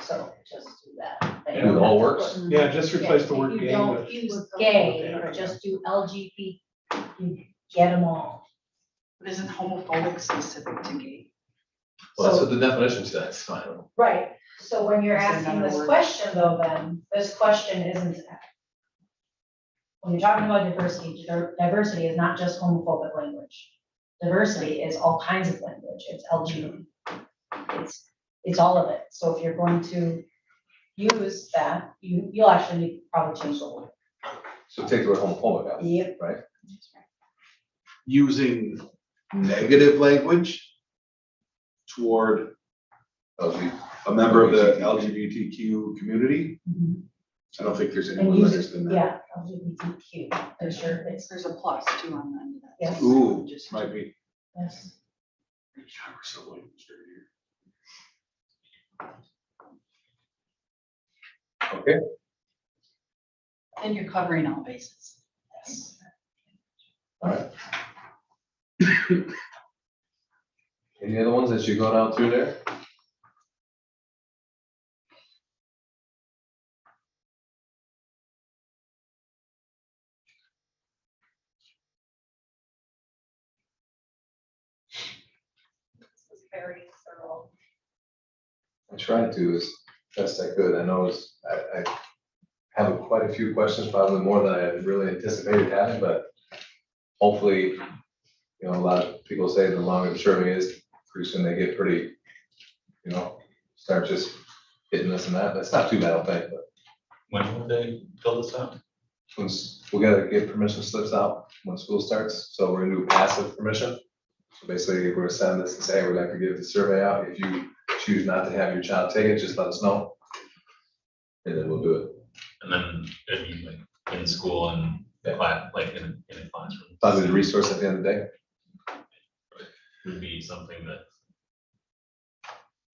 B: So just do that. But you
C: And it
B: don't
C: all
B: have to
C: works?
B: put-
H: Yeah, just replace the
B: If
H: word
B: you
H: gay
B: don't
H: with.
B: use gay, or just do LGBT, you get them all.
K: But isn't homophobic specific to gay?
C: Well, that's
B: So-
C: what the definition says, so I don't know.
B: Right, so when you're
K: Is there
B: asking
K: another
B: this
K: word?
B: question though, then, this question isn't. When you're talking about diversity, diversity is not just homophobic language. Diversity is all kinds of language, it's LGBT. It's all of it, so if you're going to use that, you'll actually need to probably change the word.
C: So take the word homophobic out.
B: Yep.
C: Right?
A: Using negative language toward
C: LG.
A: a member of the LGBTQ community, I don't think there's any more
B: And use
A: letters
B: it,
A: than that.
B: yeah, LGBTQ, I'm sure it's,
K: There's a plus too on the end of that.
B: Yes.
A: Ooh,
K: Just-
A: might be.
B: yes.
A: God, we're so late here.
C: Okay,
K: And you're covering all bases.
B: Yes.
C: all right. Any other ones as you go down through there?
D: This is very thorough.
C: I tried to as best I could. I know I have quite a few questions, probably more than I had really anticipated having, but hopefully, a lot of people say the longer the survey is, pretty soon they get pretty, start just hitting this and that. That's not too bad, I don't think, but
O: When will they fill this out?
C: we gotta get permission slips out when school starts, so we're gonna do passive permission. So basically, we're gonna send this and say, hey, we'd like to get the survey out. If you choose not to have your child take it, just let us know. And then we'll do it.
O: And then it'd be like in school and class, like in a classroom.
C: Probably the resource at the end of the day.
O: Would be something that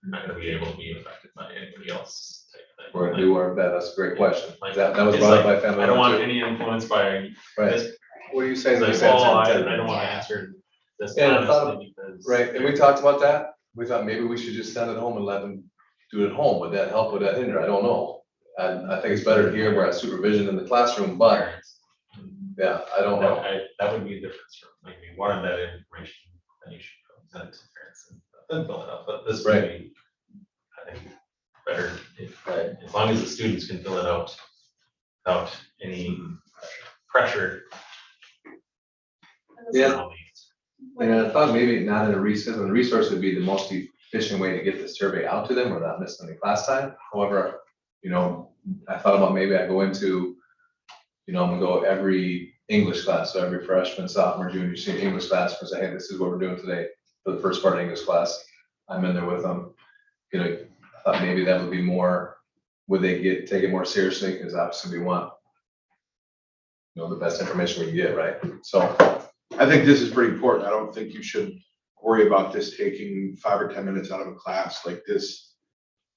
O: you're not gonna be able to be affected by anybody else type of thing.
C: We're gonna do our best. That's a great question.
O: Like,
C: That was
O: it's
C: brought up
O: like,
C: by family.
O: I don't want
C: member
O: any influence by
C: too. Right.
O: this.
C: What are you saying?
O: Like, well, I don't wanna answer this
C: Yeah, I thought-
O: honestly because.
C: Right, and we talked about that. We thought maybe we should just send it home and let them do it at home. Would that help? Would that hinder? I don't know. And I think it's better here where I have supervision in the classroom, but
O: Parents.
C: yeah, I don't know.
O: That would be a difference from, like, we wanted that information, then you should send it to parents and then fill it out, but this would be, I think, better if, as long as the students can fill it out without any pressure.
C: Yeah. And I thought maybe not in a resource, and the resource would be the most efficient way to get the survey out to them or not miss any class time. However, I thought about maybe I go into, I'm gonna go every English class, so every freshman, sophomore, junior, senior English class, and say, hey, this is what we're doing today for the first part of English class. I'm in there with them. I thought maybe that would be more, would they take it more seriously? Because obviously we want, the best information we can get, right? So,
A: I think this is pretty important. I don't think you should worry about this taking 5 or 10 minutes out of a class like this.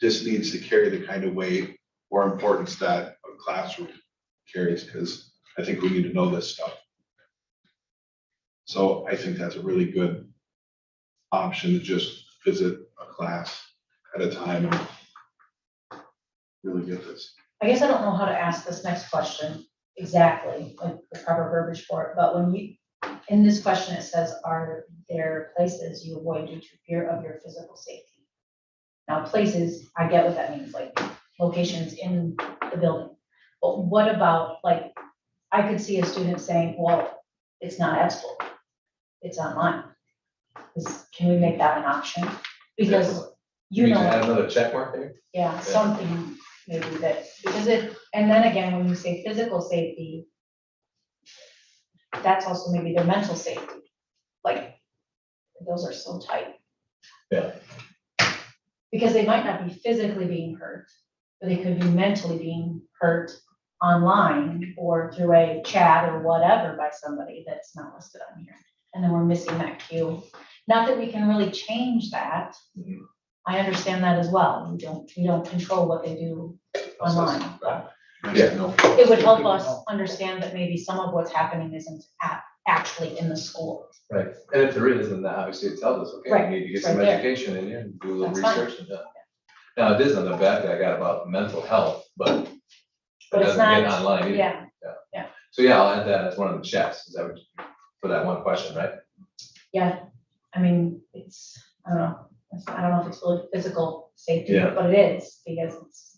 A: This needs to carry the kind of weight or importance that a classroom carries, because I think we need to know this stuff. So I think that's a really good option to just visit a class at a time and really get this.
B: I guess I don't know how to ask this next question exactly, like the proper verbiage for it, but in this question, it says, are there places you avoid due to fear of your physical safety? Now, places, I get what that means, like locations in the building. But what about, like, I could see a student saying, well, it's not at school, it's online. Can we make that an option? Because
C: you need to add another check mark there?
B: yeah, something maybe that, and then again, when you say physical safety, that's also maybe their mental safety. Like, those are so tight.
C: Yeah.
B: Because they might not be physically being hurt, but they could be mentally being hurt online or through a chat or whatever by somebody that's not listed on here. and then we're missing that cue. Not that we can really change that.
C: Mhm.
B: I understand that as well. We don't control what they do online. But
C: Yeah, no.
B: it would help us understand that maybe some of what's happening isn't actually in the school.
C: Right, and if there is, then obviously it tells us, okay,
B: Right,
C: we need to get
B: it's
C: some
B: right there.
C: education in here and do a little
B: That's fine.
C: research and that. Now, it is on the back that I got about mental health, but it
B: But it's
C: doesn't get
B: not,
C: online either.
B: yeah,
C: So yeah, I'll add that as one of the checks, is that what, for that one question, right?
B: yeah. I mean, I don't know. I don't know if it's really physical safety,
C: Yeah.
B: but it is, because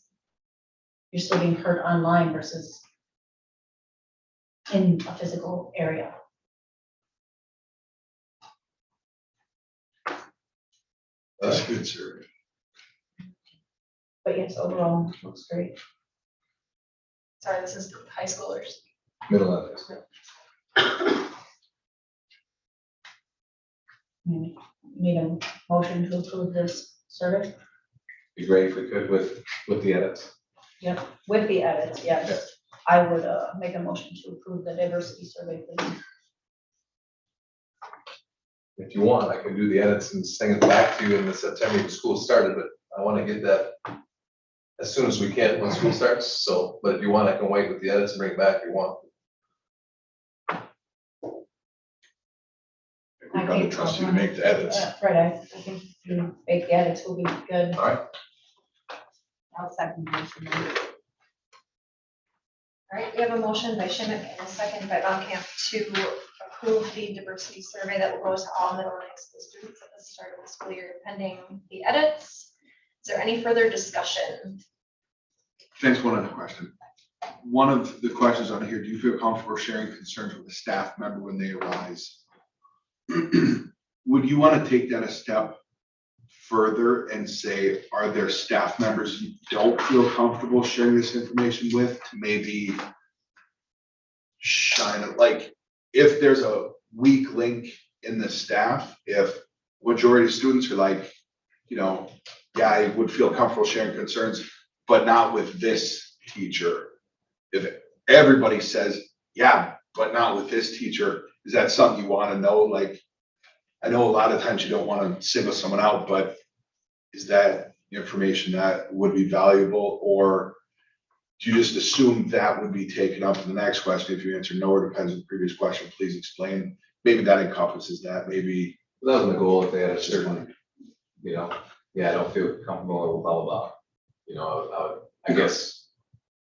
B: you're still being hurt online versus in a physical area.
A: That's good, sir.
B: But yes, overall, looks great.
D: Sorry, this is high schoolers.
C: Middle of this.
B: Need a motion to approve this survey?
C: Be great if we could with the edits.
B: Yep, with the edits, yes. I would make a motion to approve the diversity survey, please.
C: If you want, I can do the edits and send it back to you in the September when school started, but I want to get that as soon as we can when school starts, so, but if you want, I can wait with the edits and bring it back if you want.
A: We probably trust you to make the edits.
B: Right, I think you make the edits will be good.
C: All right.
K: I'll second the motion.
D: All right, we have a motion by Schmidt and a second by Von Camp to approve the diversity survey that will go to all middle and high school students at the start of the school year pending the edits. Is there any further discussion?
A: Thanks, one other question. One of the questions on here, do you feel comfortable sharing concerns with a staff member when they arise? Would you want to take that a step further and say, are there staff members you don't feel comfortable sharing this information with to maybe shine it? Like, if there's a weak link in the staff, if majority of students are like, yeah, I would feel comfortable sharing concerns, but not with this teacher. If everybody says, yeah, but not with this teacher, is that something you want to know? Like, I know a lot of times you don't want to single someone out, but is that information that would be valuable? Or do you just assume that would be taken up in the next question? If you answer no or depends on the previous question, please explain. Maybe that encompasses that, maybe.
C: That was the goal, if they had a certain, yeah, I don't feel comfortable with blah, blah, blah. I guess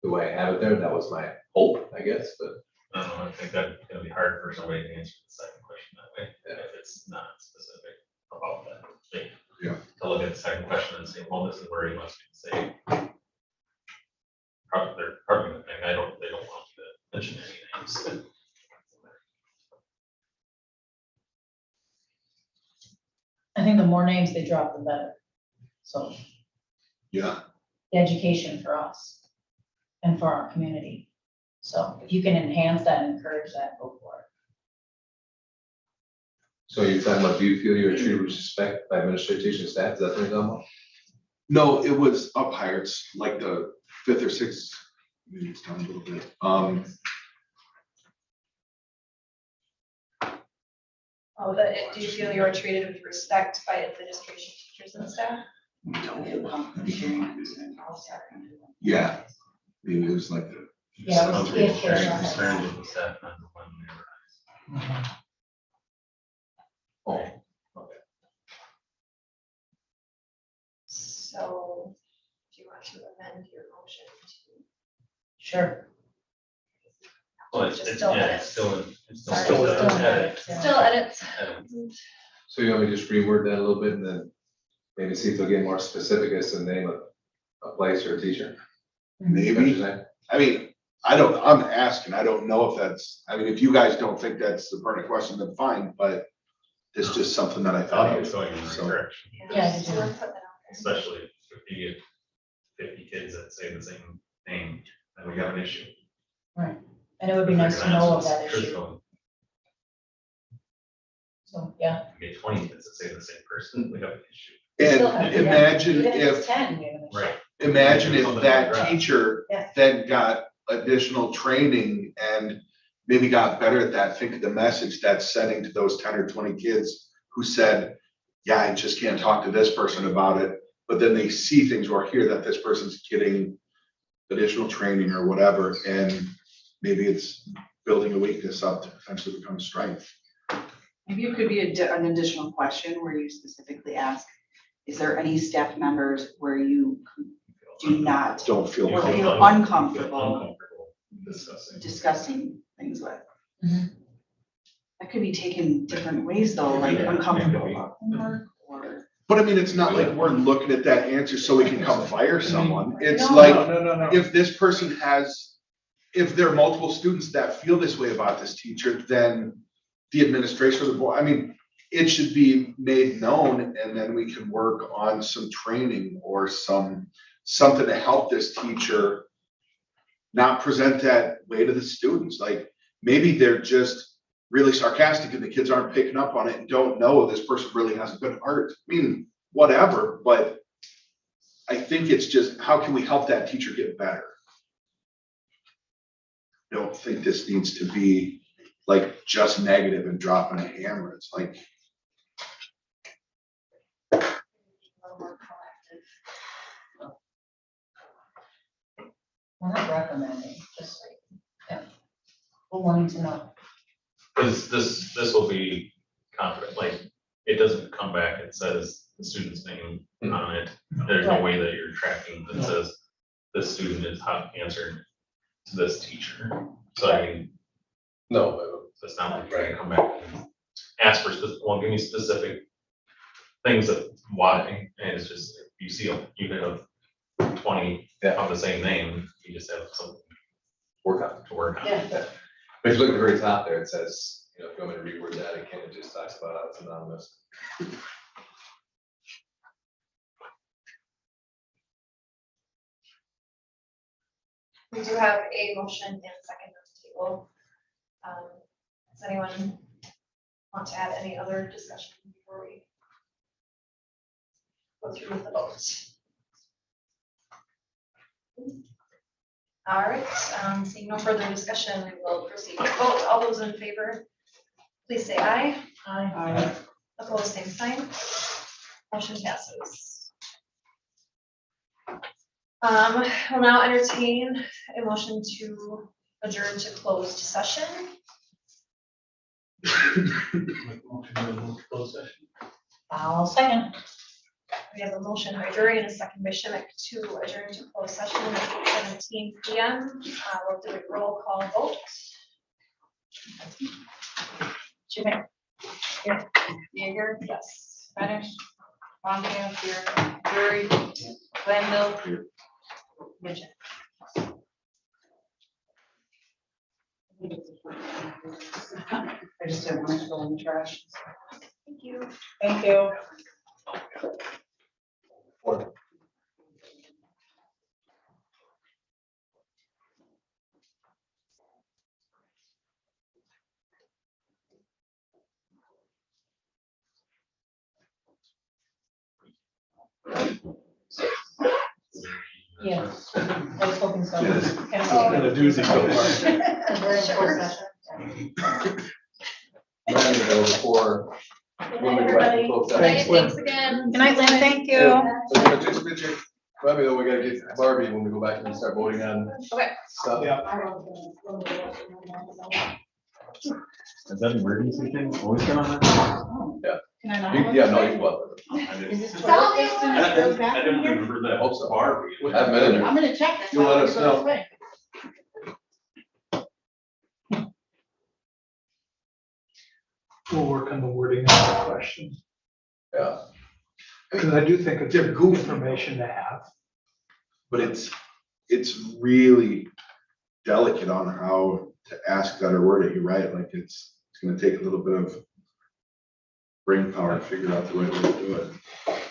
C: the way I have it there, that was my hope, I guess, but.
O: I don't know, I think that's gonna be hard for somebody to answer the second question that way, if it's not specific about that thing.
A: Yeah.
O: To look at the second question and say, well, this is where he wants me to say. Probably, they're probably gonna think, they don't want me to mention any names.
B: I think the more names they drop, the better. So
A: Yeah.
B: the education for us and for our community. So if you can enhance that and encourage that, go for it.
C: So you're talking about, do you feel you're treated with respect by administrative teaching staff? Is that what you're talking about?
A: No, it was up higher. It's like the 5th or 6th. Maybe it's down a little bit.
D: Do you feel you are treated with respect by administration, teachers and staff?
K: Don't feel comfortable sharing concerns. I'll second it.
A: Yeah. Maybe it was like the.
B: Yeah, it was
O: Some people
B: if
O: sharing
B: there's-
O: concerns with the staff member when they arise.
C: Oh, okay.
D: So do you want to amend your motion to?
B: Sure.
O: Well, it's,
D: Just
O: it's,
D: still
O: yeah,
D: edits.
O: it's still, it's
D: Sorry,
O: still,
B: still
O: edit.
B: edits, yeah.
D: Still edits.
C: So you want me to just reword that a little bit and then maybe see if they'll get more specific as to the name of a place or a teacher? Is that what
A: Maybe.
C: you're saying?
A: I mean, I'm asking, I don't know if that's, I mean, if you guys don't think that's the pertinent question, then fine, but it's just something that I
O: I
A: thought
O: think
A: of.
O: it's going in the
A: So-
O: right direction,
B: Yeah,
D: So we're putting that out there.
O: especially if you get 50 kids that say the same name, then we have an issue.
B: And it would be
O: If they're
B: nice to
O: gonna
B: know
O: ask
B: of
O: us
B: that issue.
O: truthfully,
B: So, yeah.
O: we get 20 kids that say the same person, we have an issue.
B: We still
A: And
B: have- yeah,
A: imagine
B: Even if it's
A: if,
B: 10, we have an issue.
O: Right.
A: imagine if
O: Something
A: that
O: like that.
A: teacher
B: Yeah.
A: then got additional training and maybe got better at that, think of the message that's sending to those 10 or 20 kids who said, yeah, I just can't talk to this person about it. But then they see things or hear that this person's getting additional training or whatever, and maybe it's building a weakness up to potentially become a strength.
K: Maybe it could be an additional question where you specifically ask, is there any staff members where you do not
A: Don't feel
K: or
A: comfortable.
K: feel uncomfortable
O: discussing.
K: discussing things with?
B: Mhm.
K: That could be taken different ways though, like
O: Yeah,
K: uncomfortable
O: maybe.
K: about homework or.
A: But I mean, it's not like we're looking at that answer so we can come fire someone. It's
K: No.
A: like,
H: No.
A: if this person has, if there are multiple students that feel this way about this teacher, then the administration of the board, I mean, it should be made known, and then we can work on some training or something to help this teacher not present that way to the students. Like, maybe they're just really sarcastic and the kids aren't picking up on it and don't know this person really has a good heart. I mean, whatever, but I think it's just, how can we help that teacher get better? I don't think this needs to be like just negative and dropping a hammer. It's like,
B: A little more proactive. We're not recommending, just like, yeah, we're wanting to know.
O: This will be confident, like, it doesn't come back and says the student's name on it. There's no way that you're tracking that says this student is answered to this teacher. So I mean, no, it's not like you're gonna come back and ask for specific, well, give me specific things of why, and it's just, if you see, you could have 20 of the same name, you just have something to work on.
B: Yeah.
C: But if you look at the very top there, it says, you know, if you want me to reword that again, it just talks about how it's anonymous.
D: We do have a motion and a second on the table. Does anyone want to add any other discussion before we go through with the votes? All right, seeing no further discussion, we will proceed to vote. All those in favor, please say aye.
B: Aye.
D: Opposed, same sign. Motion passes. We'll now entertain a motion to adjourn to closed session.
B: I'll second.
D: We have a motion by Drury and a second by Schmidt to adjourn to closed session at 17 PM. We'll do a roll call vote.
K: Schmidt. Here. Jaeger.
D: Yes.
K: Spanish. Longcamp here. Drury. Glanville.
I: Here.
K: Mitchell. I just didn't want it to go in the trash.
D: Thank you.
B: Thank you. Yes, I was hoping so.
H: Yes.
B: Kind
H: It's been a doozy so far.
B: We're in closed session.
C: I'm gonna go before.
D: Good
C: when
D: night,
C: we go back to
D: everybody.
C: closed
D: Good
C: session.
D: night, thanks again.
B: Good night, Lynn, thank you.
C: Remind me though, we gotta get Barbie when we go back and start voting on
D: Okay.
C: stuff.
H: Yeah.
O: Is that emergency thing always been on there?
B: Can I not?
C: Yeah, no, you will.
B: Is this toilet fixed and it goes back
O: I
B: in
O: don't
B: here?
O: remember that.
C: I hope so.
O: Barbie.
C: I haven't been in there.
B: I'm gonna check. That's
C: You'll
B: why I
C: let
B: wanted
C: us
B: to go this
C: know.
B: way.
H: We'll work on the wording of the question,
C: Yeah.
H: because I do think it's
A: They're
H: good
A: goofy.
H: information to have.
A: but it's really delicate on how to ask that or word it. You're right, like it's gonna take a little bit of brain power to figure out the right way to do it.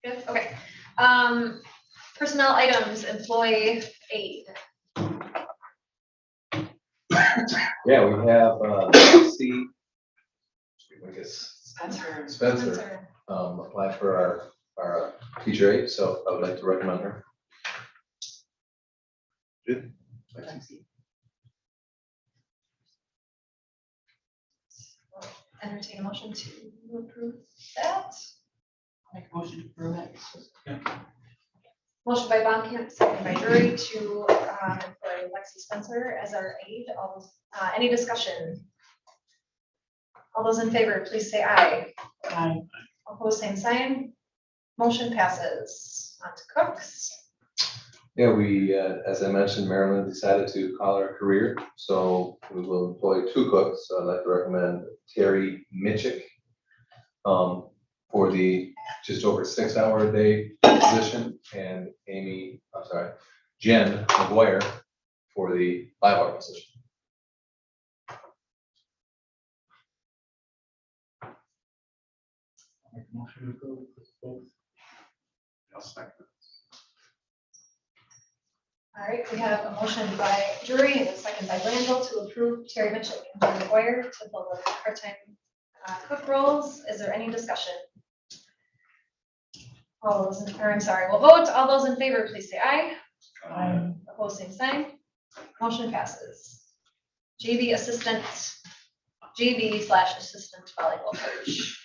D: Good, okay. Personnel items, employee aid.
C: Yeah, we have, C, I guess,
K: Spencer.
C: Spencer, applied for our teacher aide, so I would like to recommend her.
D: Entertain a motion to approve that.
K: Make a motion to approve it.
D: Motion by Baumkamp, second by Drury to employ Lexi Spencer as our aide. All those, any discussion? All those in favor, please say aye.
K: Aye.
D: Opposed, same sign. Motion passes. On to cooks.
C: Yeah, we, as I mentioned, Marilyn decided to call her a career, so we will employ 2 cooks. So I'd like to recommend Terry Mitchick for the just over 6-hour-a-day position, and Jen McGuire for the 5-hour position.
G: Make a motion to approve both.
A: I'll second.
D: All right, we have a motion by Drury and a second by Landville to approve Terry Mitchell and Jen McGuire to fill the part-time cook roles. Is there any discussion? All those, we'll vote. All those in favor, please say aye.
K: Aye.
D: Opposed, same sign. Motion passes. JV/assistant volleyball coach.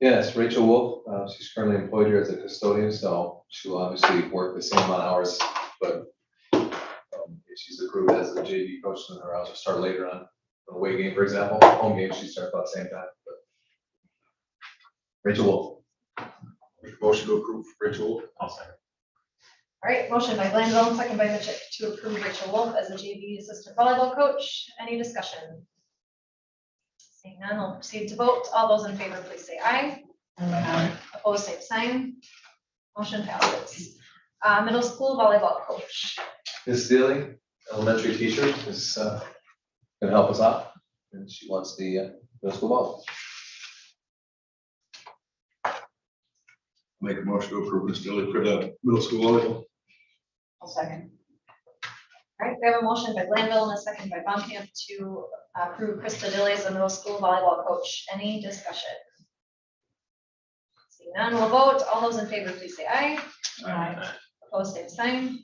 C: Yes, Rachel Wolf, she's currently employed here as a custodian, so she'll obviously work the same amount of hours, but if she's approved as a JV coach, then her hours will start later on the away game, for example. Home game, she starts about the same time, but Rachel Wolf.
A: Make a motion to approve Rachel.
O: I'll second.
D: All right, motion by Glanville, second by Mitchell to approve Rachel Wolf as a JV assistant volleyball coach. Any discussion? Seeing none, we'll proceed to vote. All those in favor, please say aye.
K: Aye.
D: Opposed, same sign. Motion passes. Middle school volleyball coach.
C: Ms. Steely, elementary teacher, is gonna help us out, and she wants the middle school ball.
A: Make a motion to approve Ms. Dilly for the middle school volleyball.
K: I'll second.
D: All right, we have a motion by Glanville and a second by Baumkamp to approve Krista Dilly as the middle school volleyball coach. Any discussion? Seeing none, we'll vote. All those in favor, please say aye.
K: Aye.
D: Opposed, same sign.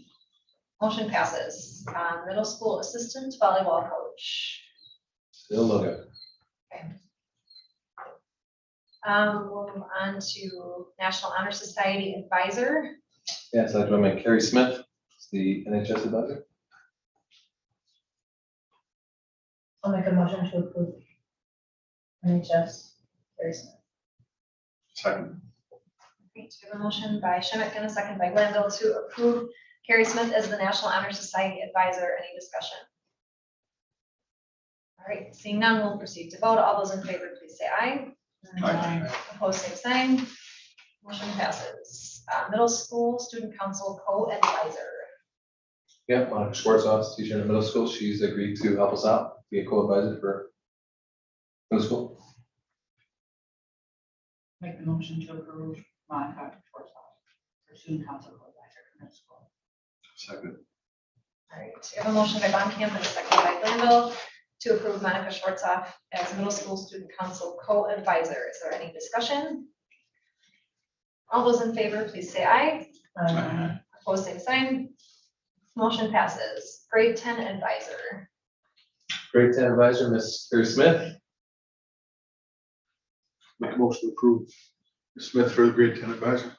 D: Motion passes. Middle school assistant volleyball coach.
C: Still looking.
D: We'll move on to National Honor Society advisor.
C: Yes, I'd recommend Carrie Smith, the NHS advisor.
B: I'll make a motion to approve NHS. Very smith.
A: Second.
D: Great, we have a motion by Schmidt and a second by Glanville to approve Carrie Smith as the National Honor Society advisor. Any discussion? All right, seeing none, we'll proceed to vote. All those in favor, please say aye.
A: Aye.
D: Opposed, same sign. Motion passes. Middle school student council co-advisor.
C: Yeah, Monica Schwarzhoff's teacher in the middle school. She's agreed to help us out, be a co-advisor for middle school.
K: Make the motion to approve Monica for student council advisor for middle school.
A: Second.
D: All right, we have a motion by Baumkamp and a second by Glanville to approve Monica Schwarzhoff as middle school student council co-advisor. Is there any discussion? All those in favor, please say aye.
A: Aye.
D: Opposed, same sign. Motion passes. Grade 10 advisor.
C: Grade 10 advisor, Ms. Carrie Smith.
A: Make a motion to approve Ms. Smith for the grade 10 advisor.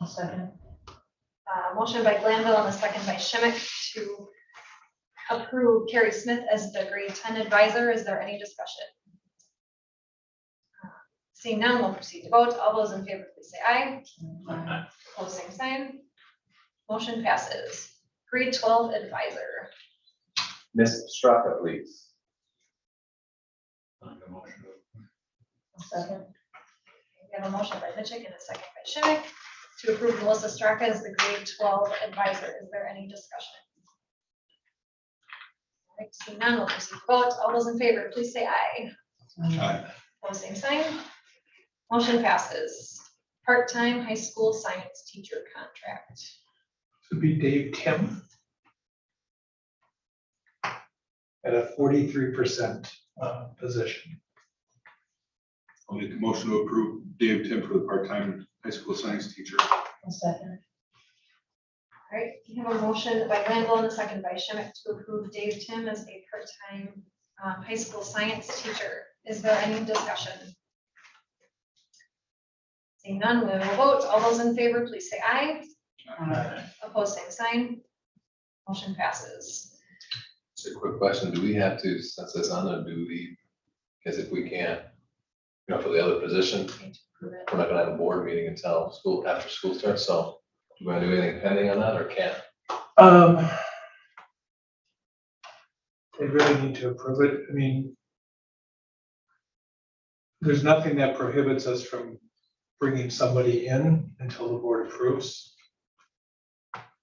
B: I'll second.
D: Motion by Glanville and a second by Schmidt to approve Carrie Smith as the grade 10 advisor. Is there any discussion? Seeing none, we'll proceed to vote. All those in favor, please say aye.
K: Aye.
D: Opposed, same sign. Motion passes. Grade 12 advisor.
C: Ms. Straka, please.
O: I'll make a motion to
B: I'll second.
D: We have a motion by Mitchell and a second by Schmidt to approve Melissa Straka as the grade 12 advisor. Is there any discussion? All right, seeing none, we'll proceed to vote. All those in favor, please say aye.
A: Aye.
D: Opposed, same sign. Motion passes. part-time high school science teacher contract.
H: This would be Dave Tim. At a 43% position.
A: I'll make a motion to approve Dave Tim for the part-time high school science teacher.
B: A second.
D: All right, you have a motion by Randall and a second by Schmidt to approve Dave Tim as a part-time high school science teacher. Is there any discussion? Seeing none, we will vote. All those in favor, please say aye. Opposed, same sign. Motion passes.
C: Just a quick question, do we have to, since it's on a duty, because if we can't, for the other position, we're not gonna have a board meeting until school, after school starts, so do we wanna do anything pending on that or can't?
H: They really need to approve it. I mean, there's nothing that prohibits us from bringing somebody in until the board approves.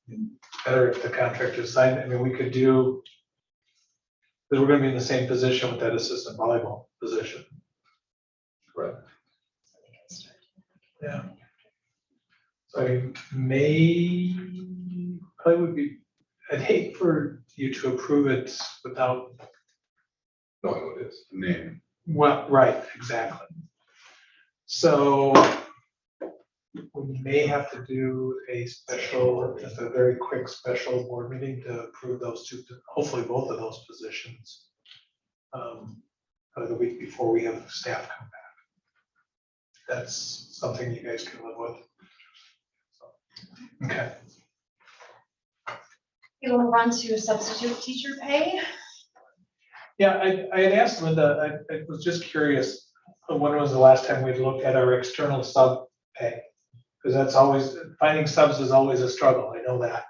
H: It's better if the contract is signed. I mean, we could do, because we're gonna be in the same position with that assistant volleyball position.
C: Correct.
H: Yeah. So I may, probably would be, I'd hate for you to approve it without,
C: Knowing what it is.
A: Name.
H: well, right, exactly. So we may have to do a special, just a very quick special board meeting to approve those two, hopefully both of those positions. The week before we have staff come back. That's something you guys can live with. So, okay.
D: We will run to substitute teacher pay.
H: Yeah, I had asked Linda, I was just curious, when was the last time we looked at our external sub pay? Because that's always, finding subs is always a struggle, I know that.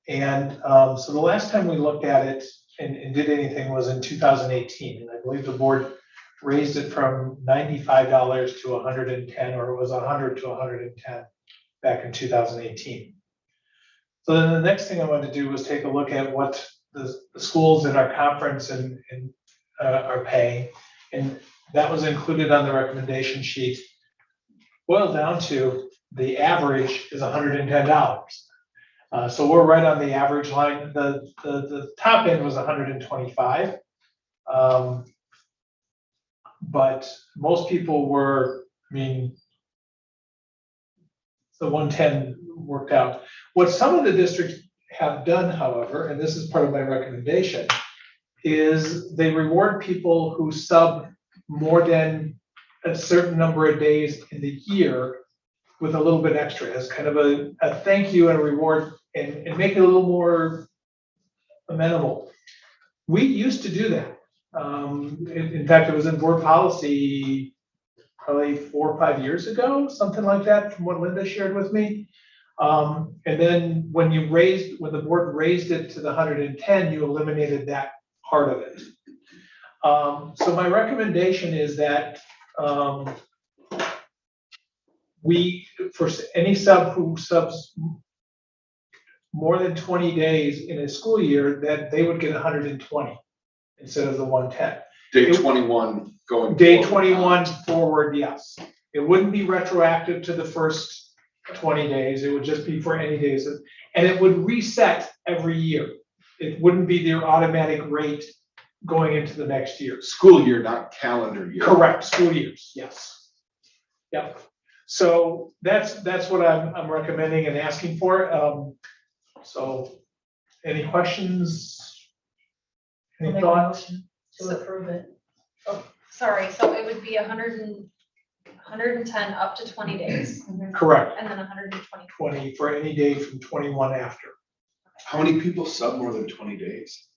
H: And so the last time we looked at it and did anything was in 2018, and I believe the board raised it from $95 to 110, or it was 100 to 110 back in 2018. So then the next thing I wanted to do was take a look at what the schools in our conference and are paying, and that was included on the recommendation sheet. Boiled down to the average is $110. So we're right on the average line. The top end was 125. But most people were, I mean, the 110 worked out. What some of the districts have done, however, and this is part of my recommendation, is they reward people who sub more than a certain number of days in the year with a little bit extra as kind of a thank you and a reward, and make it a little more amenable. We used to do that. In fact, it was in board policy probably 4 or 5 years ago, something like that, from what Linda shared with me. And then when the board raised it to the 110, you eliminated that part of it. So my recommendation is that for any sub who subs more than 20 days in a school year, that they would get 120 instead of the 110.
A: Day 21 going.
H: Day
A: forward.
H: 21 forward, yes. It wouldn't be retroactive to the first 20 days. It would just be for any days. And it would reset every year. It wouldn't be their automatic rate going into the next year.
A: School year, not calendar year.
H: Correct, school years, yes. Yep. So that's what I'm recommending and asking for. So any questions?
B: I'll
H: Any
B: make a
H: thoughts?
B: motion to approve it.
D: Sorry, so it would be 110 up to 20 days,
H: Correct,
D: and then 120.
H: 20 for any day from 21 after.
A: How many people sub more than 20 days?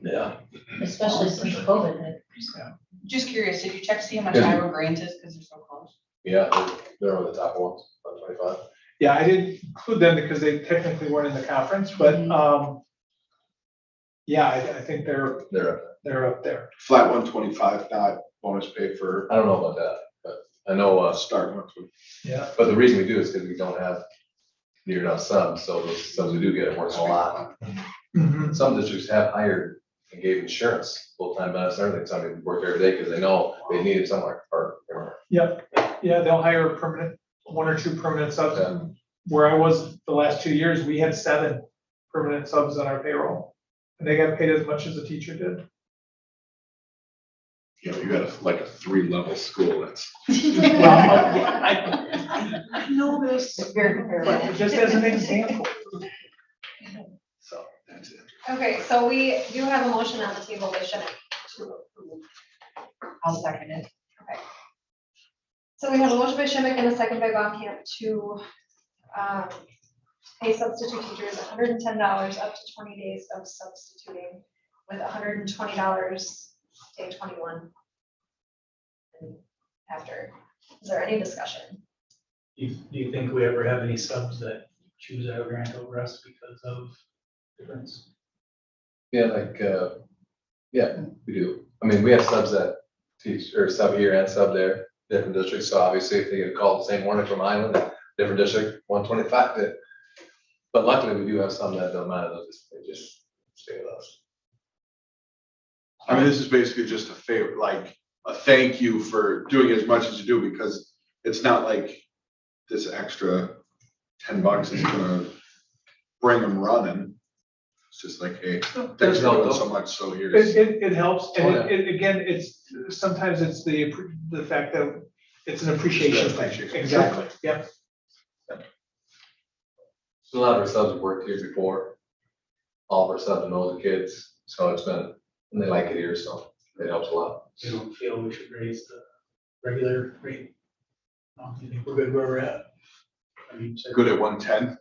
C: Yeah.
B: Especially since COVID hit.
K: Just curious, did you check to see how much
C: Good.
K: Iowa Grant is, because they're so close?
C: Yeah, they're on the top ones, about 25.
H: Yeah, I didn't include them because they technically weren't in the conference, but yeah, I think they're up there.
A: Flat 125, not bonus pay for
C: I don't know about that, but I know,
A: start 125.
H: Yeah.
C: but the reason we do is because we don't have near enough subs, so those subs we do get work a lot.
H: Mhm.
C: Some districts have hired and gave insurance, full-time benefits, and everything, some people work every day because they know they need it somewhere, or.
H: Yep. Yeah, they'll hire a permanent, 1 or 2 permanent subs.
C: Yeah.
H: Where I was the last 2 years, we had 7 permanent subs on our payroll. And they got paid as much as a teacher did.
A: You know, you got like a 3-level school, that's.
H: Well, I know this,
K: Very comparable.
H: but just as an example.
A: So, that's it.
D: Okay, so we do have a motion on the table by Shimmick to approve.
K: I'll second it.
D: So we have a motion by Shimmick and a second by Baumkamp to pay substitute teachers $110 up to 20 days of substituting with $120 day 21. And after, is there any discussion?
H: Do you think we ever have any subs that choose our grant over us because of difference?
C: Yeah, like, yeah, we do. I mean, we have subs that teach, or sub here and sub there, different districts, so obviously if they get called the same morning from Island, different district, 125. But luckily, we do have some that don't matter, they just stay with us.
A: I mean, this is basically just a favor, like a thank you for doing as much as you do, because it's not like this extra $10 is gonna bring them running. It's just like, hey, thanks for doing so much, so here's.
H: It helps, and
C: Oh, yeah.
H: Again, it's, sometimes it's the fact that it's an appreciation thing.
A: Appreciation.
H: Exactly, yeah.
C: So a lot of our subs have worked here before. All of our subs know the kids, so it's been, and they like it here, so it helps a lot.
H: You don't feel we should raise the regular rate? No, you think we're good where we're at? I mean,
A: Good at 110.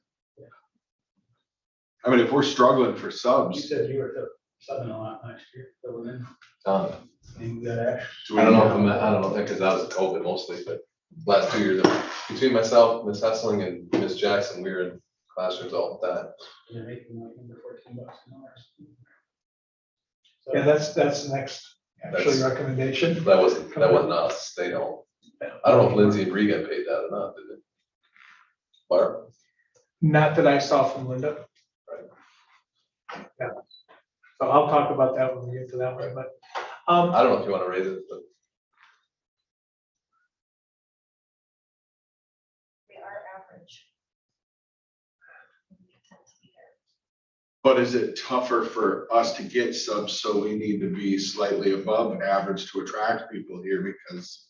A: I mean, if we're struggling for
H: You
A: subs,
H: said you were subbing a lot last year, filling in. And that
C: I don't know, because that was COVID mostly, but last 2 years, between myself, Miss Hessling and Miss Jackson, we were in classrooms all the time.
H: You're making like under $14 an hour. Yeah, that's the next actually recommendation.
C: That wasn't us, they don't. I don't know if Lindsay and Bree got paid that or not, did they? Barb?
H: Not that I saw from Linda. Yeah. So I'll talk about that when we get to that one, but,
C: I don't know if you want to raise it, but
D: We are average.
A: but is it tougher for us to get subs, so we need to be slightly above average to attract people here? Because,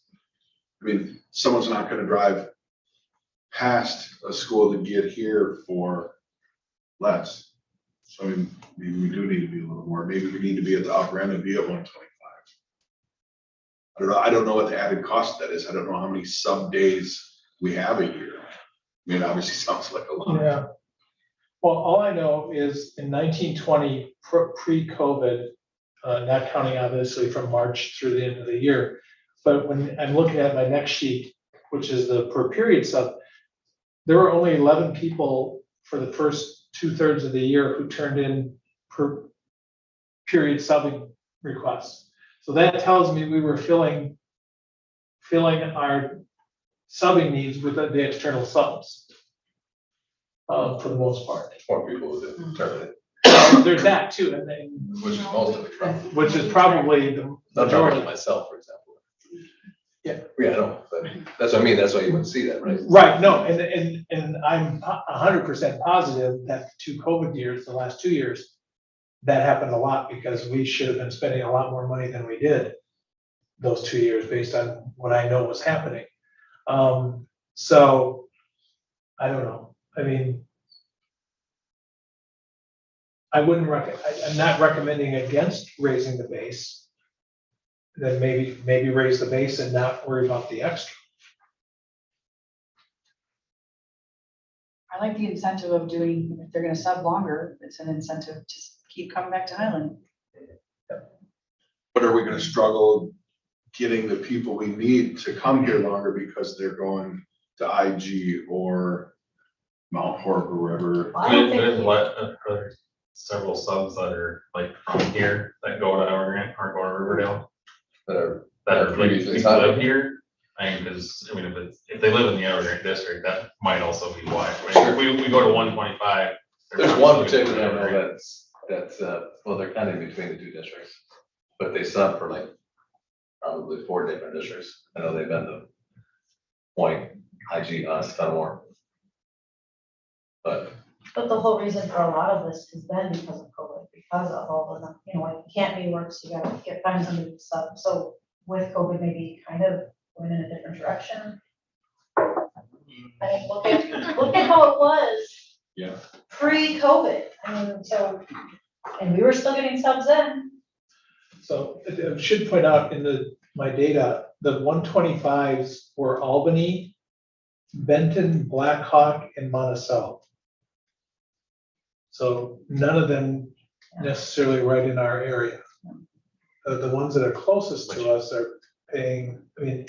A: I mean, someone's not gonna drive past a school to get here for less. So I mean, maybe we do need to be a little more, maybe we need to be at the upper end and be at 125. I don't know what the added cost of that is, I don't know how many sub days we have a year. I mean, it obviously sounds like a lot.
H: yeah. Well, all I know is in 1920, pre-COVID, not counting obviously from March through the end of the year, but when I'm looking at my next sheet, which is the per period sub, there were only 11 people for the first 2/3 of the year who turned in per period subbing requests. So that tells me we were filling our subbing needs with the external subs. For the most part.
C: more people would determine
H: There's that too, and then,
C: it, which is most of it, probably.
H: which is probably the
C: Not talking
H: majority.
C: about myself, for example.
H: Yeah.
C: Yeah, I know, but that's what I mean, that's why you wouldn't see that, right?
H: Right, no, and I'm 100% positive that the 2 COVID years, the last 2 years, that happened a lot because we should have been spending a lot more money than we did those 2 years based on what I know was happening. So I don't know. I mean, I'm not recommending against raising the base. Then maybe raise the base and not worry about the extra.
K: I like the incentive of doing, if they're gonna sub longer, it's an incentive to keep coming back to Highland.
A: But are we gonna struggle getting the people we need to come here longer because they're going to IG or Mount Horeb or wherever?
B: I don't think
O: There's
B: we-
O: several subs that are like from here that go to our grant, or go to Riverdale,
C: That are
O: like
C: previously
O: people
C: signed.
O: live here. I mean, because, I mean, if they live in the outer grant district, that might also be why. I mean,
C: Sure.
O: if we go to 125. they're
C: There's
O: probably
C: one
O: still
C: particular, I
O: gonna
C: know
O: be
C: that's, well, they're kind of in between the 2 districts. But they sub for like probably 4 different districts. I know they've been point, IG, spend more. But
B: But the whole reason for a lot of this has been because of COVID, because of all the, you know, like, you can't be work, so you gotta find somebody to sub. So with COVID, maybe kind of going in a different direction. I mean, look at how it was.
C: Yeah.
B: Pre-COVID, I mean, so, and we were still getting subs then.
H: So I should point out in my data, the 125s were Albany, Benton, Blackhawk, and Monticello. So none of them necessarily right in our area. The ones that are closest to us are paying, I mean,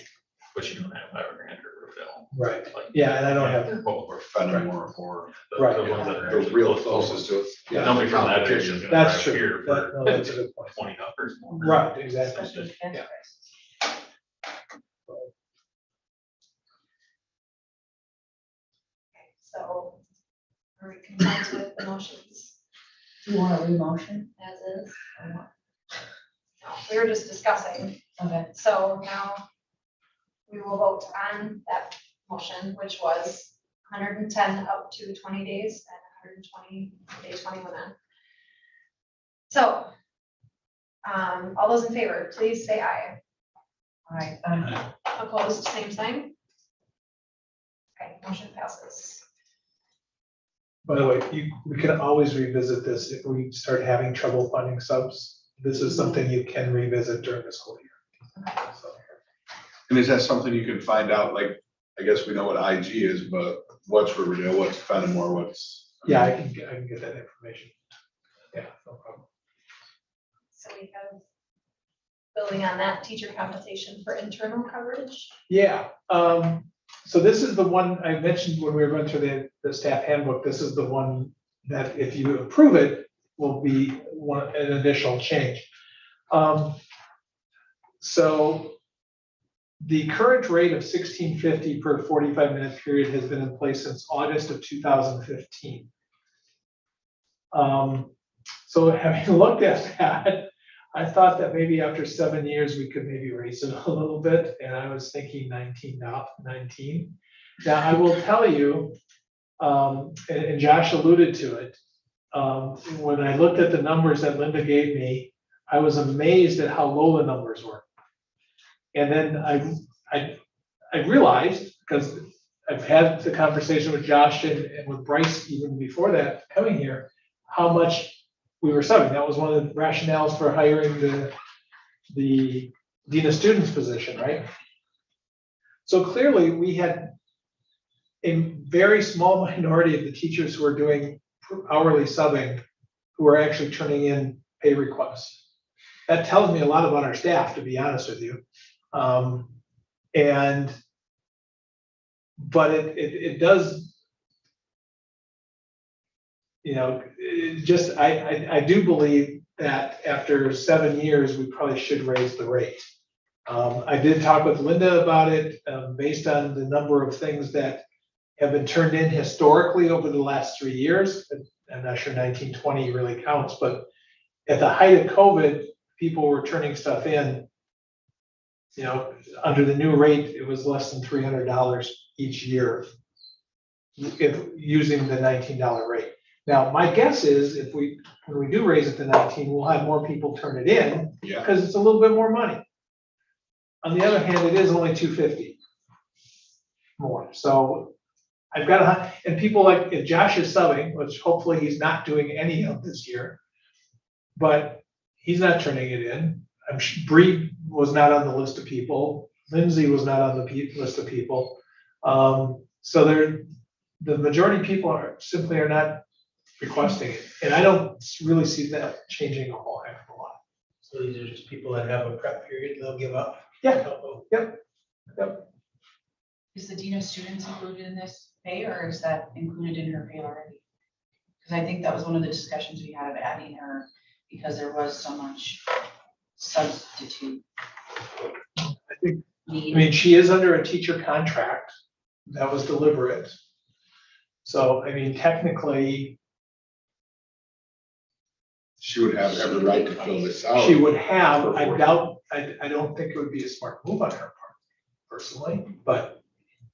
O: Which you don't have Evergrande or Roofville.
H: right,
O: Like,
H: yeah, and I don't have,
O: Well, or Fenimore or the
H: Right.
O: ones that are
N: The
O: actually
N: real
O: closest to us.
N: Yeah.
O: Nobody from that area is
N: Competition.
O: gonna
H: that's
O: drive
H: true,
O: here
H: that, no,
O: for
H: that's a good point.
O: $20 more.
H: Right, exactly.
B: Especially with gas
H: Yeah.
B: prices.
D: So are we content with the motions
B: Do you want a re-motion?
D: as is?
B: or what?
D: No, we were just discussing.
B: Okay,
D: So now we will vote on that motion, which was 110 up to 20 days and 120 day 21 on. So, all those in favor, please say aye.
B: all right,
D: Opposed, same sign. Okay, motion passes.
H: By the way, we can always revisit this if we start having trouble finding subs. This is something you can revisit during the school year. So,
A: And is that something you can find out, like, I guess we know what IG is, but what's Riverdale, what's Fenimore, what's?
H: yeah, I can get that information. Yeah, no problem.
D: So we have, building on that, teacher compensation for internal coverage.
H: Yeah, so this is the one I mentioned when we were going through the staff handbook. This is the one that if you approve it, will be an additional change. So the current rate of $16.50 per 45-minute period has been in place since August of 2015. So having looked at that, I thought that maybe after 7 years, we could maybe raise it a little bit, and I was thinking 19. Now, I will tell you, and Josh alluded to it, when I looked at the numbers that Linda gave me, I was amazed at how low the numbers were. And then I realized, because I've had the conversation with Josh and with Bryce even before that coming here, how much we were subbing. That was one of the rationales for hiring the Dean of Students position, right? So clearly, we had a very small minority of the teachers who are doing hourly subbing who are actually turning in pay requests. That tells me a lot about our staff, to be honest with you. But it does, you know, I do believe that after 7 years, we probably should raise the rate. I did talk with Linda about it, based on the number of things that have been turned in historically over the last 3 years. I'm not sure 1920 really counts, but at the height of COVID, people were turning stuff in. You know, under the new rate, it was less than $300 each year, if using the $19 rate. Now, my guess is when we do raise it to 19, we'll have more people turn it in,
A: Yeah.
H: because it's a little bit more money. On the other hand, it is only $250 more. So I've got and people like, if Josh is subbing, which hopefully he's not doing any of this year, but he's not turning it in. Bree was not on the list of people. Lindsay was not on the list of people. So the majority of people are not requesting it. And I don't really see that changing a whole heck of a lot.
P: So these are just people that have a prep period, they'll give up?
H: Yeah, yep.
K: Is the Dean of Students included in this pay, or is that included in her pay already? Because I think that was one of the discussions we had of adding her, because there was so much substitute need.
H: I mean, she is under a teacher contract. That was deliberate. So, I mean, technically,
A: She would have every right to fill this out.
H: she would have, I don't think it would be a smart move on her part, personally, but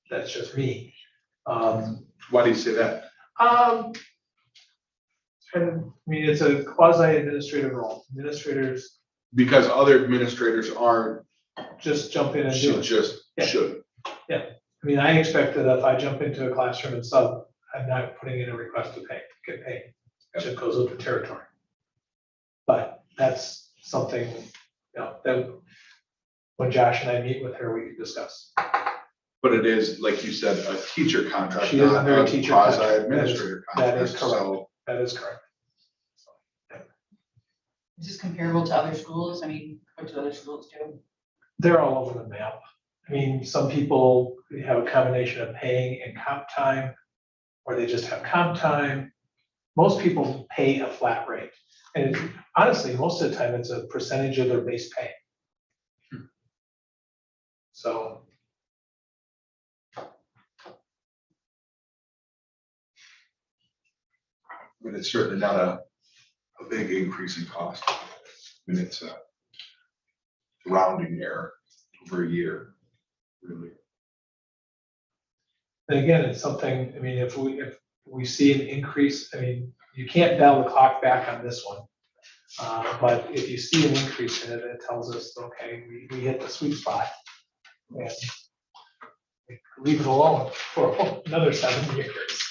H: that's just me.
A: Why do you say that?
H: And, I mean, it's a quasi-administrative role. Administrators
A: Because other administrators aren't,
H: just jump in and do
A: should
H: it.
A: just,
H: Yeah.
A: should.
H: I mean, I expect that if I jump into a classroom and sub, I'm not putting in a request to get paid. It just goes with the territory. But that's something, that when Josh and I meet with her, we can discuss.
A: But it is, like you said, a teacher contract,
H: She is
A: not
H: under a
A: a
H: teacher contract.
A: quasi-administrator
H: That
A: contract.
H: is correct.
A: So
H: That is correct.
K: Is this comparable to other schools? I mean, what do other schools do?
H: They're all over the map. I mean, some people have a combination of paying and comp time, or they just have comp time. Most people pay a flat rate. And honestly, most of the time, it's a percentage of their base pay. So,
A: but it's certainly not a big increase in cost. I mean, it's a rounding error over a year, really.
H: and again, it's something, I mean, if we see an increase, I mean, you can't dial the clock back on this one. But if you see an increase in it, it tells us, okay, we hit the sweet spot. And leave it alone for another 7 years.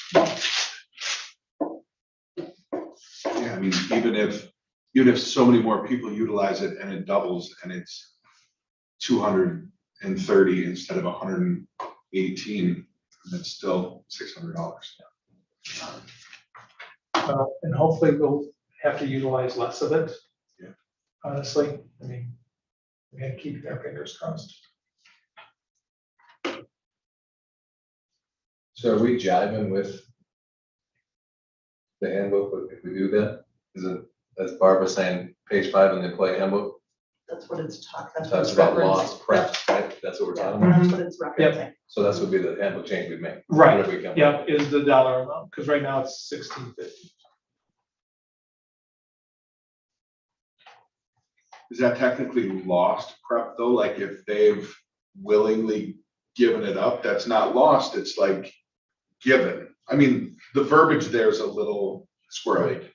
A: Yeah, I mean, even if so many more people utilize it and it doubles and it's 230 instead of 118, that's still $600.
H: And hopefully we'll have to utilize less of it.
A: Yeah.
H: Honestly, I mean, we gotta keep our fingers crossed.
C: So are we jiving with the handbook if we do that? Is it, as Barbara saying, page 5 in the employee handbook,
L: That's what it's talking, that's what
C: talks
L: it's
C: about
L: referencing.
C: lost prep, right? That's what we're talking
L: Yeah,
C: about.
L: that's what it's referencing.
C: So that's would be the handbook change we make.
H: Right,
C: Whatever we come up
H: yeah,
C: with.
H: is the dollar amount, because right now it's $16.50.
A: Is that technically lost prep though? Like if they've willingly given it up, that's not lost, it's like given. I mean, the verbiage there is a little squirrely.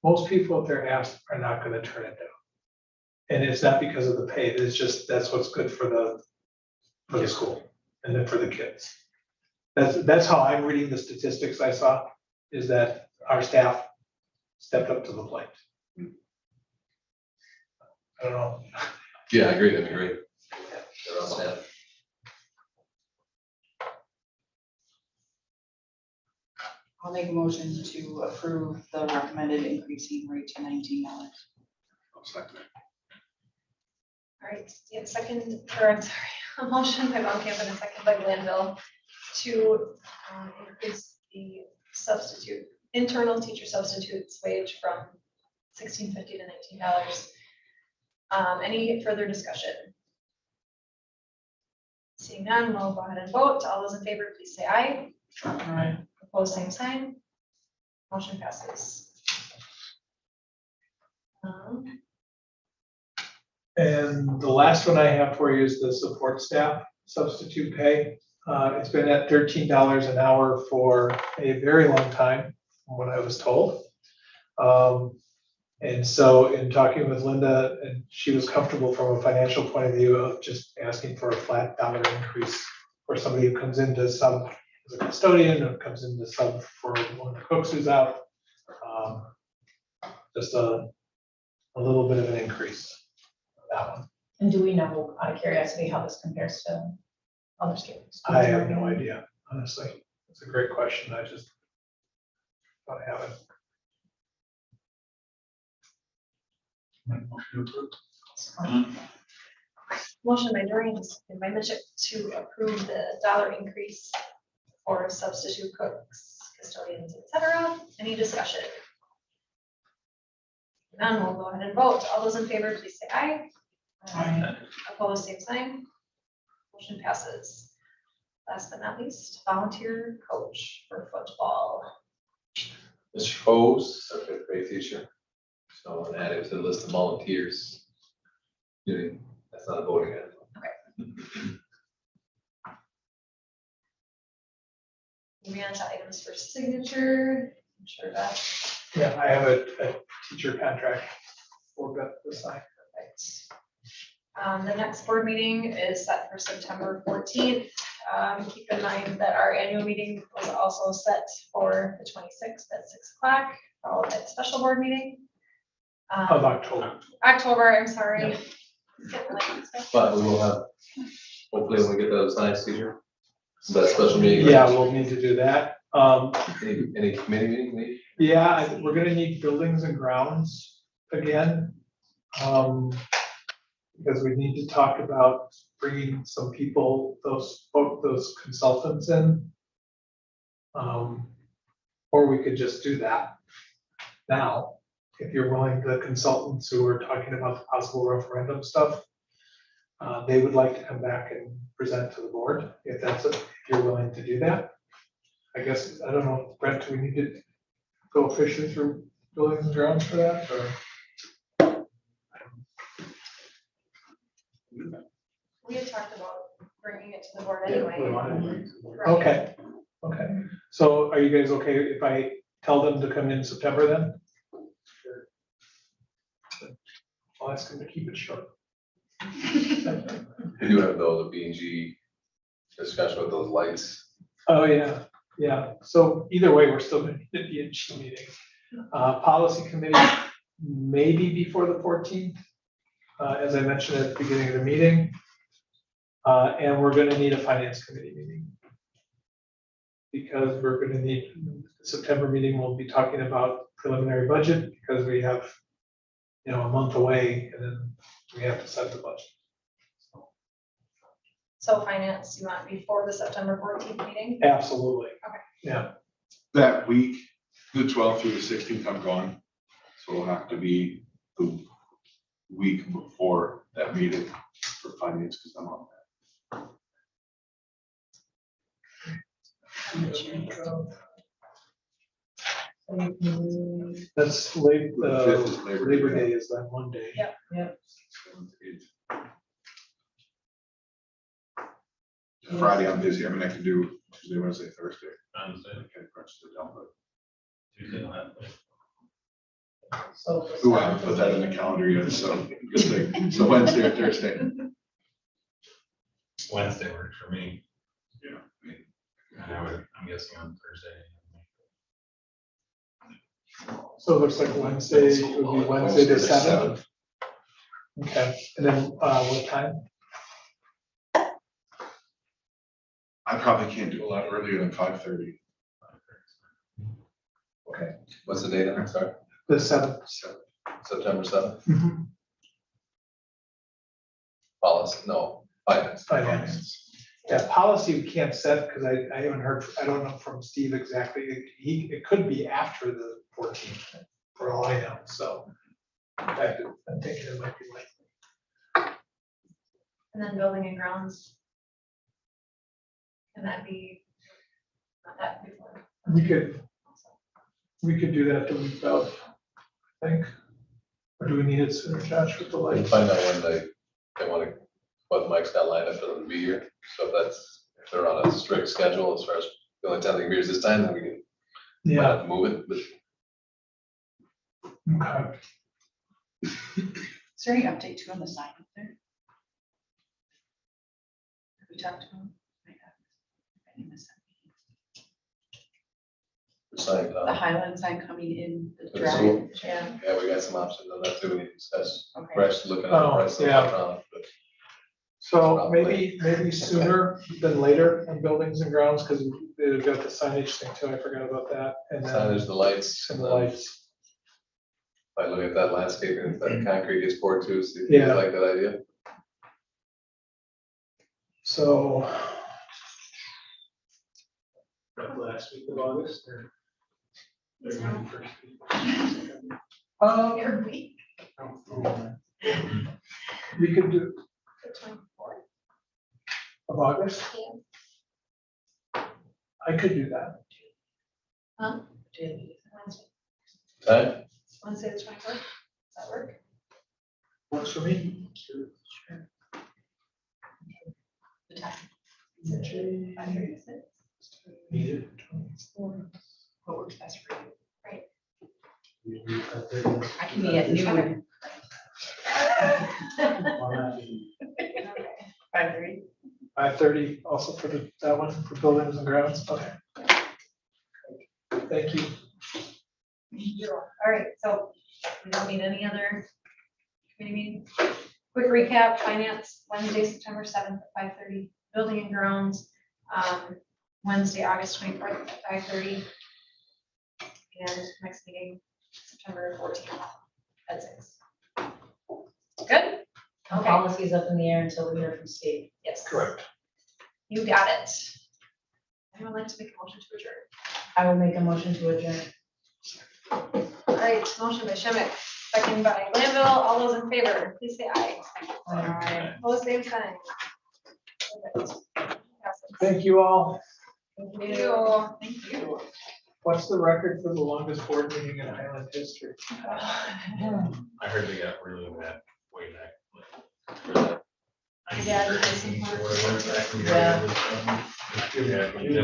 H: Most people, if they're asked, are not gonna turn it down. And it's not because of the pay, it's just, that's what's good for the school and then for the kids. That's how I'm reading the statistics I saw, is that our staff stepped up to the plate. I don't know.
C: Yeah, I agree, that'd be great. They're all set.
K: I'll make a motion to approve the recommended increasing rate to $19.
A: I'll second it.
D: All right, yeah, second, or I'm sorry, a motion by Baumkamp and a second by Glanville to increase the internal teacher substitute's wage from $16.50 to $19. Any further discussion? Seeing none, we'll go ahead and vote. All those in favor, please say aye.
H: Aye.
D: Opposed, same sign. Motion passes.
H: And the last one I have for you is the support staff substitute pay. It's been at $13 an hour for a very long time, from what I was told. And so in talking with Linda, and she was comfortable from a financial point of view of just asking for a flat dollar increase for somebody who comes in to sub as a custodian or comes in to sub for one of the cooks who's out. Just a little bit of an increase, that one.
B: And do we know, out of curiosity, how this compares to other schools?
H: I have no idea, honestly. It's a great question. I just don't have it.
D: Motion by Doreen, second by Mitchell to approve the dollar increase for substitute cooks, custodians, etc. Any discussion? None, we'll go ahead and vote. All those in favor, please say aye.
K: Aye.
D: Opposed, same sign. Motion passes. Last but not least, volunteer coach for football.
C: Mr. Foes, our fifth grade teacher. So I'll add it to the list of volunteers. That's not a voting item.
D: Moving on to items for signature, I'm sure that.
H: Yeah, I have a teacher contract for Beth to sign.
D: The next board meeting is set for September 14th. Keep in mind that our annual meeting was also set for the 26th at 6 o'clock, followed by the special board meeting.
H: Of October.
D: October, I'm sorry. It's getting late.
C: But we will have, hopefully when we get those signed, Caesar, that special meeting.
H: Yeah, we'll need to do that.
C: Any committee meeting, maybe?
H: Yeah, we're gonna need buildings and grounds again. Because we need to talk about bringing some people, those consultants in. Or we could just do that now, if you're willing, the consultants who are talking about the possible referendum stuff. They would like to come back and present to the board, if you're willing to do that. I guess, I don't know, Brent, do we need to go officially through buildings and grounds for that, or?
D: We had talked about bringing it to the board anyway.
H: Okay, okay. So are you guys okay if I tell them to come in September then? I'll ask them to keep it short.
C: We do have though the B and G discussion with those lights.
H: Oh, yeah, yeah. So either way, we're still gonna need a B&G meeting. Policy committee, maybe before the 14th, as I mentioned at the beginning of the meeting. And we're gonna need a finance committee meeting. Because we're gonna need, the September meeting, we'll be talking about preliminary budget, because we have, a month away, and then we have to set the budget.
D: So finance, you want before the September 14th meeting?
H: Absolutely.
D: Okay.
H: Yeah.
A: That week, the 12th through the 16th, I'm gone. So it'll have to be the week before that meeting for finance, because I'm on
H: That's
A: The 5th is Labor Day.
H: Labor Day is that one day.
D: Yep.
H: Yep.
A: that. Friday, I'm busy. I mean, I can do Tuesday, Wednesday, Thursday.
O: Wednesday,
A: I can crunch it down, but
O: Tuesday, I'll have it.
B: So.
A: who I haven't put that in the calendar yet, so good thing. So Wednesday or Thursday.
O: Wednesday works for me,
A: Yeah.
O: and I'm guessing on Thursday.
H: So it looks like Wednesday, it would be Wednesday the 7th. Okay, and then what time?
A: I probably can't do a lot earlier than 5:30.
H: Okay,
C: What's the date? I'm sorry,
H: the 7th.
C: September 7th.
H: Mm-hmm.
C: Policy, no, finance.
H: Finance. Yeah, policy we can't set, because I haven't heard, I don't know from Steve exactly. It could be after the 14th, for all I know, so. In fact, I'm thinking it might be like.
D: And then building and grounds. Can that be, not that before?
H: We could do that the week of, I think. Or do we need it sooner, Josh, with the
C: We can
H: lights?
C: find out when they want to, what Mike's got lined up for them to be here. So if they're on a strict schedule as far as the only time they can be here is this time, then we can might
H: Yeah,
C: have to move it, but
H: okay.
K: Is there any update too on the sign up there? Have we talked to him? I missed
C: the sign,
K: that. The Highland sign coming in the
C: That's
K: drive.
C: cool.
K: Yeah,
C: yeah, we got some options on that too, we need to discuss.
K: okay.
C: We're actually looking at the
H: Oh,
C: price of
H: yeah.
C: electronic, but
H: So maybe sooner than later on buildings and grounds, because we've got the signage thing too, I forgot about that, and then.
C: signage, the lights,
H: And
C: and
H: the
C: then
H: lights.
C: if I look at that landscape and if that concrete gets poured too, see if you
H: Yeah.
C: like that idea.
H: So. Last week of August or?
D: Your week,
H: We could do
D: the 24th.
H: of August, I could do that.
D: Huh? Wednesday,
C: Time?
D: Wednesday the 24th, does that work?
H: Works for me.
K: The time.
H: 5:30 to 6. Needed 24.
K: What works best for you?
H: We leave at 5:30.
K: I can be at noon.
E: 5:30.
H: 5:30 also for that one, for buildings and grounds, okay. Thank you.
D: All right, so we don't need any other committee meetings. Quick recap, finance, Wednesday, September 7th at 5:30, building and grounds, Wednesday, August 24th at 5:30. And next meeting, September 14th at 6. Good?
B: And
D: Okay,
B: policy's up in the air until we hear from Steve.
D: yes.
H: Correct.
D: You got it. Anyone like to make a motion to adjourn?
B: I will make a motion to adjourn.
D: All right, motion by Shemmick, second by Glanville, all those in favor, please say aye. Aye. Opposed, same sign. Perfect.
H: Thank you all.
D: Thank you. Thank you.
H: What's the record for the longest board meeting in Highland history?
O: I heard they got really mad way back.
D: Yeah, because
O: Or whatever, back when you
B: Yeah.
O: guys were- Yeah,